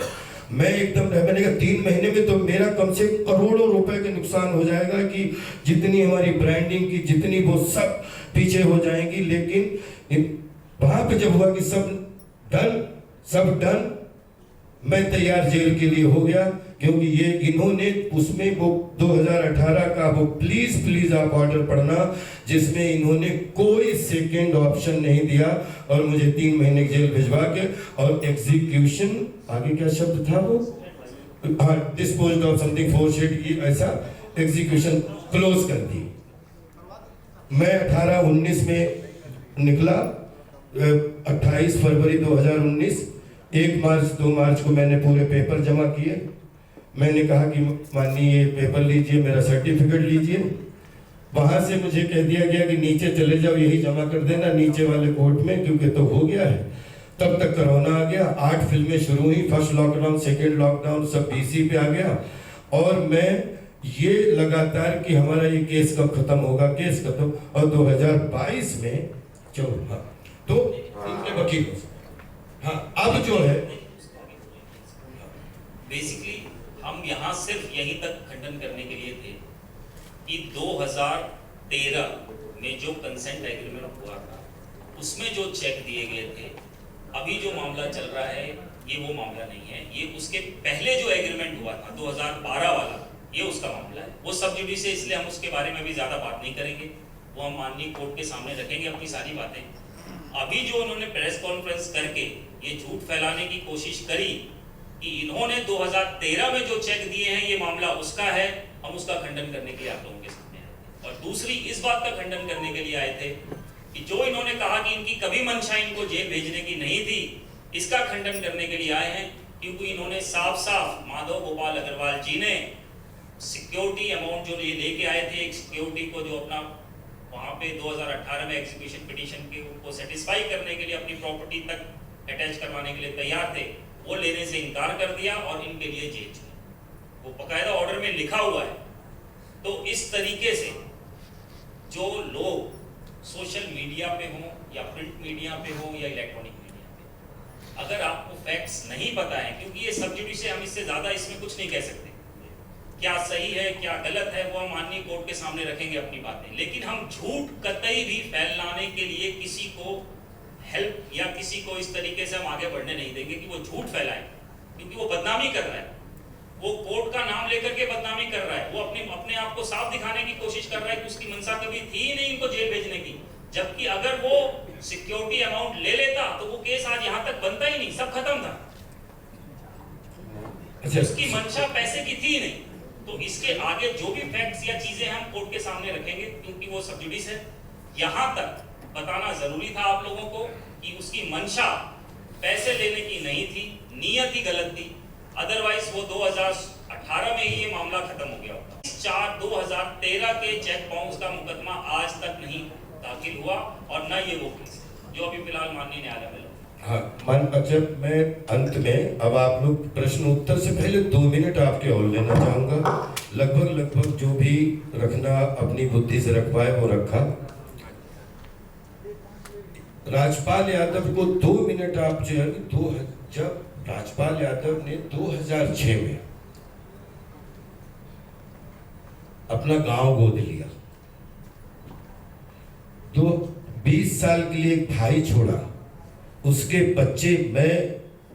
मैं एकदम मैंने कहा 3 महीने में तो मेरा कम से करोड़ों रुपए के नुकसान हो जाएगा कि जितनी हमारी ब्रांडिंग की जितनी वो सब पीछे हो जाएंगी। लेकिन वहां पे जब हुआ कि सब डन, मैं तैयार जेल के लिए हो गया, क्योंकि ये इन्होंने उसमें वो 2018 का वो प्लीज आप ऑर्डर पढ़ना, जिसमें इन्होंने कोई सेकंड ऑप्शन नहीं दिया और मुझे 3 महीने जेल भिजवा के और एग्जीक्यूशन, आगे क्या शब्द था वो, हाँ, डिस्पोज्ड ऑफ समथिंग फोरशेड, ये ऐसा एग्जीक्यूशन क्लोज कर दी। मैं 18-19 में निकला, 28 फरवरी 2019, 1 मार्च 2 मार्च को मैंने पूरे पेपर जमा किए। मैंने कहा कि माननीय ये पेपर लीजिए, मेरा सर्टिफिकेट लीजिए। वहां से मुझे कह दिया गया कि नीचे चले जाओ, यही जमा कर देना नीचे वाले कोर्ट में, क्योंकि तो हो गया है। तब तक कोरोना आ गया, 8 फिल्में शुरू हुई, फर्स्ट लॉकडाउन, सेकेंड लॉकडाउन, सब बीसी पे आ गया। और मैं ये लगातार कि हमारा ये केस कब खत्म होगा, केस खत्म, और 2022 में तो इनके वकील, हाँ, अब जो है बेसिकली हम यहाँ सिर्फ यहीं तक खंडन करने के लिए थे कि 2013 में जो कंसेंट एग्रीमेंट हुआ था उसमें जो चेक दिए गए थे, अभी जो मामला चल रहा है ये वो मामला नहीं है, ये उसके पहले जो एग्रीमेंट हुआ था 2012 वाला, ये उसका मामला है। वो सब जुडिस है, इसलिए हम उसके बारे में भी ज्यादा बात नहीं करेंगे, वो हम माननीय कोर्ट के सामने रखेंगे अपनी सारी बातें। अभी जो उन्होंने प्रेस कॉन्फ्रेंस करके ये झूठ फैलाने की कोशिश करी कि इन्होंने 2013 में जो चेक दिए हैं ये मामला उसका है, हम उसका खंडन करने के लिए आप लोगों के सामने आए थे। और दूसरी इस बात का खंडन करने के लिए आए थे कि जो इन्होंने कहा कि इनकी कभी मंशा इनको जेल भेजने की नहीं थी, इसका खंडन करने के लिए आए हैं, क्योंकि इन्होंने साफ साफ माधव गोपाल अग्रवाल जी ने सिक्योरिटी अमाउंट जो ये लेके आए थे, एक सिक्योरिटी को जो अपना वहाँ पे 2018 में एग्जीक्यूशन पिटीशन के उनको सेटिस्फाई करने के लिए अपनी प्रॉपर्टी तक अटैच करवाने के लिए तैयार थे, वो लेने से इनकार कर दिया और इनके लिए जेल चुने, वो बकायदा ऑर्डर में लिखा हुआ है। तो इस तरीके से जो लोग सोशल मीडिया पे हों या प्रिंट मीडिया पे हों या इलेक्ट्रॉनिक मीडिया पे, अगर आपको फैक्ट्स नहीं पता है, क्योंकि ये सब जुडिस है, हम इससे ज्यादा इसमें कुछ नहीं कह सकते, क्या सही है क्या गलत है वो हम माननीय कोर्ट के सामने रखेंगे अपनी बातें, लेकिन हम झूठ कतई भी फैलाने के लिए किसी को हेल्प या किसी को इस तरीके से हम आगे बढ़ने नहीं देंगे कि वो झूठ फैलाए, क्योंकि वो बदनामी कर रहा है, वो कोर्ट का नाम लेकर के बदनामी कर रहा है, वो अपने आप को साफ दिखाने की कोशिश कर रहा है कि उसकी मंशा कभी थी ही नहीं इनको जेल भेजने की, जबकि अगर वो सिक्योरिटी अमाउंट ले लेता तो वो केस आज यहाँ तक बनता ही नहीं, सब खत्म था। उसकी मंशा पैसे की थी नहीं। तो इसके आगे जो भी फैक्ट्स या चीजें हम कोर्ट के सामने रखेंगे, क्योंकि वो सब जुडिस है, यहाँ तक बताना जरूरी था आप लोगों को कि उसकी मंशा पैसे लेने की नहीं थी, नियत ही गलत थी, अदरवाइज वो 2018 में ही ये मामला खत्म हो गया होता। 4/2013 के चेक बाउंस का मुकदमा आज तक नहीं दाखिल हुआ और न ये वो केस जो अभी फिलहाल माननीय न्यायालय में। हाँ, अच्छा, मैं अंत में अब आप लोग प्रश्न उत्तर से पहले 2 मिनट आपके और लेना चाहूंगा, लगभग जो भी रखना अपनी बुद्धि से रख पाए वो रखा। राजपाल यादव को 2 मिनट आप जो है, जब राजपाल यादव ने 2006 में अपना गांव गोद लिया, 20 साल के लिए एक भाई छोड़ा, उसके बच्चे, मैं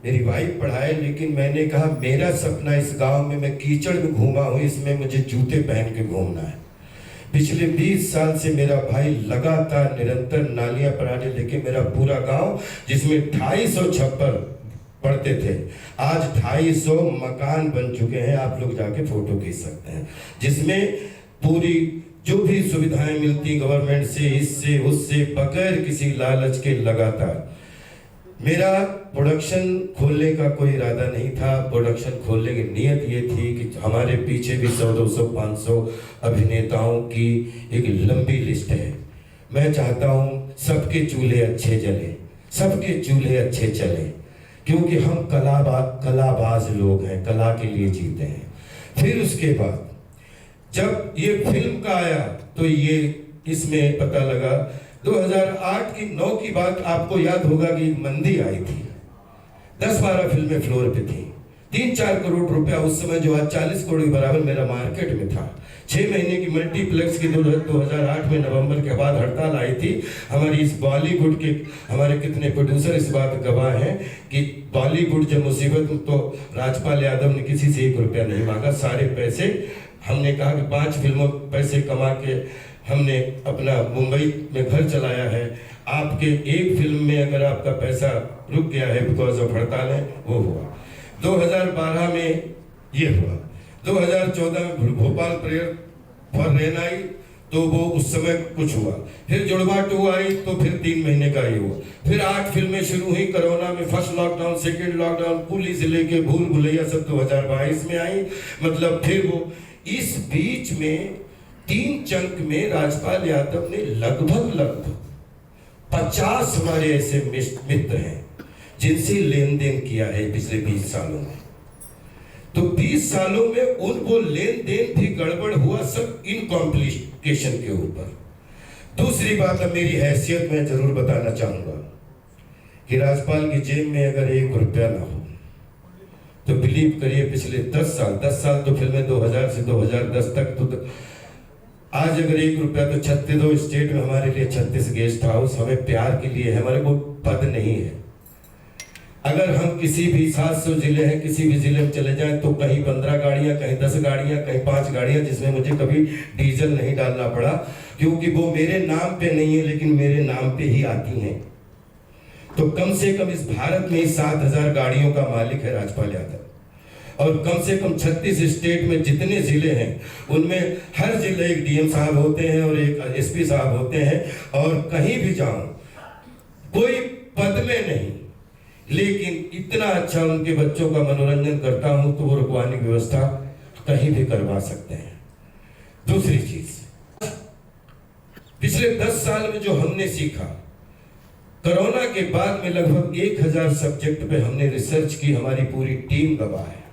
मेरी वाइफ पढ़ाए, लेकिन मैंने कहा मेरा सपना इस गांव में, मैं कीचड़ में घूमा हूँ, इसमें मुझे जूते पहन के घूमना है। पिछले 20 साल से मेरा भाई लगातार निरंतर नालियां बनाने लेके मेरा पूरा गांव, जिसमें 250 छप्पर पढ़ते थे, आज 250 मकान बन चुके हैं। आप लोग जाके फोटो खींच सकते हैं, जिसमें पूरी जो भी सुविधाएं मिलती गवर्नमेंट से, इससे उससे, बगैर किसी लालच के। लगातार मेरा प्रोडक्शन खोलने का कोई इरादा नहीं था। प्रोडक्शन खोलने की नीयत ये थी कि हमारे पीछे भी 100, 200, 500 अभिनेताओं की एक लंबी लिस्ट है। मैं चाहता हूँ सबके चूल्हे अच्छे जले, सबके चूल्हे अच्छे चले, क्योंकि हम कलाबाज लोग हैं, कला के लिए जीते हैं। फिर उसके बाद जब ये फिल्म का आया तो ये इसमें पता लगा 2008 की 9 की बात आपको याद होगा कि मंदी आई थी, 10-12 फिल्में फ्लोर पे थी, 3-4 करोड़ रुपया उस समय, जो आज 40 करोड़ के बराबर मेरा मार्केट में था। 6 महीने की मल्टीप्लेक्स की 2008 में नवंबर के बाद हड़ताल आई थी। हमारी इस बॉलीवुड के हमारे कितने प्रोड्यूसर इस बात गवाह हैं कि बॉलीवुड जब मुसीबत में, तो राजपाल यादव ने किसी से 1 रुपया नहीं मांगा। सारे पैसे हमने कहा कि 5 फिल्मों पैसे कमा के हमने अपना मुंबई में घर चलाया है। आपके एक फिल्म में अगर आपका पैसा रुक गया है बिकॉज ऑफ हड़ताल है, वो हुआ। 2012 में ये हुआ। 2014 में भोपाल प्रेयर फॉर रेन आई, तो वो उस समय कुछ हुआ। फिर जुड़वा 2 आई, तो फिर 3 महीने का ही हुआ। फिर 8 फिल्में शुरू हुई कोरोना में, first lockdown, second lockdown, police से लेके भूल भुलैया सब 2022 में आई। मतलब फिर वो इस बीच में 3 चंक में राजपाल यादव ने लगभग 50 हमारे ऐसे मित्र हैं जिनसे लेन देन किया है पिछले 20 सालों में। तो 20 सालों में वो लेन देन भी गड़बड़ हुआ, सब इन कॉम्प्लिकेशन के ऊपर। दूसरी बात, अब मेरी हैसियत में जरूर बताना चाहूंगा कि राजपाल की जेब में अगर 1 रुपया ना हो तो बिलीव करिए पिछले 10 साल तो फिल्में 2000 से 2010 तक, तो आज अगर 1 रुपया तो 36 स्टेट में हमारे लिए 36 गेस्ट हाउस हमें प्यार के लिए है, हमारे को पद नहीं है। अगर हम किसी भी 700 जिले हैं, किसी भी जिले में चले जाएं तो कहीं 15 गाड़ियां, कहीं 10 गाड़ियां, कहीं 5 गाड़ियां, जिसमें मुझे कभी डीजल नहीं डालना पड़ा, क्योंकि वो मेरे नाम पे नहीं है लेकिन मेरे नाम पे ही आती हैं। तो कम से कम इस भारत में 7000 गाड़ियों का मालिक है राजपाल यादव, और कम से कम 36 स्टेट में जितने जिले हैं उनमें हर जिले एक डीएम साहब होते हैं और एक एसपी साहब होते हैं, और कहीं भी जाऊं कोई पद में नहीं, लेकिन इतना अच्छा उनके बच्चों का मनोरंजन करता हूं तो वो रुकवाने की व्यवस्था कहीं भी करवा सकते हैं। दूसरी चीज, पिछले 10 साल में जो हमने सीखा, कोरोना के बाद में लगभग 1000 सब्जेक्ट पे हमने रिसर्च की, हमारी पूरी टीम गवाह है।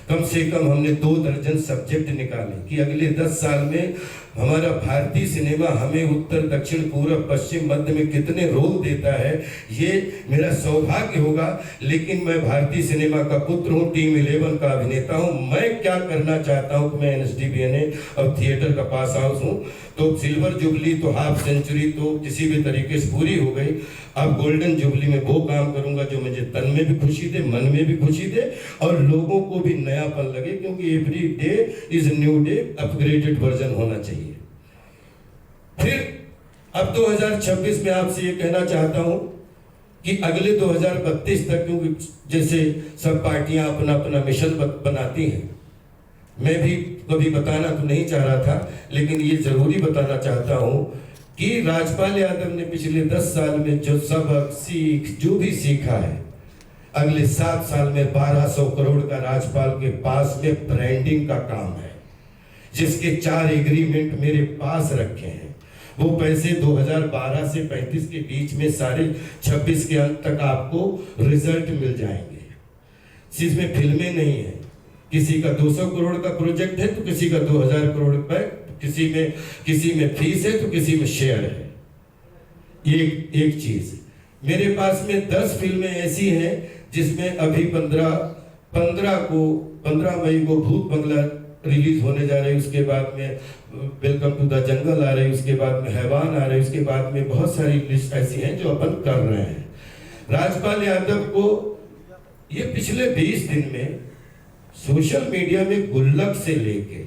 कम से कम हमने 2 दर्जन सब्जेक्ट निकाले कि अगले 10 साल में हमारा भारतीय सिनेमा हमें उत्तर, दक्षिण, पूर्व, पश्चिम, मध्य में कितने रोल देता है। ये मेरा सौभाग्य होगा, लेकिन मैं भारतीय सिनेमा का पुत्र हूँ, टीम 11 का अभिनेता हूँ। मैं क्या करना चाहता हूँ कि मैं NSDBNA और थिएटर का पास आउट हूँ, तो सिल्वर जुबली तो हाफ सेंचुरी तो किसी भी तरीके से पूरी हो गई। अब गोल्डन जुबली में वो काम करूंगा जो मुझे तन में भी खुशी दे, मन में भी खुशी दे, और लोगों को भी नयापन लगे, क्योंकि every day is new day, upgraded version होना चाहिए। फिर अब 2026 में आपसे ये कहना चाहता हूं कि अगले 2032 तक, क्योंकि जैसे सब पार्टियां अपना अपना मिशन बनाती हैं, मैं भी कभी बताना तो नहीं चाह रहा था, लेकिन ये जरूरी बताना चाहता हूं कि राजपाल यादव ने पिछले 10 साल में जो सबक जो भी सीखा है, अगले 7 साल में 1200 करोड़ का राजपाल के पास में ब्रांडिंग का काम है, जिसके 4 एग्रीमेंट मेरे पास रखे हैं। वो पैसे 2012 से 35 के बीच में सारे 26 के अंत तक आपको रिजल्ट मिल जाएंगे। जिसमें फिल्में नहीं है, किसी का 200 करोड़ का प्रोजेक्ट है तो किसी का 2000 करोड़ रुपए, किसी में फीस है तो किसी में शेयर है। एक चीज, मेरे पास में 10 फिल्में ऐसी हैं जिसमें अभी 15 मई को भूत बंगला रिलीज होने जा रही है, उसके बाद में वेलकम टू द जंगल आ रही है, उसके बाद में हैवान आ रही है, उसके बाद में बहुत सारी लिस्ट ऐसी हैं जो अपन कर रहे हैं। राजपाल यादव को ये पिछले 20 दिन में सोशल मीडिया में गुल्लक से लेके,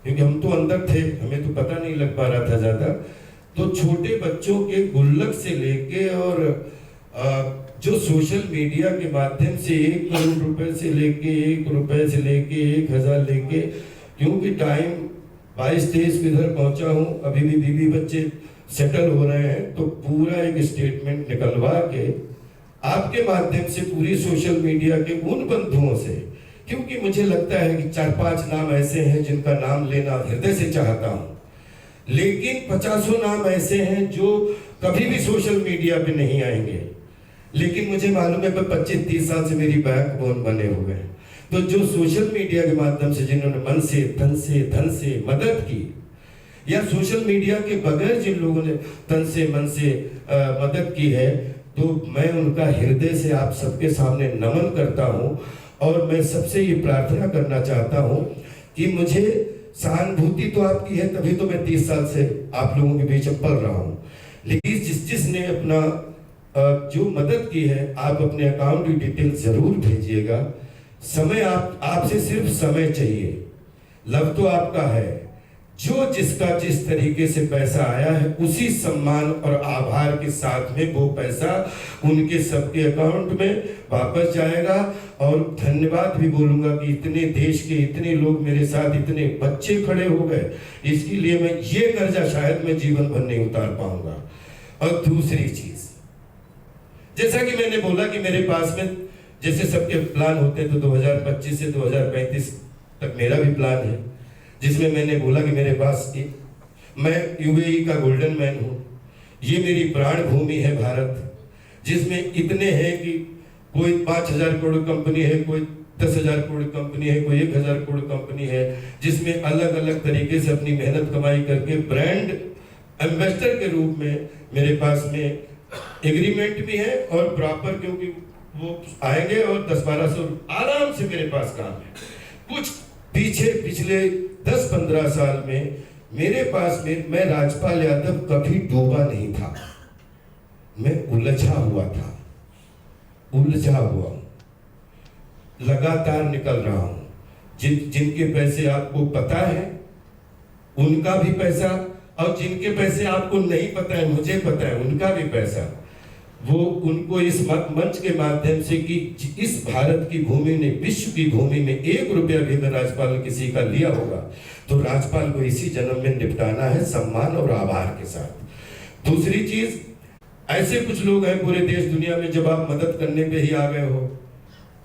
क्योंकि हम तो अंदर थे, हमें तो पता नहीं लग पा रहा था ज्यादा, तो छोटे बच्चों के गुल्लक से लेके और जो सोशल मीडिया के माध्यम से 1 करोड़ रुपए से लेके 1 रुपए से लेके 1000 लेके, क्योंकि टाइम 22-23 इधर पहुंचा हूं, अभी भी बीवी बच्चे सेटल हो रहे हैं, तो पूरा एक स्टेटमेंट निकलवा के आपके माध्यम से पूरी सोशल मीडिया के उन बंधुओं से, क्योंकि मुझे लगता है कि 4-5 नाम ऐसे हैं जिनका नाम लेना हृदय से चाहता हूं, लेकिन 50 नाम ऐसे हैं जो कभी भी सोशल मीडिया पे नहीं आएंगे, लेकिन मुझे मालूम है 25-30 साल से मेरी बैकबोन बने हुए हैं। तो जो सोशल मीडिया के माध्यम से जिन्होंने मन से धन से मदद की, या सोशल मीडिया के बगैर जिन लोगों ने तन से मन से मदद की है, तो मैं उनका हृदय से आप सबके सामने नमन करता हूं। और मैं सबसे ये प्रार्थना करना चाहता हूं कि मुझे सहानुभूति तो आपकी है, तभी तो मैं 30 साल से आप लोगों के बीच पल रहा हूं, लेकिन जिसने अपना जो मदद की है, आप अपने अकाउंट की डिटेल जरूर भेजिएगा। समय आपसे सिर्फ समय चाहिए, लव तो आपका है। जो जिसका जिस तरीके से पैसा आया है, उसी सम्मान और आभार के साथ में वो पैसा उनके सबके अकाउंट में वापस जाएगा। और धन्यवाद भी बोलूंगा कि इतने देश के इतने लोग मेरे साथ, इतने बच्चे खड़े हो गए, इसके लिए मैं ये कर्जा शायद मैं जीवन भर नहीं उतार पाऊंगा। और दूसरी चीज, जैसा कि मैंने बोला कि मेरे पास में जैसे सबके प्लान होते हैं, तो 2025 से 2035 तक मेरा भी प्लान है, जिसमें मैंने बोला कि मेरे पास मैं यूएई का गोल्डन मैन हूँ, ये मेरी प्राण भूमि है भारत, जिसमें इतने हैं कि कोई 5000 करोड़ कंपनी है, कोई 10,000 करोड़ कंपनी है, कोई 1000 करोड़ कंपनी है, जिसमें अलग अलग तरीके से अपनी मेहनत कमाई करके ब्रांड एम्बेसडर के रूप में मेरे पास में एग्रीमेंट भी है और प्रॉपर, क्योंकि वो आएंगे और 10-1200 आराम से मेरे पास काम है। कुछ पिछले 10-15 साल में मेरे पास में मैं राजपाल यादव कभी डूबा नहीं था, मैं उलझा हुआ था, उलझा हुआ हूं, लगातार निकल रहा हूं। जिनके पैसे आपको पता है उनका भी पैसा, और जिनके पैसे आपको नहीं पता है, मुझे पता है, उनका भी पैसा, वो उनको इस मंच के माध्यम से कि इस भारत की भूमि ने, विश्व की भूमि में 1 रुपया भी अगर राजपाल किसी का लिया होगा, तो राजपाल को इसी जन्म में निपटाना है, सम्मान और आभार के साथ। दूसरी चीज, ऐसे कुछ लोग हैं पूरे देश दुनिया में, जब आप मदद करने पे ही आ गए हो,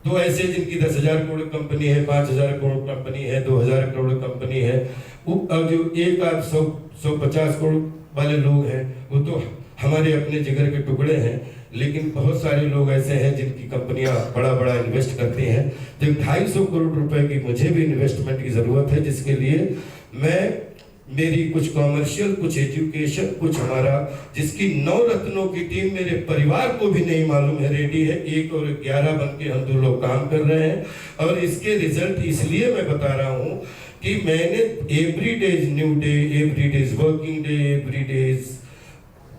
तो ऐसे जिनकी 10,000 करोड़ कंपनी है, 5,000 करोड़ कंपनी है, 2,000 करोड़ कंपनी है, और जो 150 करोड़ वाले लोग हैं, वो तो हमारे अपने जिगर के टुकड़े हैं। लेकिन बहुत सारे लोग ऐसे हैं जिनकी कंपनियां बड़ा इन्वेस्ट करती हैं। तो 250 करोड़ रुपए की मुझे भी इन्वेस्टमेंट की जरूरत है, जिसके लिए मैं, मेरी कुछ कॉमर्शियल, कुछ एजुकेशन, कुछ हमारा, जिसकी 9 रत्नों की टीम मेरे परिवार को भी नहीं मालूम है, रेडी है। 1 और 11 बन के हम 2 लोग काम कर रहे हैं। और इसके रिजल्ट इसलिए मैं बता रहा हूँ कि मैंने every day is new day, every day is working day, every day is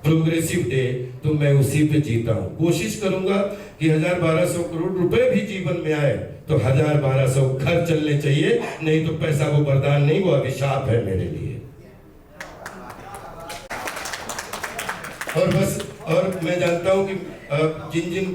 progressive day, तो मैं उसी पे जीता हूँ। कोशिश करूंगा कि 1000-1200 करोड़ रुपए भी जीवन में आए तो 1000-1200 घर चलने चाहिए, नहीं तो पैसा वो वरदान नहीं, वो अभिशाप है मेरे लिए। और बस, और मैं जानता हूँ कि जिन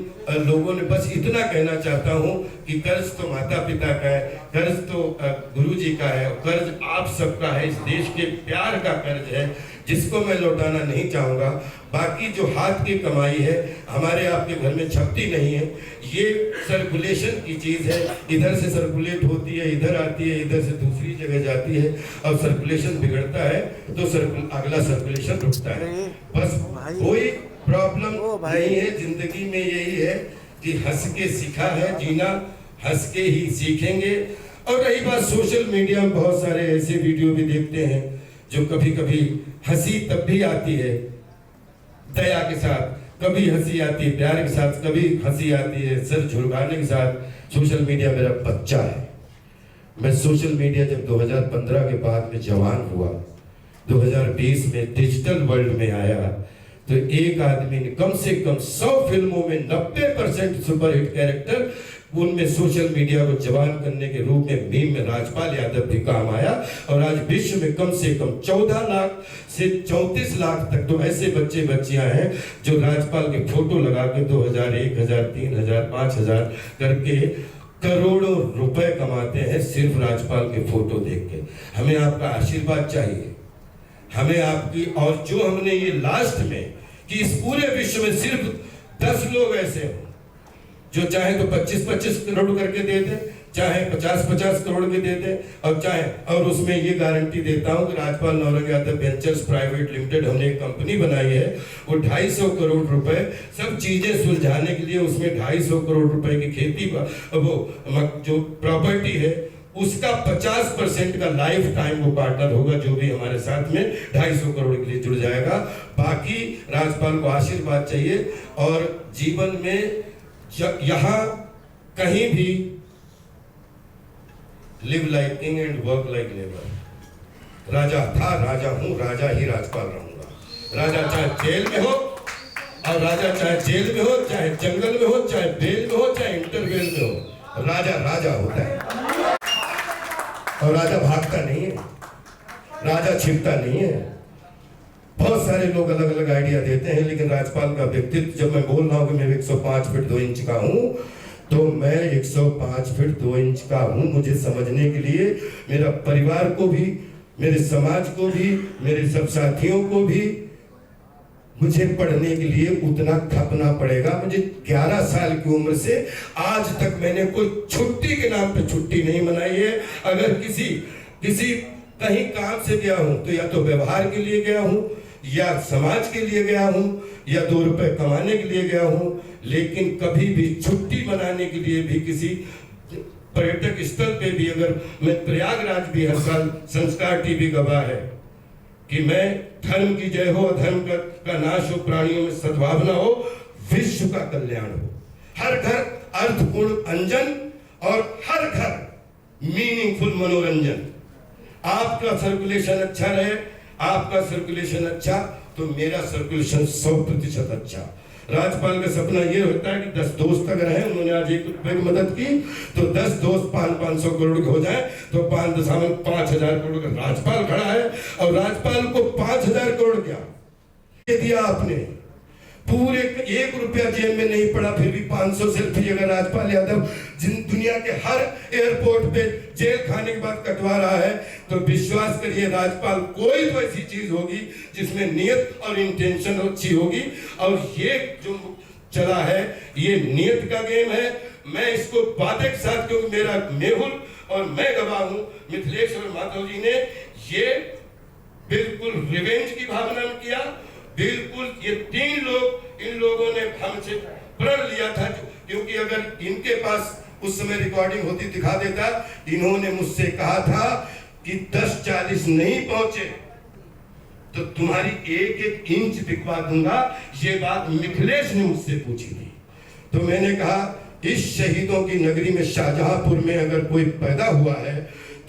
लोगों ने, बस इतना कहना चाहता हूँ कि कर्ज तो माता पिता का है, कर्ज तो गुरु जी का है, कर्ज आप सबका है, इस देश के प्यार का कर्ज है, जिसको मैं लौटाना नहीं चाहूँगा। बाकी जो हाथ की कमाई है, हमारे आपके घर में छपती नहीं है, ये सर्कुलेशन की चीज़ है, इधर से सर्कुलेट होती है, इधर आती है, इधर से दूसरी जगह जाती है, और सर्कुलेशन बिगड़ता है तो अगला सर्कुलेशन रुकता है। बस कोई प्रॉब्लम नहीं है जिंदगी में, यही है कि हंस के सीखा है जीना, हंस के ही सीखेंगे। और रही बात सोशल मीडिया में, बहुत सारे ऐसे वीडियो भी देखते हैं जो कभी कभी हंसी तब भी आती है दया के साथ, कभी हंसी आती है प्यार के साथ, कभी हंसी आती है सर झुकाने के साथ। सोशल मीडिया मेरा बच्चा है। मैं सोशल मीडिया जब 2015 के बाद में जवान हुआ, 2020 में डिजिटल वर्ल्ड में आया, तो एक आदमी ने कम से कम 100 फिल्मों में 90% सुपरहिट कैरेक्टर, उनमें सोशल मीडिया को जवान करने के रूप में मीम में राजपाल यादव भी काम आया। और आज विश्व में कम से कम 14 लाख से 34 लाख तक तो ऐसे बच्चे बच्चियां हैं जो राजपाल के फोटो लगा के 2000, 1000, 3000, 5000 करके करोड़ों रुपए कमाते हैं सिर्फ राजपाल के फोटो देख के। हमें आपका आशीर्वाद चाहिए, हमें आपकी। और जो हमने ये लास्ट में कि इस पूरे विश्व में सिर्फ 10 लोग ऐसे हों जो चाहे तो 25-25 करोड़ करके दे दे, चाहे 50-50 करोड़ के दे दे, और चाहे, और उसमें ये गारंटी देता हूं कि Rajpal Naurang Yadav ventures private limited हमने एक कंपनी बनाई है, वो 250 करोड़ रुपए सब चीजें सुलझाने के लिए, उसमें 250 करोड़ रुपए की खेती वो जो प्रॉपर्टी है उसका 50% का लाइफ टाइम वो पार्टनर होगा जो भी हमारे साथ में 250 करोड़ के लिए जुड़ जाएगा। बाकी राजपाल को आशीर्वाद चाहिए। और जीवन में यहाँ कहीं भी live like king and work like labour. राजा था, राजा हूं, राजा ही राजपाल रहूंगा। राजा चाहे जेल में हो, और राजा चाहे जेल में हो, चाहे जंगल में हो, चाहे बेल में हो, चाहे इंटरवेल में हो, राजा राजा होता है। और राजा भागता नहीं है, राजा छिपता नहीं है। बहुत सारे लोग अलग अलग आइडिया देते हैं, लेकिन राजपाल का व्यक्तित्व, जब मैं बोल रहा हूं कि मैं 105 फीट 2 इंच का हूं, तो मैं 105 फीट 2 इंच का हूं। मुझे समझने के लिए मेरा परिवार को भी, मेरे समाज को भी, मेरे सब साथियों को भी मुझे पढ़ने के लिए उतना खपना पड़ेगा। मुझे 11 साल की उम्र से आज तक मैंने कोई छुट्टी के नाम पे छुट्टी नहीं मनाई है। अगर किसी कहीं काम से गया हूं तो या तो व्यवहार के लिए गया हूं, या समाज के लिए गया हूं, या 2 रुपए कमाने के लिए गया हूं, लेकिन कभी भी छुट्टी मनाने के लिए भी किसी पर्यटक स्थल पे भी, अगर मैं प्रयागराज भी हर साल, संस्कार टीवी गवाह है कि मैं धर्म की जय हो, अधर्म का नाश हो, प्राणियों में सद्भावना हो, विश्व का कल्याण हो, हर घर अर्थपूर्ण अंजन और हर घर मीनिंगफुल मनोरंजन। आपका सर्कुलेशन अच्छा रहे, आपका सर्कुलेशन अच्छा तो मेरा सर्कुलेशन 100% अच्छा। राजपाल का सपना ये होता है कि 10 दोस्त अगर हैं, उन्होंने आज 1 रुपए की मदद की, तो 10 दोस्त 500 करोड़ के हो जाए तो 5,5000 करोड़ का राजपाल खड़ा है। और राजपाल को 5000 करोड़ क्या ये दिया आपने, पूरे 1 रुपया जेब में नहीं पड़ा, फिर भी 500 सेल्फी अगर राजपाल यादव दुनिया के हर एयरपोर्ट पे जेल खाने के बाद कटवा रहा है, तो विश्वास करिए राजपाल कोई तो ऐसी चीज होगी जिसमें नियत और इंटेंशन अच्छी होगी। और ये जो चला है ये नियत का गेम है। मैं इसको बातें के साथ, क्योंकि मेरा मेहुल और मैं गवाह हूं, मिथिलेश और माधव जी ने ये बिल्कुल रिवेंज की भावना में किया। बिल्कुल ये 3 लोग, इन लोगों ने हमसे प्रण लिया था, क्योंकि अगर इनके पास उस समय रिकॉर्डिंग होती दिखा देता। इन्होंने मुझसे कहा था कि 10-40 नहीं पहुंचे तो तुम्हारी 1-1 इंच बिकवा दूंगा। ये बात मिथिलेश ने मुझसे पूछी थी। तो मैंने कहा इस शहीदों की नगरी में शाहजहांपुर में अगर कोई पैदा हुआ है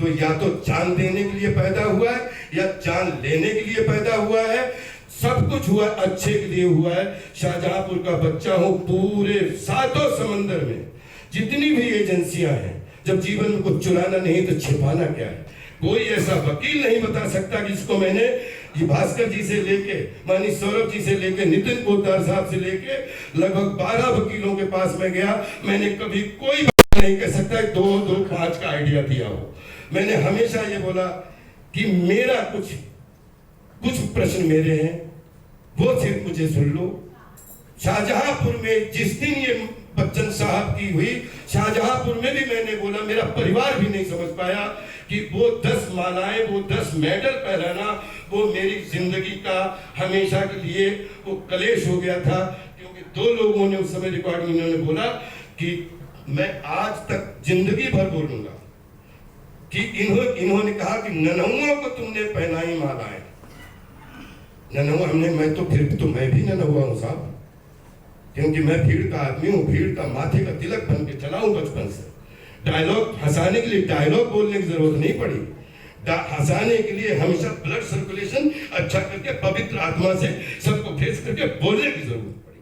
तो या तो जान देने के लिए पैदा हुआ है या जान लेने के लिए पैदा हुआ है। सब कुछ हुआ अच्छे के लिए हुआ है। शाहजहांपुर का बच्चा हूं। पूरे 7 समंदर में जितनी भी एजेंसियां हैं, जब जीवन में कुछ चुराना नहीं तो छिपाना क्या है। कोई ऐसा वकील नहीं बता सकता कि इसको मैंने ये भास्कर जी से लेके, मानी सौरभ जी से लेके, नितिन पोद्दार साहब से लेके लगभग 12 वकीलों के पास में गया, मैंने कभी कोई बात नहीं कह सकता 2-5 का आइडिया दिया हो। मैंने हमेशा ये बोला कि मेरा कुछ प्रश्न मेरे हैं, वो सिर्फ मुझे सुन लो। शाहजहांपुर में जिस दिन ये बच्चन साहब की हुई, शाहजहांपुर में भी मैंने बोला, मेरा परिवार भी नहीं समझ पाया कि वो 10 मालाएं, वो 10 मेडल पहनाना, वो मेरी जिंदगी का हमेशा के लिए वो कलेश हो गया था। क्योंकि 2 लोगों ने उस समय रिकॉर्डिंग इन्होंने बोला कि मैं आज तक जिंदगी भर बोलूंगा कि इन्होंने कहा कि नन्हुओं को तुमने पहनाई मालाएं। नन्हुआ हमने, मैं तो फिर तो मैं भी नन्हुआ हूं साहब, क्योंकि मैं भीड़ का आदमी हूं, भीड़ का माथे का तिलक बन के चला हूं बचपन से। डायलॉग हंसाने के लिए डायलॉग बोलने की जरूरत नहीं पड़ी। हंसाने के लिए हमेशा ब्लड सर्कुलेशन अच्छा करके पवित्र आत्मा से सबको फेस करके बोलने की जरूरत पड़ी।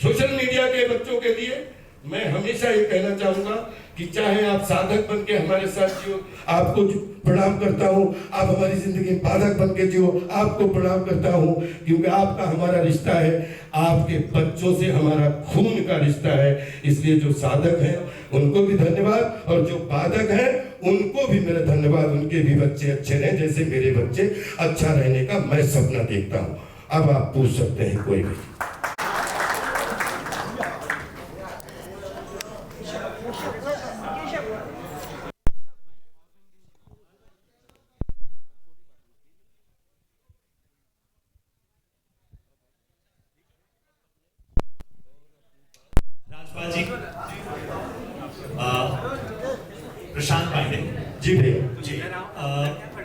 सोशल मीडिया के बच्चों के लिए मैं हमेशा ये कहना चाहूंगा कि चाहे आप साधक बन के हमारे साथ जियो, आपको प्रणाम करता हूं, आप हमारी जिंदगी में बाधक बन के जियो, आपको प्रणाम करता हूं, क्योंकि आपका हमारा रिश्ता है, आपके बच्चों से हमारा खून का रिश्ता है। इसलिए जो साधक हैं उनको भी धन्यवाद, और जो बाधक हैं उनको भी मेरा धन्यवाद। उनके भी बच्चे अच्छे रहें जैसे मेरे बच्चे अच्छा रहने का मैं सपना देखता हूं। अब आप पूछ सकते हैं कोई भी। राजपाल जी, प्रशांत पांडे जी भैया। जी,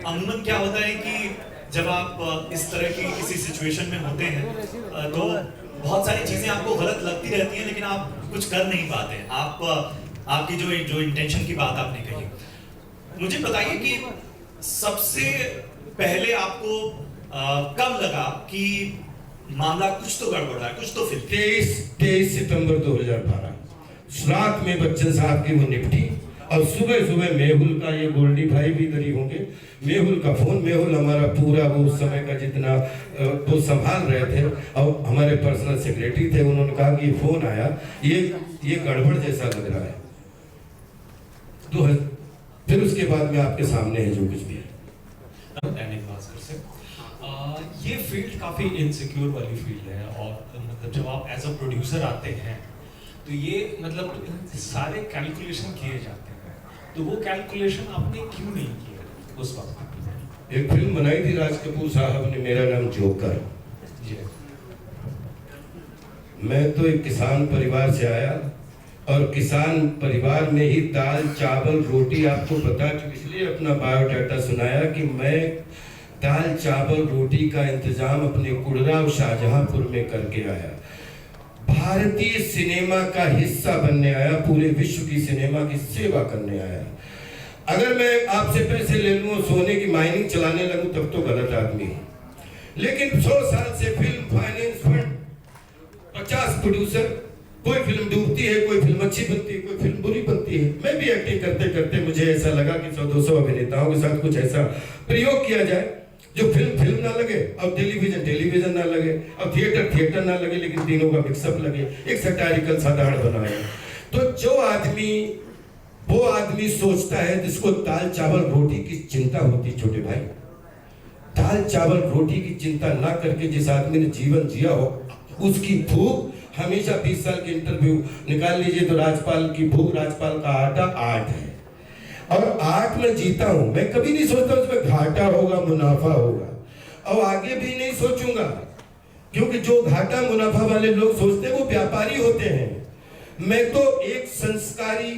अमूमन क्या होता है कि जब आप इस तरह की किसी सिचुएशन में होते हैं तो बहुत सारी चीजें आपको गलत लगती रहती हैं, लेकिन आप कुछ कर नहीं पाते। आपकी जो इंटेंशन की बात आपने कही, मुझे बताइए कि सबसे पहले आपको कब लगा कि मामला कुछ तो गड़बड़ है, कुछ तो फिर 23 सितंबर 2012 रात में बच्चन साहब की वो निपटी, और सुबह सुबह मेहुल का, ये गोल्डी भाई भी इधर ही होंगे, मेहुल का फोन, मेहुल हमारा पूरा वो उस समय का जितना वो संभाल रहे थे और हमारे पर्सनल सेक्रेटरी थे, उन्होंने कहा कि फोन आया, ये गड़बड़ जैसा लग रहा है। तो फिर उसके बाद में आपके सामने है जो कुछ भी है। ये फील्ड काफ़ी इनसिक्योर वाली फील्ड है, और मतलब जब आप एज अ प्रोड्यूसर आते हैं तो ये मतलब सारे कैलकुलेशन किए जाते हैं, तो वो कैलकुलेशन आपने क्यों नहीं किया उस वक्त? एक फिल्म बनाई थी राज कपूर साहब ने, मेरा नाम जोकर। जी, मैं तो एक किसान परिवार से आया, और किसान परिवार में ही दाल चावल रोटी, आपको बता चुकी, इसलिए अपना बायोडाटा सुनाया कि मैं दाल चावल रोटी का इंतजाम अपने कुड़रा और शाहजहांपुर में करके आया। भारतीय सिनेमा का हिस्सा बनने आया, पूरे विश्व की सिनेमा की सेवा करने आया। अगर मैं आपसे पैसे ले लूं, सोने की माइनिंग चलाने लगूं, तब तो गलत आदमी हूं। लेकिन 100 साल से फिल्म फाइनेंस फंड, 50 प्रोड्यूसर, कोई फिल्म डूबती है, कोई फिल्म अच्छी बनती है, कोई फिल्म बुरी बनती है। मैं भी एक्टिंग करते करते मुझे ऐसा लगा कि 100-200 अभिनेताओं के साथ कुछ ऐसा प्रयोग किया जाए जो फिल्म ना लगे और टेलीविजन ना लगे और थिएटर ना लगे, लेकिन तीनों का मिक्सअप लगे, एक सटारिकल साधारण बनाए। तो जो आदमी, वो आदमी सोचता है जिसको दाल चावल रोटी की चिंता होती, छोटे भाई, दाल चावल रोटी की चिंता ना करके जिस आदमी ने जीवन जिया हो, उसकी भूख हमेशा 20 साल के इंटरव्यू निकाल लीजिए तो राजपाल की भूख, राजपाल का आटा 8 है, और 8 में जीता हूं। मैं कभी नहीं सोचता उसमें घाटा होगा मुनाफा होगा, और आगे भी नहीं सोचूंगा, क्योंकि जो घाटा मुनाफा वाले लोग सोचते हैं वो व्यापारी होते हैं। मैं तो एक संस्कारी,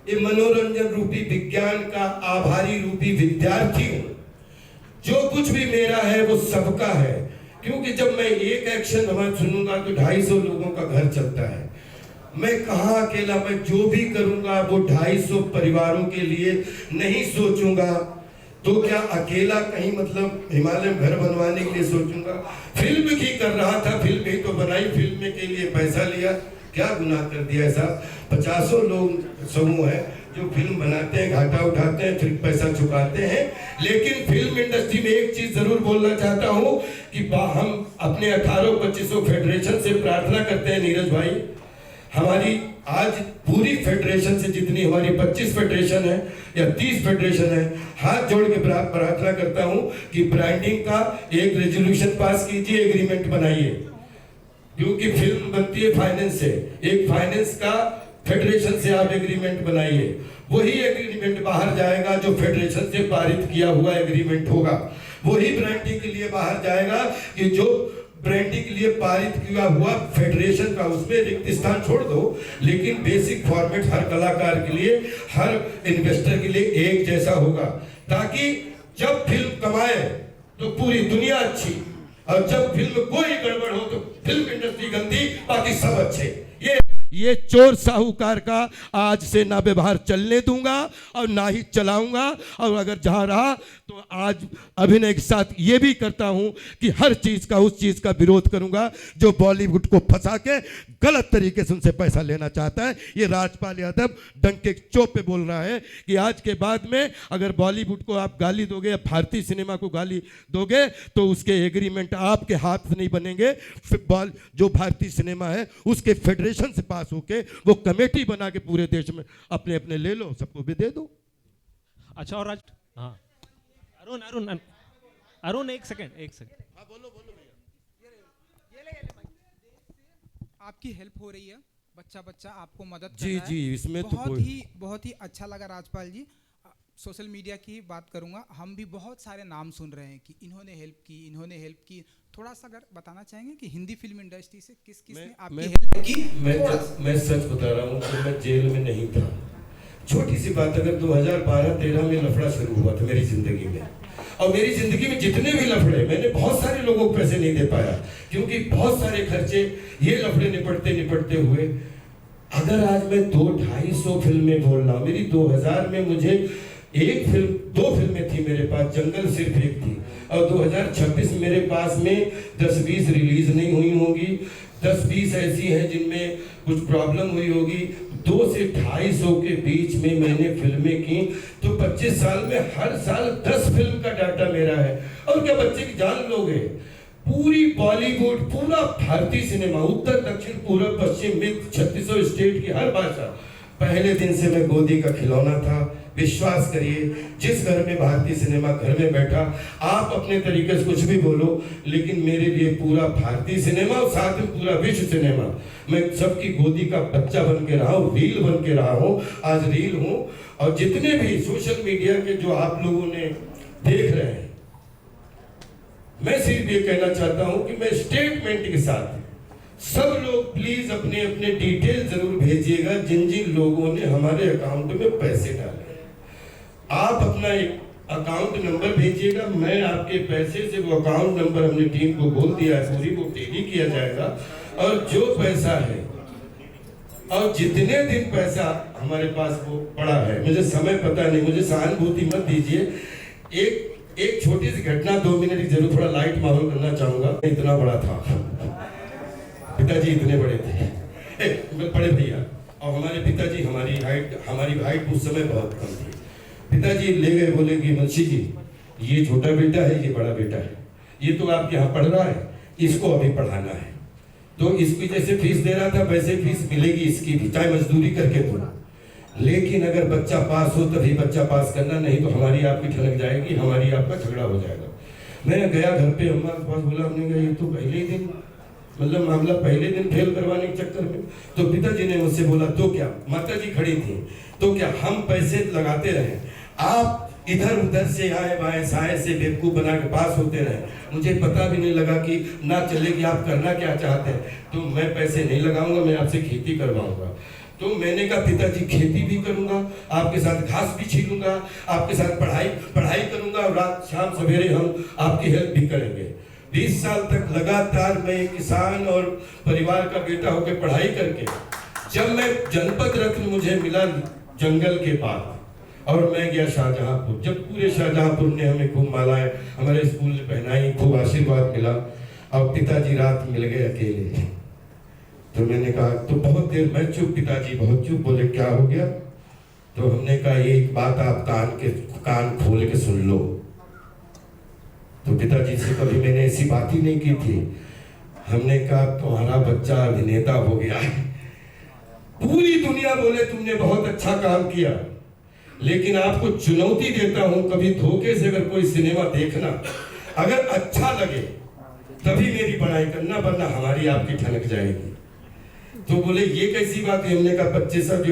ये मनोरंजन रूपी विज्ञान का आभारी रूपी विद्यार्थी हूं। जो कुछ भी मेरा है वो सबका है, क्योंकि जब मैं एक एक्शन हमारा सुनूंगा तो 250 लोगों का घर चलता है। मैं कहां अकेला, मैं जो भी करूंगा वो 250 परिवारों के लिए नहीं सोचूंगा, तो क्या अकेला कहीं मतलब हिमालय में घर बनवाने के लिए सोचूंगा? फिल्म ही कर रहा था, फिल्म ही तो बनाई, फिल्म के लिए पैसा लिया, क्या गुनाह कर दिया साहब? 50 लोग समूह है जो फिल्म बनाते हैं, घाटा उठाते हैं, फिर पैसा चुकाते हैं। लेकिन फिल्म इंडस्ट्री में एक चीज जरूर बोलना चाहता हूं कि हम अपने 18-25 फेडरेशन से प्रार्थना करते हैं, नीरज भाई, हमारी आज पूरी फेडरेशन से जितनी हमारी 25 फेडरेशन है या 30 फेडरेशन है, हाथ जोड़ के प्रार्थना करता हूं कि ब्रांडिंग का एक रेजोल्यूशन पास कीजिए, एग्रीमेंट बनाइए, क्योंकि फिल्म बनती है फाइनेंस से, एक फाइनेंस का फेडरेशन से आप एग्रीमेंट बनाइए, वही एग्रीमेंट बाहर जाएगा जो फेडरेशन से पारित किया हुआ एग्रीमेंट होगा, वही ब्रांडिंग के लिए बाहर जाएगा कि जो ब्रांडिंग के लिए पारित किया हुआ फेडरेशन का, उसमें रिक्त स्थान छोड़ दो, लेकिन बेसिक फॉर्मेट हर कलाकार के लिए, हर इन्वेस्टर के लिए एक जैसा होगा, ताकि जब फिल्म कमाए तो पूरी दुनिया अच्छी, और जब फिल्म कोई गड़बड़ हो तो फिल्म इंडस्ट्री गंदी, बाकी सब अच्छे। ये ये चोर साहूकार का आज से ना व्यवहार चलने दूंगा और ना ही चलाऊंगा। और अगर जहां रहा तो आज अभिनय के साथ ये भी करता हूं कि हर चीज का उस चीज का विरोध करूंगा जो बॉलीवुड को फंसा के गलत तरीके से उनसे पैसा लेना चाहता है। ये राजपाल यादव डंके चौप पे बोल रहा है कि आज के बाद में अगर बॉलीवुड को आप गाली दोगे या भारतीय सिनेमा को गाली दोगे तो उसके एग्रीमेंट आपके हाथ से नहीं बनेंगे। जो भारतीय सिनेमा है उसके फेडरेशन से पास होके वो कमेटी बना के पूरे देश में अपने अपने ले लो, सबको भी दे दो। अच्छा और हाँ अरुण एक सेकंड हाँ बोलो भैया। आपकी हेल्प हो रही है, बच्चा आपको मदद कर जी रहा है। जी, इसमें तो बहुत ही अच्छा लगा राजपाल जी। सोशल मीडिया की बात करूंगा, हम भी बहुत सारे नाम सुन रहे हैं कि इन्होंने हेल्प की। थोड़ा सा अगर बताना चाहेंगे कि हिंदी फिल्म इंडस्ट्री से किस ने आपकी हेल्प की? मैं सच बता रहा हूँ कि मैं जेल में नहीं था। छोटी सी बात, अगर 2012-13 में लफड़ा शुरू हुआ था मेरी जिंदगी में, और मेरी जिंदगी में जितने भी लफड़े, मैंने बहुत सारे लोगों को पैसे नहीं दे पाया क्योंकि बहुत सारे खर्चे ये लफड़े निपटते हुए। अगर आज मैं 200-250 फिल्में बोल रहा हूँ, मेरी 2000 में मुझे 2 फिल्में थी मेरे पास, जंगल सिर्फ एक थी, और 2026 मेरे पास में 10-20 रिलीज नहीं हुई होंगी, 10-20 ऐसी हैं जिनमें कुछ प्रॉब्लम हुई होगी। 200 से 250 के बीच में मैंने फिल्में की, तो 25 साल में हर साल 10 फिल्म का डाटा मेरा है। और क्या बच्चे की जान लोगे? पूरी बॉलीवुड, पूरा भारतीय सिनेमा, उत्तर दक्षिण पूर्व पश्चिम मित्र 3600 स्टेट की हर भाषा, पहले दिन से मैं गोदी का खिलौना था। विश्वास करिए, जिस घर में भारतीय सिनेमा घर में बैठा, आप अपने तरीके से कुछ भी बोलो, लेकिन मेरे लिए पूरा भारतीय सिनेमा और साथ में पूरा विश्व सिनेमा, मैं सबकी गोदी का बच्चा बन के रहा हूँ, रील बन के रहा हूँ, आज रील हूँ। और जितने भी सोशल मीडिया के जो आप लोगों ने देख रहे हैं, मैं सिर्फ ये कहना चाहता हूँ कि मैं स्टेटमेंट के साथ, सब लोग प्लीज अपने अपने डिटेल जरूर भेजिएगा जिन जिन लोगों ने हमारे अकाउंट में पैसे डाले। आप अपना एक अकाउंट नंबर भेजिएगा, मैं आपके पैसे से वो अकाउंट नंबर हमने टीम को बोल दिया है, पूरी वो टेली किया जाएगा। और जो पैसा है और जितने दिन पैसा हमारे पास वो पड़ा है, मुझे समय पता नहीं, मुझे सहानुभूति मत दीजिए। एक छोटी सी घटना 2 मिनट की जरूर थोड़ा लाइट माहौल करना चाहूंगा। इतना बड़ा था, पिताजी इतने बड़े थे, बड़े भैया, और हमारे पिताजी, हमारी हाइट उस समय बहुत कम थी। पिताजी ले गए, बोले कि मुंशी जी, ये छोटा बेटा है, ये बड़ा बेटा है, ये तो आपके यहाँ पढ़ रहा है, इसको अभी पढ़ाना है, तो इसकी जैसे फीस दे रहा था वैसे फीस मिलेगी इसकी भी, चाहे मजदूरी करके दो, लेकिन अगर बच्चा पास हो तभी बच्चा पास करना, नहीं तो हमारी आपकी ठनक जाएगी, हमारी आपका झगड़ा हो जाएगा। मैं गया घर पे, अम्मा के पास, बोला, हमने कहा ये तो पहले ही दिन, मतलब मामला पहले दिन फेल करवाने के चक्कर में। तो पिताजी ने मुझसे बोला, तो क्या, माता जी खड़ी थी, तो क्या हम पैसे लगाते रहे, आप इधर उधर से आए बाएं साए से बेवकूफ बना के पास होते रहे, मुझे पता भी नहीं लगा कि ना चले कि आप करना क्या चाहते हैं। तो मैं पैसे नहीं लगाऊंगा, मैं आपसे खेती करवाऊंगा। तो मैंने कहा पिताजी खेती भी करूंगा, आपके साथ घास भी छीलूंगा, आपके साथ पढ़ाई करूंगा, और रात शाम सवेरे हम आपकी हेल्प भी करेंगे। 20 साल तक लगातार मैं किसान और परिवार का बेटा होकर पढ़ाई करके, जब मैं जनपद रत्न मुझे मिला जंगल के पास, और मैं गया शाहजहांपुर, जब पूरे शाहजहांपुर ने हमें खूब मालाएं हमारे स्कूल में पहनाई, खूब आशीर्वाद मिला, और पिताजी रात मिल गए अकेले। तो मैंने कहा, तो बहुत देर मैं चुप, पिताजी बहुत चुप, बोले क्या हो गया? तो हमने कहा एक बात आप कान खोल के सुन लो। तो पिताजी से कभी मैंने ऐसी बात ही नहीं की थी। हमने कहा तुम्हारा बच्चा अभिनेता हो गया है, पूरी दुनिया बोले तुमने बहुत अच्छा काम किया, लेकिन आपको चुनौती देता हूं, कभी धोखे से अगर कोई सिनेमा देखना, अगर अच्छा लगे तभी मेरी बड़ाई करना, वरना हमारी आपकी ठनक जाएगी। तो बोले ये कैसी बात है? हमने कहा बच्चे सब,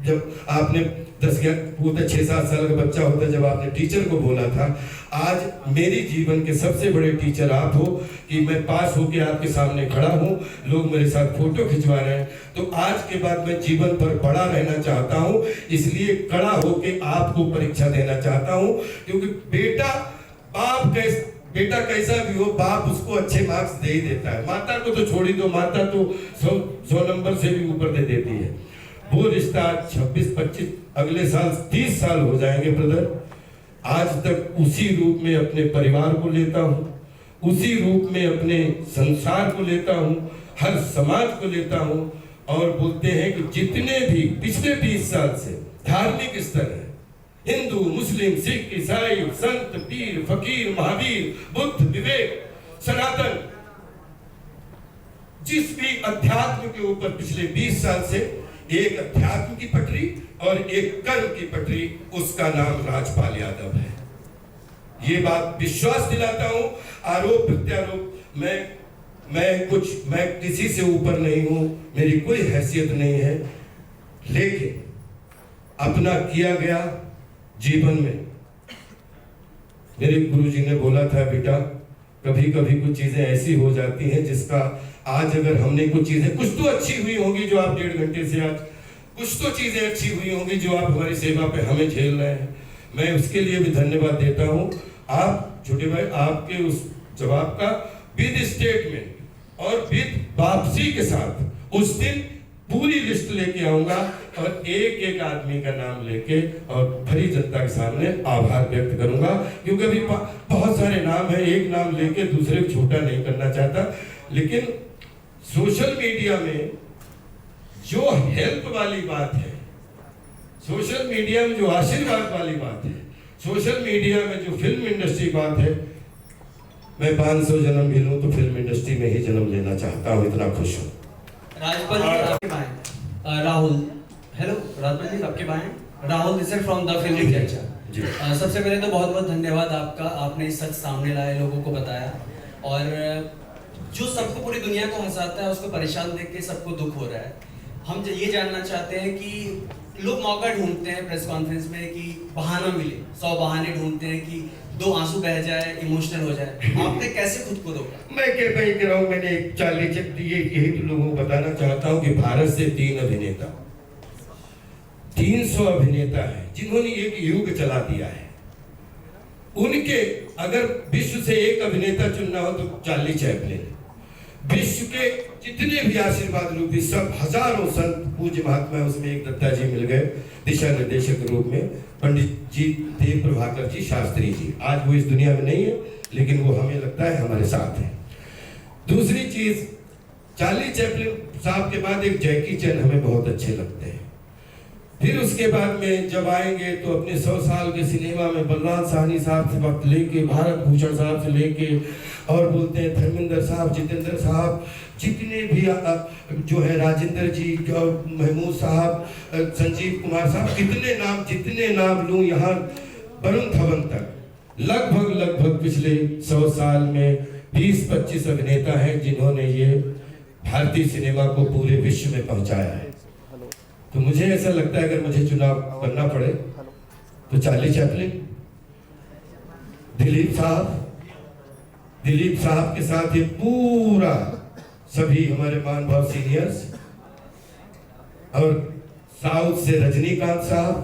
जब आपने 6-7 साल का बच्चा होता, जब आपने टीचर को बोला था, आज मेरी जीवन के सबसे बड़े टीचर आप हो कि मैं पास होके आपके सामने खड़ा हूं, लोग मेरे साथ फोटो खिंचवा रहे हैं। तो आज के बाद मैं जीवन पर बड़ा रहना चाहता हूं, इसलिए खड़ा होके आपको परीक्षा देना चाहता हूं, क्योंकि बेटा कैसा भी हो, बाप उसको अच्छे मार्क्स दे ही देता है। माता को तो छोड़ ही दो, माता तो 100 नंबर से भी ऊपर दे देती है। वो रिश्ता 26-25 अगले साल 30 साल हो जाएंगे ब्रदर, आज तक उसी रूप में अपने परिवार को लेता हूँ, उसी रूप में अपने संसार को लेता हूँ, हर समाज को लेता हूँ। और बोलते हैं कि जितने भी पिछले 20 साल से धार्मिक स्तर है, हिंदू, मुस्लिम, सिख, ईसाई, संत, पीर, फकीर, महावीर, बुद्ध, विवेक, सनातन, जिस भी अध्यात्म के ऊपर पिछले 20 साल से एक अध्यात्म की पटरी और एक कर्म की पटरी, उसका नाम राजपाल यादव है। ये बात विश्वास दिलाता हूं। आरोप प्रत्यारोप मैं किसी से ऊपर नहीं हूं, मेरी कोई हैसियत नहीं है, लेकिन अपना किया गया जीवन में, मेरे गुरुजी ने बोला था, बेटा कभी कभी कुछ चीजें ऐसी हो जाती हैं जिसका आज अगर हमने कुछ चीजें, कुछ तो अच्छी हुई होंगी जो आप 1.5 घंटे से आज, कुछ तो चीजें अच्छी हुई होंगी जो आप हमारी सेवा पे हमें झेल रहे हैं, मैं उसके लिए भी धन्यवाद देता हूं। आप छोटे भाई, आपके उस जवाब का विद स्टेटमेंट और विद वापसी के साथ उस दिन पूरी लिस्ट लेके आऊंगा और एक एक आदमी का नाम लेके और भरी जनता के सामने आभार व्यक्त करूंगा, क्योंकि अभी बहुत सारे नाम हैं, एक नाम लेके दूसरे को छोटा नहीं करना चाहता। लेकिन सोशल मीडिया में जो हेल्प वाली बात है, सोशल मीडिया में जो आशीर्वाद वाली बात है, सोशल मीडिया में जो फिल्म इंडस्ट्री बात है, मैं 500 जन्म भी लूं तो फिल्म इंडस्ट्री में ही जन्म लेना चाहता हूं, इतना खुश हूं। राजपाल जी आपके बाएं, राहुल, हेलो राजपाल जी आपके बाएं, Rahul this is from the film चर्चा। सबसे पहले तो बहुत बहुत धन्यवाद आपका, आपने सच सामने लाए, लोगों को बताया, और जो सबको पूरी दुनिया को हंसाता है उसको परेशान देख के सबको दुख हो रहा है। हम ये जानना चाहते हैं कि लोग मौका ढूंढते हैं प्रेस कॉन्फ्रेंस में कि बहाना मिले, 100 बहाने ढूंढते हैं कि 2 आंसू बह जाए, इमोशनल हो जाए, आपने कैसे खुद को रोका? मैं कह रहा हूँ, मैंने 40 यही लोगों को बताना चाहता हूँ कि भारत से 3 अभिनेता, 300 अभिनेता हैं जिन्होंने एक युग चला दिया है। उनके अगर विश्व से एक अभिनेता चुनना हो तो चार्ली चैपलिन, विश्व के जितने भी आशीर्वाद रूपी सब हजारों संत पूज्य महात्मा, उसमें एक दत्ता जी मिल गए दिशा निर्देशक के रूप में, पंडित जी देव प्रभाकर जी शास्त्री जी। आज वो इस दुनिया में नहीं है, लेकिन वो हमें लगता है हमारे साथ है। दूसरी चीज, चार्ली चैपलिन साहब के बाद एक जैकी चैन हमें बहुत अच्छे लगते हैं। फिर उसके बाद में जब आएंगे तो अपने 100 साल के सिनेमा में बलराम साहनी साहब से वक्त लेके, भारत भूषण साहब से लेके, और बोलते हैं धर्मेंद्र साहब, जितेंद्र साहब, जितने भी जो है राजेंद्र जी, महमूद साहब, संजीव कुमार साहब, जितने नाम लूं यहाँ वरुण धवन तक, लगभग पिछले 100 साल में 20-25 अभिनेता हैं जिन्होंने ये भारतीय सिनेमा को पूरे विश्व में पहुंचाया है। तो मुझे ऐसा लगता है अगर मुझे चुनाव करना पड़े तो चार्ली चैपलिन, दिलीप साहब के साथ ये पूरा सभी हमारे महानुभाव सीनियर्स, और साउथ से रजनीकांत साहब,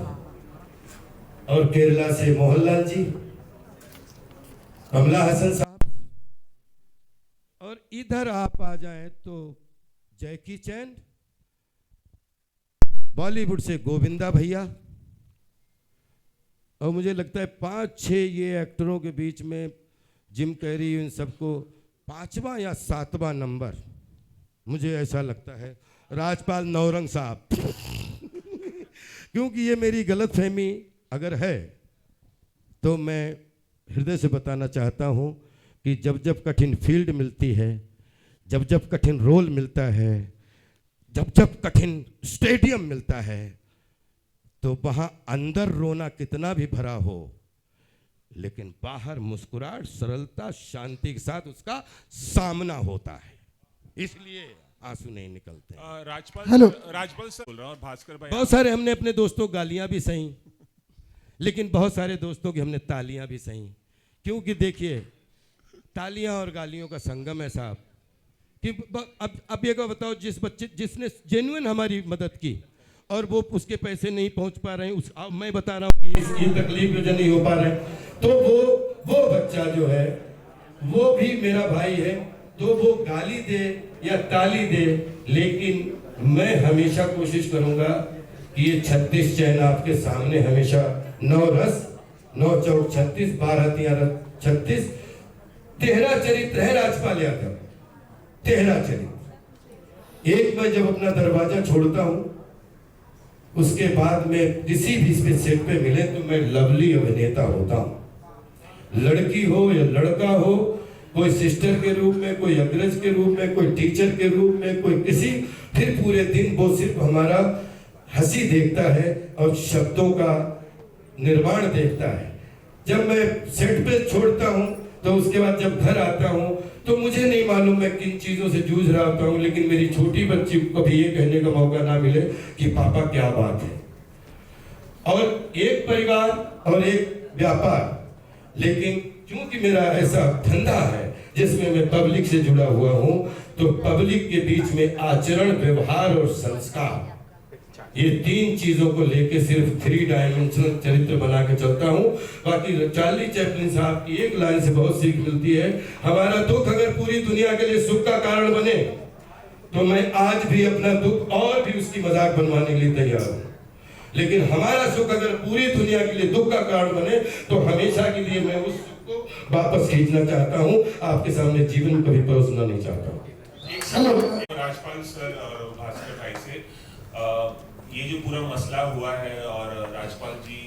और केरला से मोहनलाल जी, कमला हसन साहब, और इधर आप आ जाएं तो जैकी चैन, बॉलीवुड से गोविंदा भैया, और मुझे लगता है 5-6 ये एक्टरों के बीच में जिम कैरी, इन सबको 5वां या 7वां नंबर मुझे ऐसा लगता है राजपाल नौरंग साहब क्योंकि ये मेरी गलतफहमी अगर है तो मैं हृदय से बताना चाहता हूँ कि जब कठिन फील्ड मिलती है, जब कठिन रोल मिलता है, जब कठिन स्टेडियम मिलता है, तो वहां अंदर रोना कितना भी भरा हो, लेकिन बाहर मुस्कुराहट, सरलता, शांति के साथ उसका सामना होता है, इसलिए आंसू नहीं निकलते। राजपाल सर बोल रहा हूं, और भास्कर भाई, बहुत सारे हमने अपने दोस्तों को गालियां भी सही, लेकिन बहुत सारे दोस्तों की हमने तालियां भी सही, क्योंकि देखिए तालियां और गालियों का संगम है साहब। कि अब ये को बताओ, जिसने जेन्युइन हमारी मदद की और वो उसके पैसे नहीं पहुंच पा रहे हैं, मैं बता रहा हूँ कि इसकी तकलीफ वजह नहीं हो पा रहे, तो वो बच्चा जो है वो भी मेरा भाई है, तो वो गाली दे या ताली दे, लेकिन मैं हमेशा कोशिश करूंगा कि ये 36 चैन आपके सामने हमेशा 9 रस 9 चौक 36 12 3 36 तेहरा चरित्र है राजपाल यादव, तेहरा चरित्र। एक मैं जब अपना दरवाजा छोड़ता हूं, उसके बाद में किसी भी इस सेट पे मिले तो मैं लवली अभिनेता होता हूं। लड़की हो या लड़का हो, कोई सिस्टर के रूप में, कोई अग्रज के रूप में, कोई टीचर के रूप में, कोई किसी, फिर पूरे दिन वो सिर्फ हमारा हंसी देखता है और शब्दों का निर्माण देखता है। जब मैं सेट पे छोड़ता हूं तो उसके बाद जब घर आता हूं तो मुझे नहीं मालूम मैं किन चीजों से जूझ रहा होता हूं, लेकिन मेरी छोटी बच्ची को कभी ये कहने का मौका ना मिले कि पापा क्या बात है। और एक परिवार और एक व्यापार, लेकिन क्योंकि मेरा ऐसा धंधा है जिसमें मैं पब्लिक से जुड़ा हुआ हूं, तो पब्लिक के बीच में आचरण, व्यवहार और संस्कार, ये 3 चीजों को लेके सिर्फ 3 डायमेंशनल चरित्र बना के चलता हूं। बाकी चार्ली चैपलिन साहब की एक लाइन से बहुत सीख मिलती है, हमारा दुख अगर पूरी दुनिया के लिए सुख का कारण बने तो मैं आज भी अपना दुख और भी उसकी मजाक बनवाने के लिए तैयार हूं, लेकिन हमारा सुख अगर पूरी दुनिया के लिए दुख का कारण बने तो हमेशा के लिए मैं उस सुख को वापस खींचना चाहता हूं, आपके सामने जीवन कभी परोसना नहीं चाहता हूं। राजपाल सर और भास्कर भाई से ये जो पूरा मसला हुआ है और राजपाल जी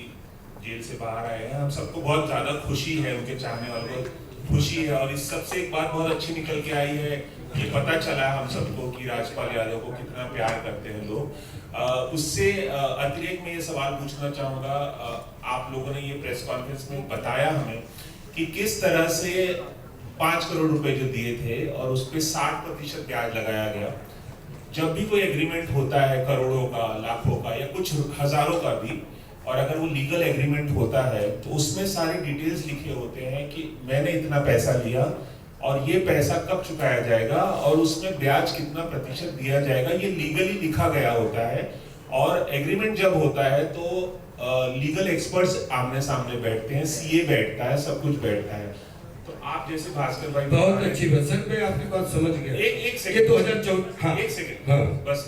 जेल से बाहर आए हैं, हम सबको बहुत ज्यादा खुशी है, उनके चाहने वालों को खुशी है। और इस सबसे एक बात बहुत अच्छी निकल के आई है, ये पता चला हम सबको कि राजपाल यादव को कितना प्यार करते हैं लोग। उससे अतिरिक्त मैं ये सवाल पूछना चाहूँगा, आप लोगों ने ये प्रेस कॉन्फ्रेंस में बताया हमें कि किस तरह से 5 करोड़ रुपए जो दिए थे और उस पर 60% ब्याज लगाया गया। जब भी कोई एग्रीमेंट होता है करोड़ों का, लाखों का या कुछ हजारों का भी, और अगर वो लीगल एग्रीमेंट होता है तो उसमें सारी डिटेल्स लिखे होते हैं कि मैंने इतना पैसा लिया और ये पैसा कब चुकाया जाएगा और उसमें ब्याज कितना प्रतिशत दिया जाएगा, ये लीगली लिखा गया होता है। और एग्रीमेंट जब होता है तो लीगल एक्सपर्ट्स आमने सामने बैठते हैं, सीए बैठता है, सब कुछ बैठता है। तो आप जैसे भास्कर भाई, बहुत अच्छी बात सर, मैं आपकी बात समझ गया। एक सेकंड, 2014, हाँ, एक सेकंड, हाँ, बस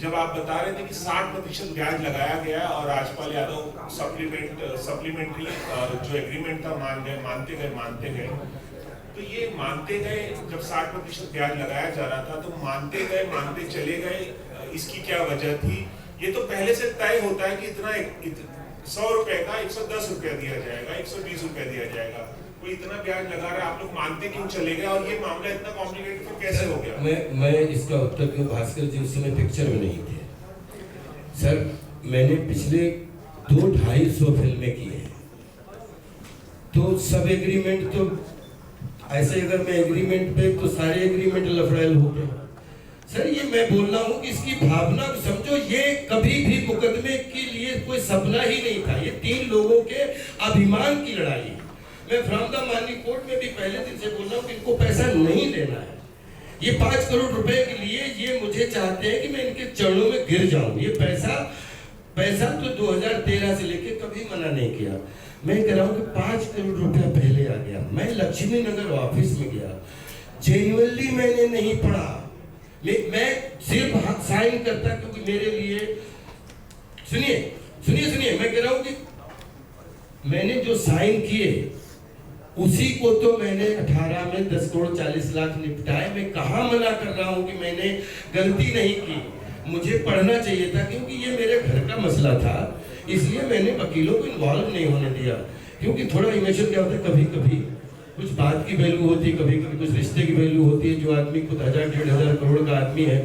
जब आप बता रहे थे कि 60% ब्याज लगाया गया और राजपाल यादव सप्लीमेंट्री जो एग्रीमेंट था मानते गए, तो ये मानते गए, जब 60% ब्याज लगाया जा रहा था तो मानते चले गए, इसकी क्या वजह थी? ये तो पहले से तय होता है कि इतना 100 रुपए का 110 रुपया दिया जाएगा, 120 रुपया दिया जाएगा, कोई इतना ब्याज लगा रहा है, आप लोग मानते क्यों चले गए और ये मामला इतना कॉम्प्लिकेटेड फिर कैसे हो गया? मैं इसका उत्तर क्यों, भास्कर जी उस समय पिक्चर में नहीं थे सर। मैंने पिछले 200-250 फिल्में की हैं, तो सब एग्रीमेंट तो ऐसे, अगर मैं एग्रीमेंट पे तो सारे एग्रीमेंट लफड़ाइल हो गए सर। ये मैं बोल रहा हूँ कि इसकी भावना को समझो, ये कभी भी मुकदमे के लिए कोई सपना ही नहीं था, ये 3 लोगों के अभिमान की लड़ाई है। मैं फ्रॉम द मानी कोर्ट में भी पहले दिन से बोल रहा हूँ कि इनको पैसा नहीं लेना है। ये 5 करोड़ रुपए के लिए ये मुझे चाहते हैं कि मैं इनके चरणों में गिर जाऊं। ये पैसा तो 2013 से लेके कभी मना नहीं किया। मैं कह रहा हूँ कि 5 करोड़ रुपया पहले आ गया। मैं लक्ष्मी नगर ऑफिस में गया, जेन्युइनली मैंने नहीं पढ़ा, मैं सिर्फ साइन करता क्योंकि मेरे लिए, सुनिए, मैं कह रहा हूँ कि मैंने जो साइन किए उसी को तो मैंने 18 में 10 करोड़ 40 लाख निपटाए। मैं कहाँ मना कर रहा हूँ कि मैंने गलती नहीं की, मुझे पढ़ना चाहिए था क्योंकि ये मेरे घर का मसला था, इसलिए मैंने वकीलों को इन्वॉल्व नहीं होने दिया। क्योंकि थोड़ा इमोशन क्या होता है, कभी कभी कुछ बात की वैल्यू होती है, कभी कभी कुछ रिश्ते की वैल्यू होती है। जो आदमी खुद 1000-1500 करोड़ का आदमी है,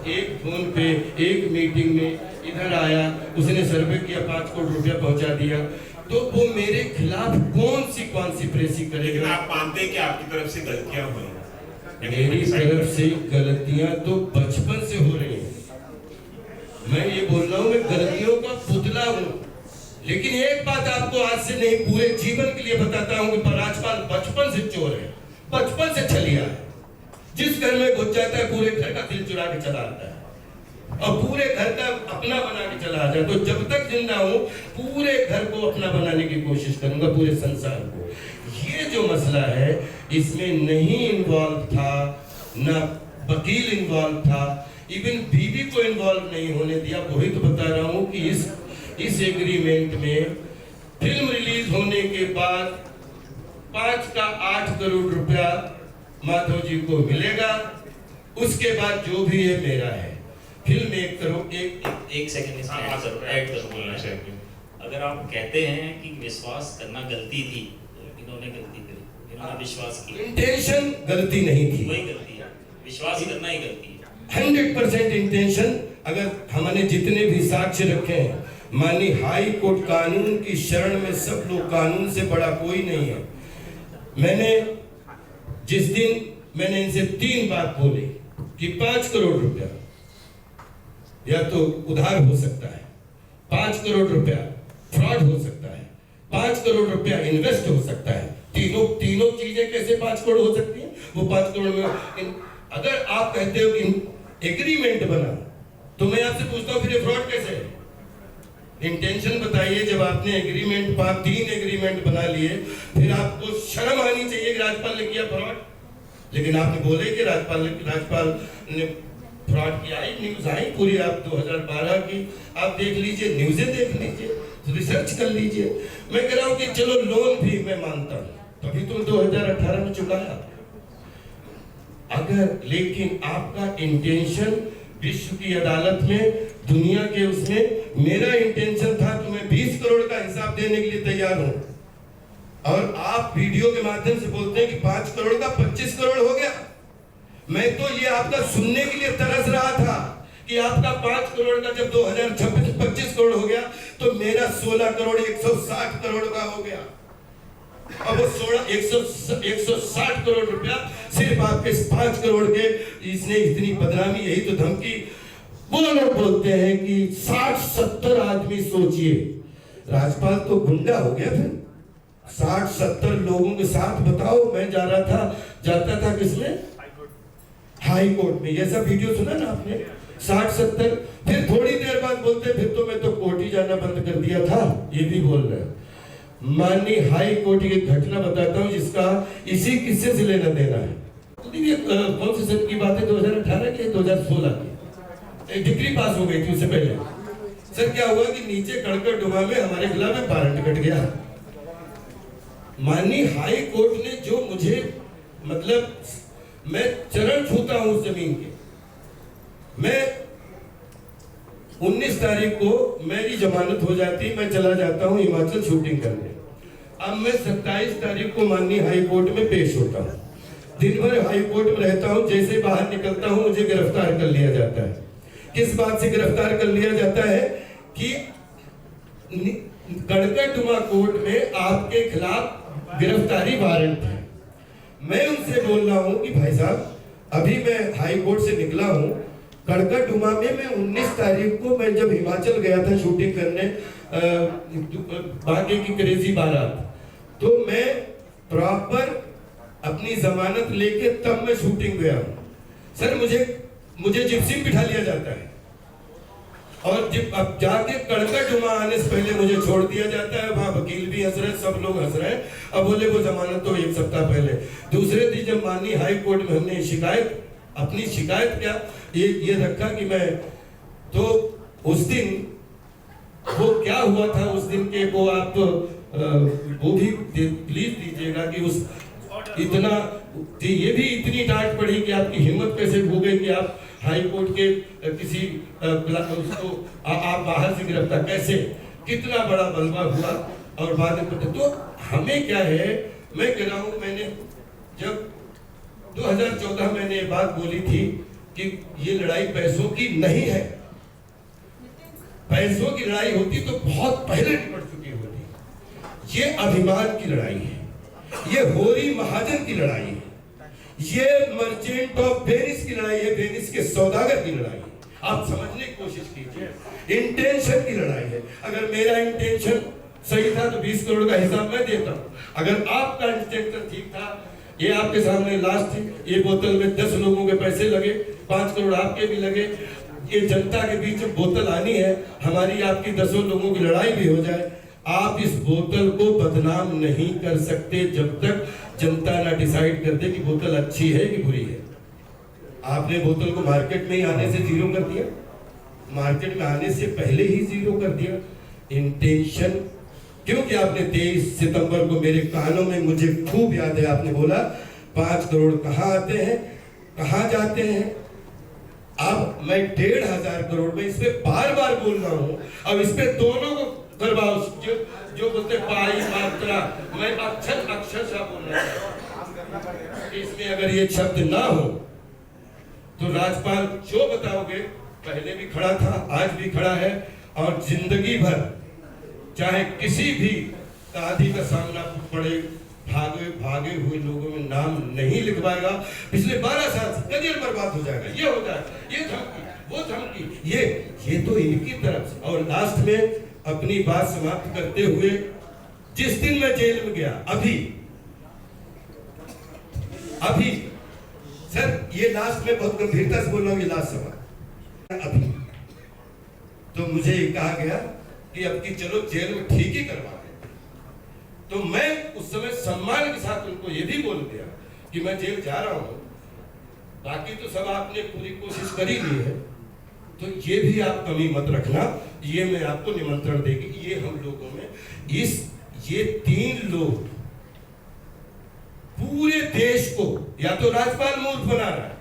1 फोन पे 1 मीटिंग में इधर आया, उसने सर्वे किया, 5 करोड़ रुपया पहुंचा दिया, तो वो मेरे खिलाफ कौन सी कॉन्स्पिरेसी करेगा? आप मानते हैं कि आपकी तरफ से गलतियां हुई? मेरी तरफ से गलतियां तो बचपन से हो रही हैं। मैं ये बोल रहा हूँ, मैं गलतियों का पुतला हूँ। लेकिन एक बात आपको आज से नहीं, पूरे जीवन के लिए बताता हूँ कि राजपाल बचपन से चोर है, बचपन से छलिया है। जिस घर में घुस जाता है पूरे घर का दिल चुरा के चला आता है और पूरे घर का अपना बना के चला जाए। तो जब तक जिंदा हूं पूरे घर को अपना बनाने की कोशिश करूंगा, पूरे संसार को। ये जो मसला है इसमें नहीं इन्वॉल्व था, ना वकील इन्वॉल्व था, इवन बीवी को इन्वॉल्व नहीं होने दिया। वही तो बता रहा हूँ कि इस एग्रीमेंट में फिल्म रिलीज होने के बाद 5 का 8 करोड़ रुपया माधव जी को मिलेगा, उसके बाद जो भी है मेरा है। फिल्म 1 करोड़ एक सेकंड इसमें ऐड करूंगा। अगर आप कहते हैं कि विश्वास करना गलती थी, तो इन्होंने गलती करी, इन्होंने विश्वास किया। इंटेंशन गलती नहीं थी, वही गलती है, विश्वास करना ही गलती है। 100% इंटेंशन। अगर हमने जितने भी साक्ष्य रखे हैं, माननीय हाई कोर्ट कानून की शरण में सब लोग, कानून से बड़ा कोई नहीं है। मैंने जिस दिन मैंने इनसे 3 बात बोली कि 5 करोड़ रुपया या तो उधार हो सकता है, 5 करोड़ रुपया फ्रॉड हो सकता है, 5 करोड़ रुपया इन्वेस्ट हो सकता है। तीनों चीजें कैसे 5 करोड़ हो सकती हैं? वो 5 करोड़ में अगर आप कहते हो कि एग्रीमेंट बना, तो मैं आपसे पूछता हूँ फिर ये फ्रॉड कैसे है? इंटेंशन बताइए। जब आपने एग्रीमेंट 3 एग्रीमेंट बना लिए, फिर आपको शर्म आनी चाहिए कि राज्यपाल ने किया फ्रॉड। लेकिन आपने बोले कि राज्यपाल ने फ्रॉड किया। न्यूज आई पूरी, आप 2012 की आप देख लीजिए, न्यूज़ें देख लीजिए, रिसर्च कर लीजिए। मैं कह रहा हूँ कि चलो लोन भी मैं मानता हूँ, तभी तुम 2018 में चुकाया। अगर लेकिन आपका इंटेंशन विश्व की अदालत में, दुनिया के उसमें मेरा इंटेंशन था कि मैं 20 करोड़ का हिसाब देने के लिए तैयार हूं, और आप वीडियो के माध्यम से बोलते हैं कि 5 करोड़ का 25 करोड़ हो गया। मैं तो ये आपका सुनने के लिए तरस रहा था कि आपका 5 करोड़ का जब 2026 25 करोड़ हो गया, तो मेरा 16 करोड़ 160 करोड़ का हो गया। अब वो 160 करोड़ रुपया सिर्फ आपके 5 करोड़ के, इसने इतनी बदनामी, यही तो धमकी। वो लोग बोलते हैं कि 60-70 आदमी, सोचिए राज्यपाल तो गुंडा हो गया। फिर 60-70 लोगों के साथ बताओ, मैं जाता था किसमें? हाई कोर्ट में। ये सब वीडियो सुना ना आपने? 60-70, फिर थोड़ी देर बाद बोलते फिर तो मैं तो कोर्ट ही जाना बंद कर दिया था, ये भी बोल रहे हैं। माननीय हाई कोर्ट की घटना बताता हूँ जिसका इसी किस्से से लेना देना है। कौन से सन की बात है? 2018 की, 2016 की। एक डिग्री पास हो गई थी उससे पहले। सर क्या हुआ कि नीचे कड़कड़ डुबा में हमारे खिलाफ में वारंट कट गया। माननीय हाई कोर्ट ने जो मुझे, मतलब मैं चरण छूता हूं उस जमीन के। मैं 19 तारीख को मेरी जमानत हो जाती, मैं चला जाता हूं हिमाचल शूटिंग करने। अब मैं 27 तारीख को माननीय हाई कोर्ट में पेश होता हूं। दिन भर हाई कोर्ट में रहता हूं, जैसे बाहर निकलता हूं मुझे गिरफ्तार कर लिया जाता है। किस बात से गिरफ्तार कर लिया जाता है कि कड़कड़डुमा कोर्ट में आपके खिलाफ गिरफ्तारी वारंट है। मैं उनसे बोल रहा हूं कि भाई साहब, अभी मैं हाई कोर्ट से निकला हूं, कड़कड़डुमा में मैं 19 तारीख को मैं जब हिमाचल गया था शूटिंग करने, बाकी की क्रेजी बारात, तो मैं प्रॉपर अपनी जमानत लेके तब मैं शूटिंग गया हूं। सर मुझे जिप्सी में बिठा लिया जाता है, और जब अब जाके कड़कड़डुमा आने से पहले मुझे छोड़ दिया जाता है। वहाँ वकील भी हंस रहे, सब लोग हंस रहे हैं। अब बोले वो जमानत तो 1 सप्ताह पहले। दूसरे दिन जब माननीय हाई कोर्ट में हमने अपनी शिकायत क्या ये रखा कि मैं, तो उस दिन वो क्या हुआ था उस दिन के, वो आप वो भी प्लीज दीजिएगा कि उस इतना ये भी इतनी डांट पड़ी कि आपकी हिम्मत कैसे हो गई कि आप हाई कोर्ट के किसी उसको आप बाहर से गिरफ्तार कैसे, कितना बड़ा बलवा हुआ। और बाद में तो हमें क्या है, मैं कह रहा हूँ, मैंने जब 2014 मैंने ये बात बोली थी कि ये लड़ाई पैसों की नहीं है। पैसों की लड़ाई होती तो बहुत पहले निपट चुकी होती। ये अभिमान की लड़ाई है, ये होरी महाजन की लड़ाई है, ये मर्चेंट ऑफ वेनिस की लड़ाई है, वेनिस के सौदागर की लड़ाई है। आप समझने की कोशिश कीजिए, इंटेंशन की लड़ाई है। अगर मेरा इंटेंशन सही था तो 20 करोड़ का हिसाब मैं देता हूं। अगर आपका इंटेंशन ठीक था, ये आपके सामने लास्ट थी, ये बोतल में 10 लोगों के पैसे लगे, 5 करोड़ आपके भी लगे, ये जनता के बीच बोतल आनी है, हमारी आपकी 10 लोगों की लड़ाई भी हो जाए, आप इस बोतल को बदनाम नहीं कर सकते जब तक जनता ना डिसाइड कर दे कि बोतल अच्छी है कि बुरी है। आपने बोतल को मार्केट में ही आने से जीरो कर दिया, मार्केट में आने से पहले ही जीरो कर दिया। इंटेंशन, क्योंकि आपने 23 सितंबर को मेरे कानों में, मुझे खूब याद है, आपने बोला 5 करोड़ कहाँ आते हैं, कहाँ जाते हैं। अब मैं 1,500 करोड़ में इस पे बार बार बोल रहा हूँ। अब इस पे दोनों को करवाओ, जो बोलते पाई मात्रा, मैं अक्षरशः बोल रहा हूँ। इसमें अगर ये शब्द ना हो तो राजपाल जो बताओगे, पहले भी खड़ा था, आज भी खड़ा है, और जिंदगी भर चाहे किसी भी आदि का सामना पड़े, भागे हुए लोगों में नाम नहीं लिखवाएगा। पिछले 12 साल से करियर बर्बाद हो जाएगा, ये हो जाएगा, ये धमकी, वो धमकी, ये तो इनकी तरफ से। और लास्ट में अपनी बात समाप्त करते हुए, जिस दिन मैं जेल में गया, अभी सर ये लास्ट में बहुत गंभीरता से बोल रहा हूँ, ये लास्ट सवाल, अभी तो मुझे कहा गया कि अब की चलो जेल में ठीक ही करवा दें। तो मैं उस समय सम्मान के साथ उनको ये भी बोल दिया कि मैं जेल जा रहा हूं, बाकी तो सब आपने पूरी कोशिश कर ही ली है, तो ये भी आप कमी मत रखना, ये मैं आपको निमंत्रण देगी। ये हम लोगों में ये 3 लोग पूरे देश को या तो राजपाल मूर्ख बना रहा है,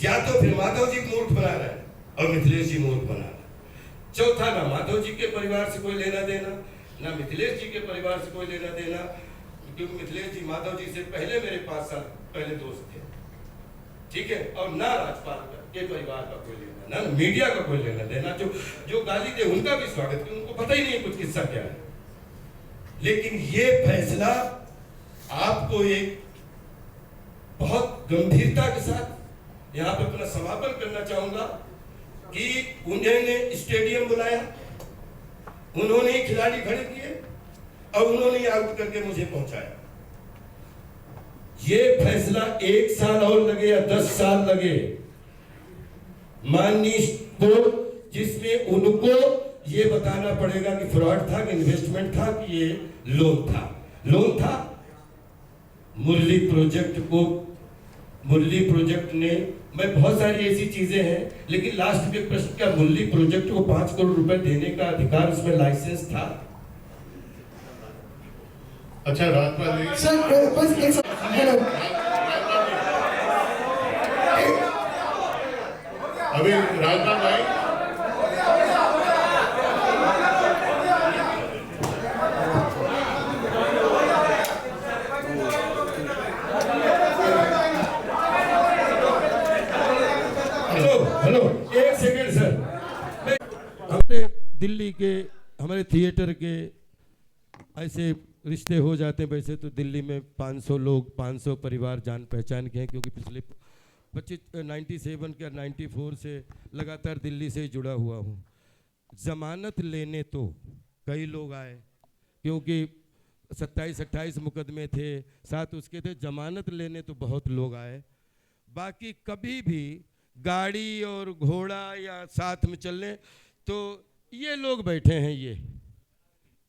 या तो फिर माधव जी मूर्ख बना रहा है, और मिथिलेश जी मूर्ख बना रहा है। चौथा, ना माधव जी के परिवार से कोई लेना देना, ना मिथिलेश जी के परिवार से कोई लेना देना, क्योंकि मिथिलेश जी माधव जी से पहले मेरे 5 साल पहले दोस्त थे, ठीक है, और ना राजपाल के परिवार का कोई लेना, ना मीडिया का कोई लेना देना। जो गाली दे उनका भी स्वागत, उनको पता ही नहीं कुछ किस्सा क्या है। लेकिन ये फैसला आपको एक बहुत गंभीरता के साथ यहाँ पे अपना समापन करना चाहूंगा कि उन्होंने स्टेडियम बुलाया, उन्होंने ही खिलाड़ी खड़े किए, और उन्होंने ही आउट करके मुझे पहुंचाया। ये फैसला 1 साल और लगे या 10 साल लगे, माननीय को, जिसमें उनको ये बताना पड़ेगा कि फ्रॉड था, कि इन्वेस्टमेंट था, कि ये लोन था। मुरली प्रोजेक्ट ने, मैं बहुत सारी ऐसी चीजें हैं, लेकिन लास्ट के प्रश्न, क्या मुरली प्रोजेक्ट को 5 करोड़ रुपए देने का अधिकार, उसमें लाइसेंस था? अच्छा राजपाल जी, सर बस एक हेलो, अभी राजपाल भाई, हेलो, 1 सेकेंड सर। हमने दिल्ली के, हमारे थिएटर के ऐसे रिश्ते हो जाते हैं। वैसे तो दिल्ली में 500 लोग, 500 परिवार जान पहचान के हैं, क्योंकि पिछले 97 या 94 से लगातार दिल्ली से जुड़ा हुआ हूँ। जमानत लेने तो कई लोग आए, क्योंकि 27-28 मुकदमे थे, साथ उसके थे। जमानत लेने तो बहुत लोग आए, बाकी कभी भी गाड़ी और घोड़ा या साथ में चलने, तो ये लोग बैठे हैं,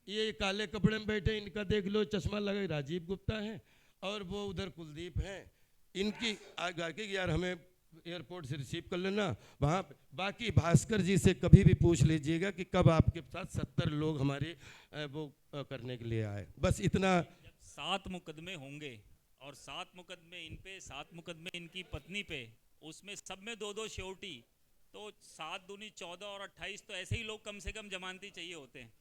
ये काले कपड़े में बैठे, इनका देख लो, चश्मा लगे, राजीव गुप्ता हैं, और वो उधर कुलदीप हैं। इनकी आगे कि यार हमें एयरपोर्ट से रिसीव कर लेना वहाँ। बाकी भास्कर जी से कभी भी पूछ लीजिएगा कि कब आपके साथ 70 लोग हमारे वो करने के लिए आए। बस इतना। 7 मुकदमे होंगे, और 7 मुकदमे इन पे, 7 मुकदमे इनकी पत्नी पे, उसमें सब में 2-2 श्योरिटी, तो 7 दूनी 14 और 28, तो ऐसे ही लोग कम से कम जमानती चाहिए होते हैं।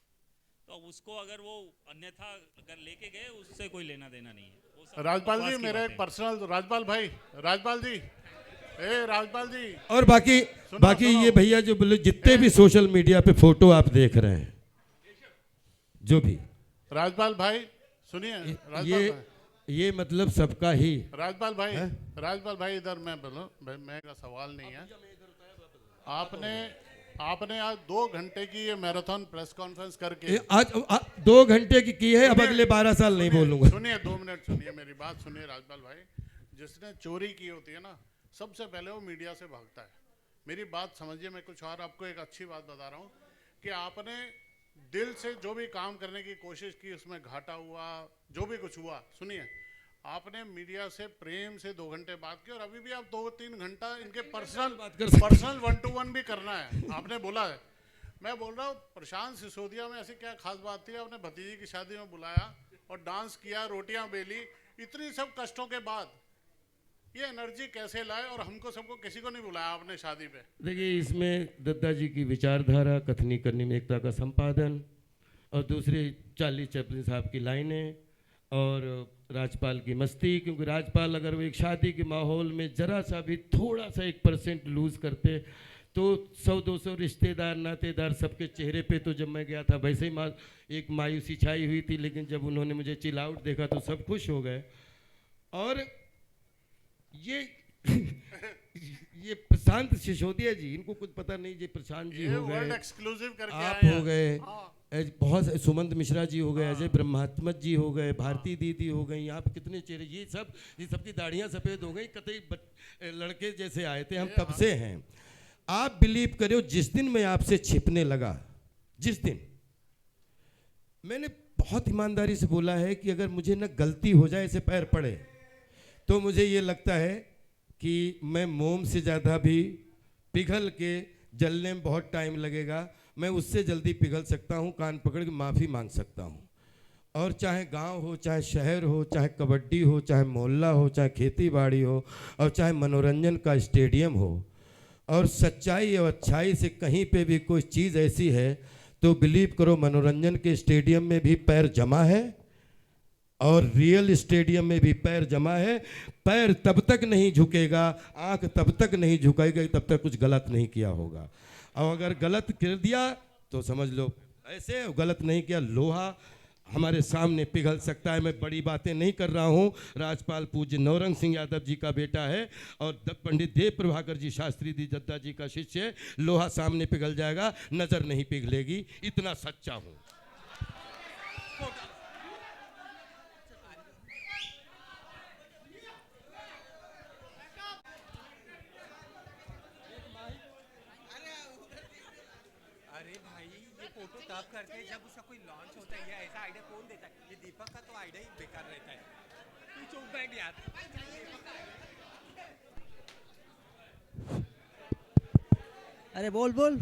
तो उसको अगर वो अन्यथा अगर लेके गए, उससे कोई लेना देना नहीं है। राजपाल जी मेरा एक पर्सनल, राजपाल भाई, राजपाल जी, राजपाल जी, और बाकी ये भैया जो बोले, जितने भी सोशल मीडिया पे फोटो आप देख रहे हैं, जो भी, राजपाल भाई सुनिए, ये मतलब सबका ही। राजपाल भाई इधर मैं बोलूं, मेरा सवाल नहीं है। आपने आज 2 घंटे की ये मैराथन प्रेस कॉन्फ्रेंस करके, आज 2 घंटे की है, अब अगले 12 साल नहीं बोलूंगा। सुनिए 2 मिनट सुनिए, मेरी बात सुनिए राजपाल भाई। जिसने चोरी की होती है ना, सबसे पहले वो मीडिया से भागता है। मेरी बात समझिए, मैं कुछ और आपको एक अच्छी बात बता रहा हूँ कि आपने दिल से जो भी काम करने की कोशिश की, उसमें घाटा हुआ, जो भी कुछ हुआ। सुनिए, आपने मीडिया से प्रेम से 2 घंटे बात की और अभी भी आप 2-3 घंटा इनके पर्सनल 1-to-1 भी करना है, आपने बोला है। मैं बोल रहा हूँ, प्रशांत सिसोदिया में ऐसी क्या खास बात थी, आपने भतीजी की शादी में बुलाया और डांस किया, रोटियां बेली, इतनी सब कष्टों के बाद ये एनर्जी कैसे लाए? और हमको सबको किसी को नहीं बुलाया आपने शादी पे। देखिए, इसमें दत्ता जी की विचारधारा, कथनी करने में एकता का संपादन, और दूसरे चार्ली चैपलिन साहब की लाइनें, और राजपाल की मस्ती। क्योंकि राजपाल अगर वो एक शादी के माहौल में ज़रा सा भी थोड़ा सा 1% लूज़ करते तो 100-200 रिश्तेदार नातेदार सबके चेहरे पे, तो जब मैं गया था वैसे ही एक मायूसी छाई हुई थी, लेकिन जब उन्होंने मुझे चिल आउट देखा तो सब खुश हो गए। और ये प्रशांत सिसोदिया जी, इनको कुछ पता नहीं, ये प्रशांत जी हो गए, एक्सक्लूसिव करके आप हो गए, बहुत सुमंत मिश्रा जी हो गए, अजय ब्रह्मात्मज जी हो गए, भारती दीदी हो गई, यहाँ पे कितने चेहरे, ये सबकी दाढ़ियाँ सफ़ेद हो गई, कतई लड़के जैसे आए थे, हम तब से हैं। आप बिलीव करो, जिस दिन मैं आपसे छिपने लगा, जिस दिन मैंने बहुत ईमानदारी से बोला है कि अगर मुझे न गलती हो जाए, ऐसे पैर पड़े, तो मुझे ये लगता है कि मैं मोम से ज़्यादा भी पिघल के जलने में बहुत टाइम लगेगा, मैं उससे जल्दी पिघल सकता हूँ, कान पकड़ के माफ़ी मांग सकता हूँ। और चाहे गांव हो, चाहे शहर हो, चाहे कबड्डी हो, चाहे मोहल्ला हो, चाहे खेती बाड़ी हो, और चाहे मनोरंजन का स्टेडियम हो, और सच्चाई और अच्छाई से कहीं पे भी कोई चीज़ ऐसी है तो बिलीव करो, मनोरंजन के स्टेडियम में भी पैर जमा है और रियल स्टेडियम में भी पैर जमा है। पैर तब तक नहीं झुकेगा, आंख तब तक नहीं झुकेगी, तब तक कुछ गलत नहीं किया होगा। और अगर गलत कर दिया तो समझ लो ऐसे, गलत नहीं किया, लोहा हमारे सामने पिघल सकता है। मैं बड़ी बातें नहीं कर रहा हूँ। राजपाल पूज्य नौरंग सिंह यादव जी का बेटा है और पंडित देव प्रभाकर जी शास्त्री जी दत्ता जी का शिष्य है। लोहा सामने पिघल जाएगा, नज़र नहीं पिघलेगी, इतना सच्चा हूँ। अरे भाई, ये फोटो तब करते हैं जब उसका कोई लॉन्च होता है, या ऐसा आइडिया कौन देता है? ये दीपक का तो आइडिया ही बेकार रहता है। तू चुप बैठ यार। अरे बोल बोल।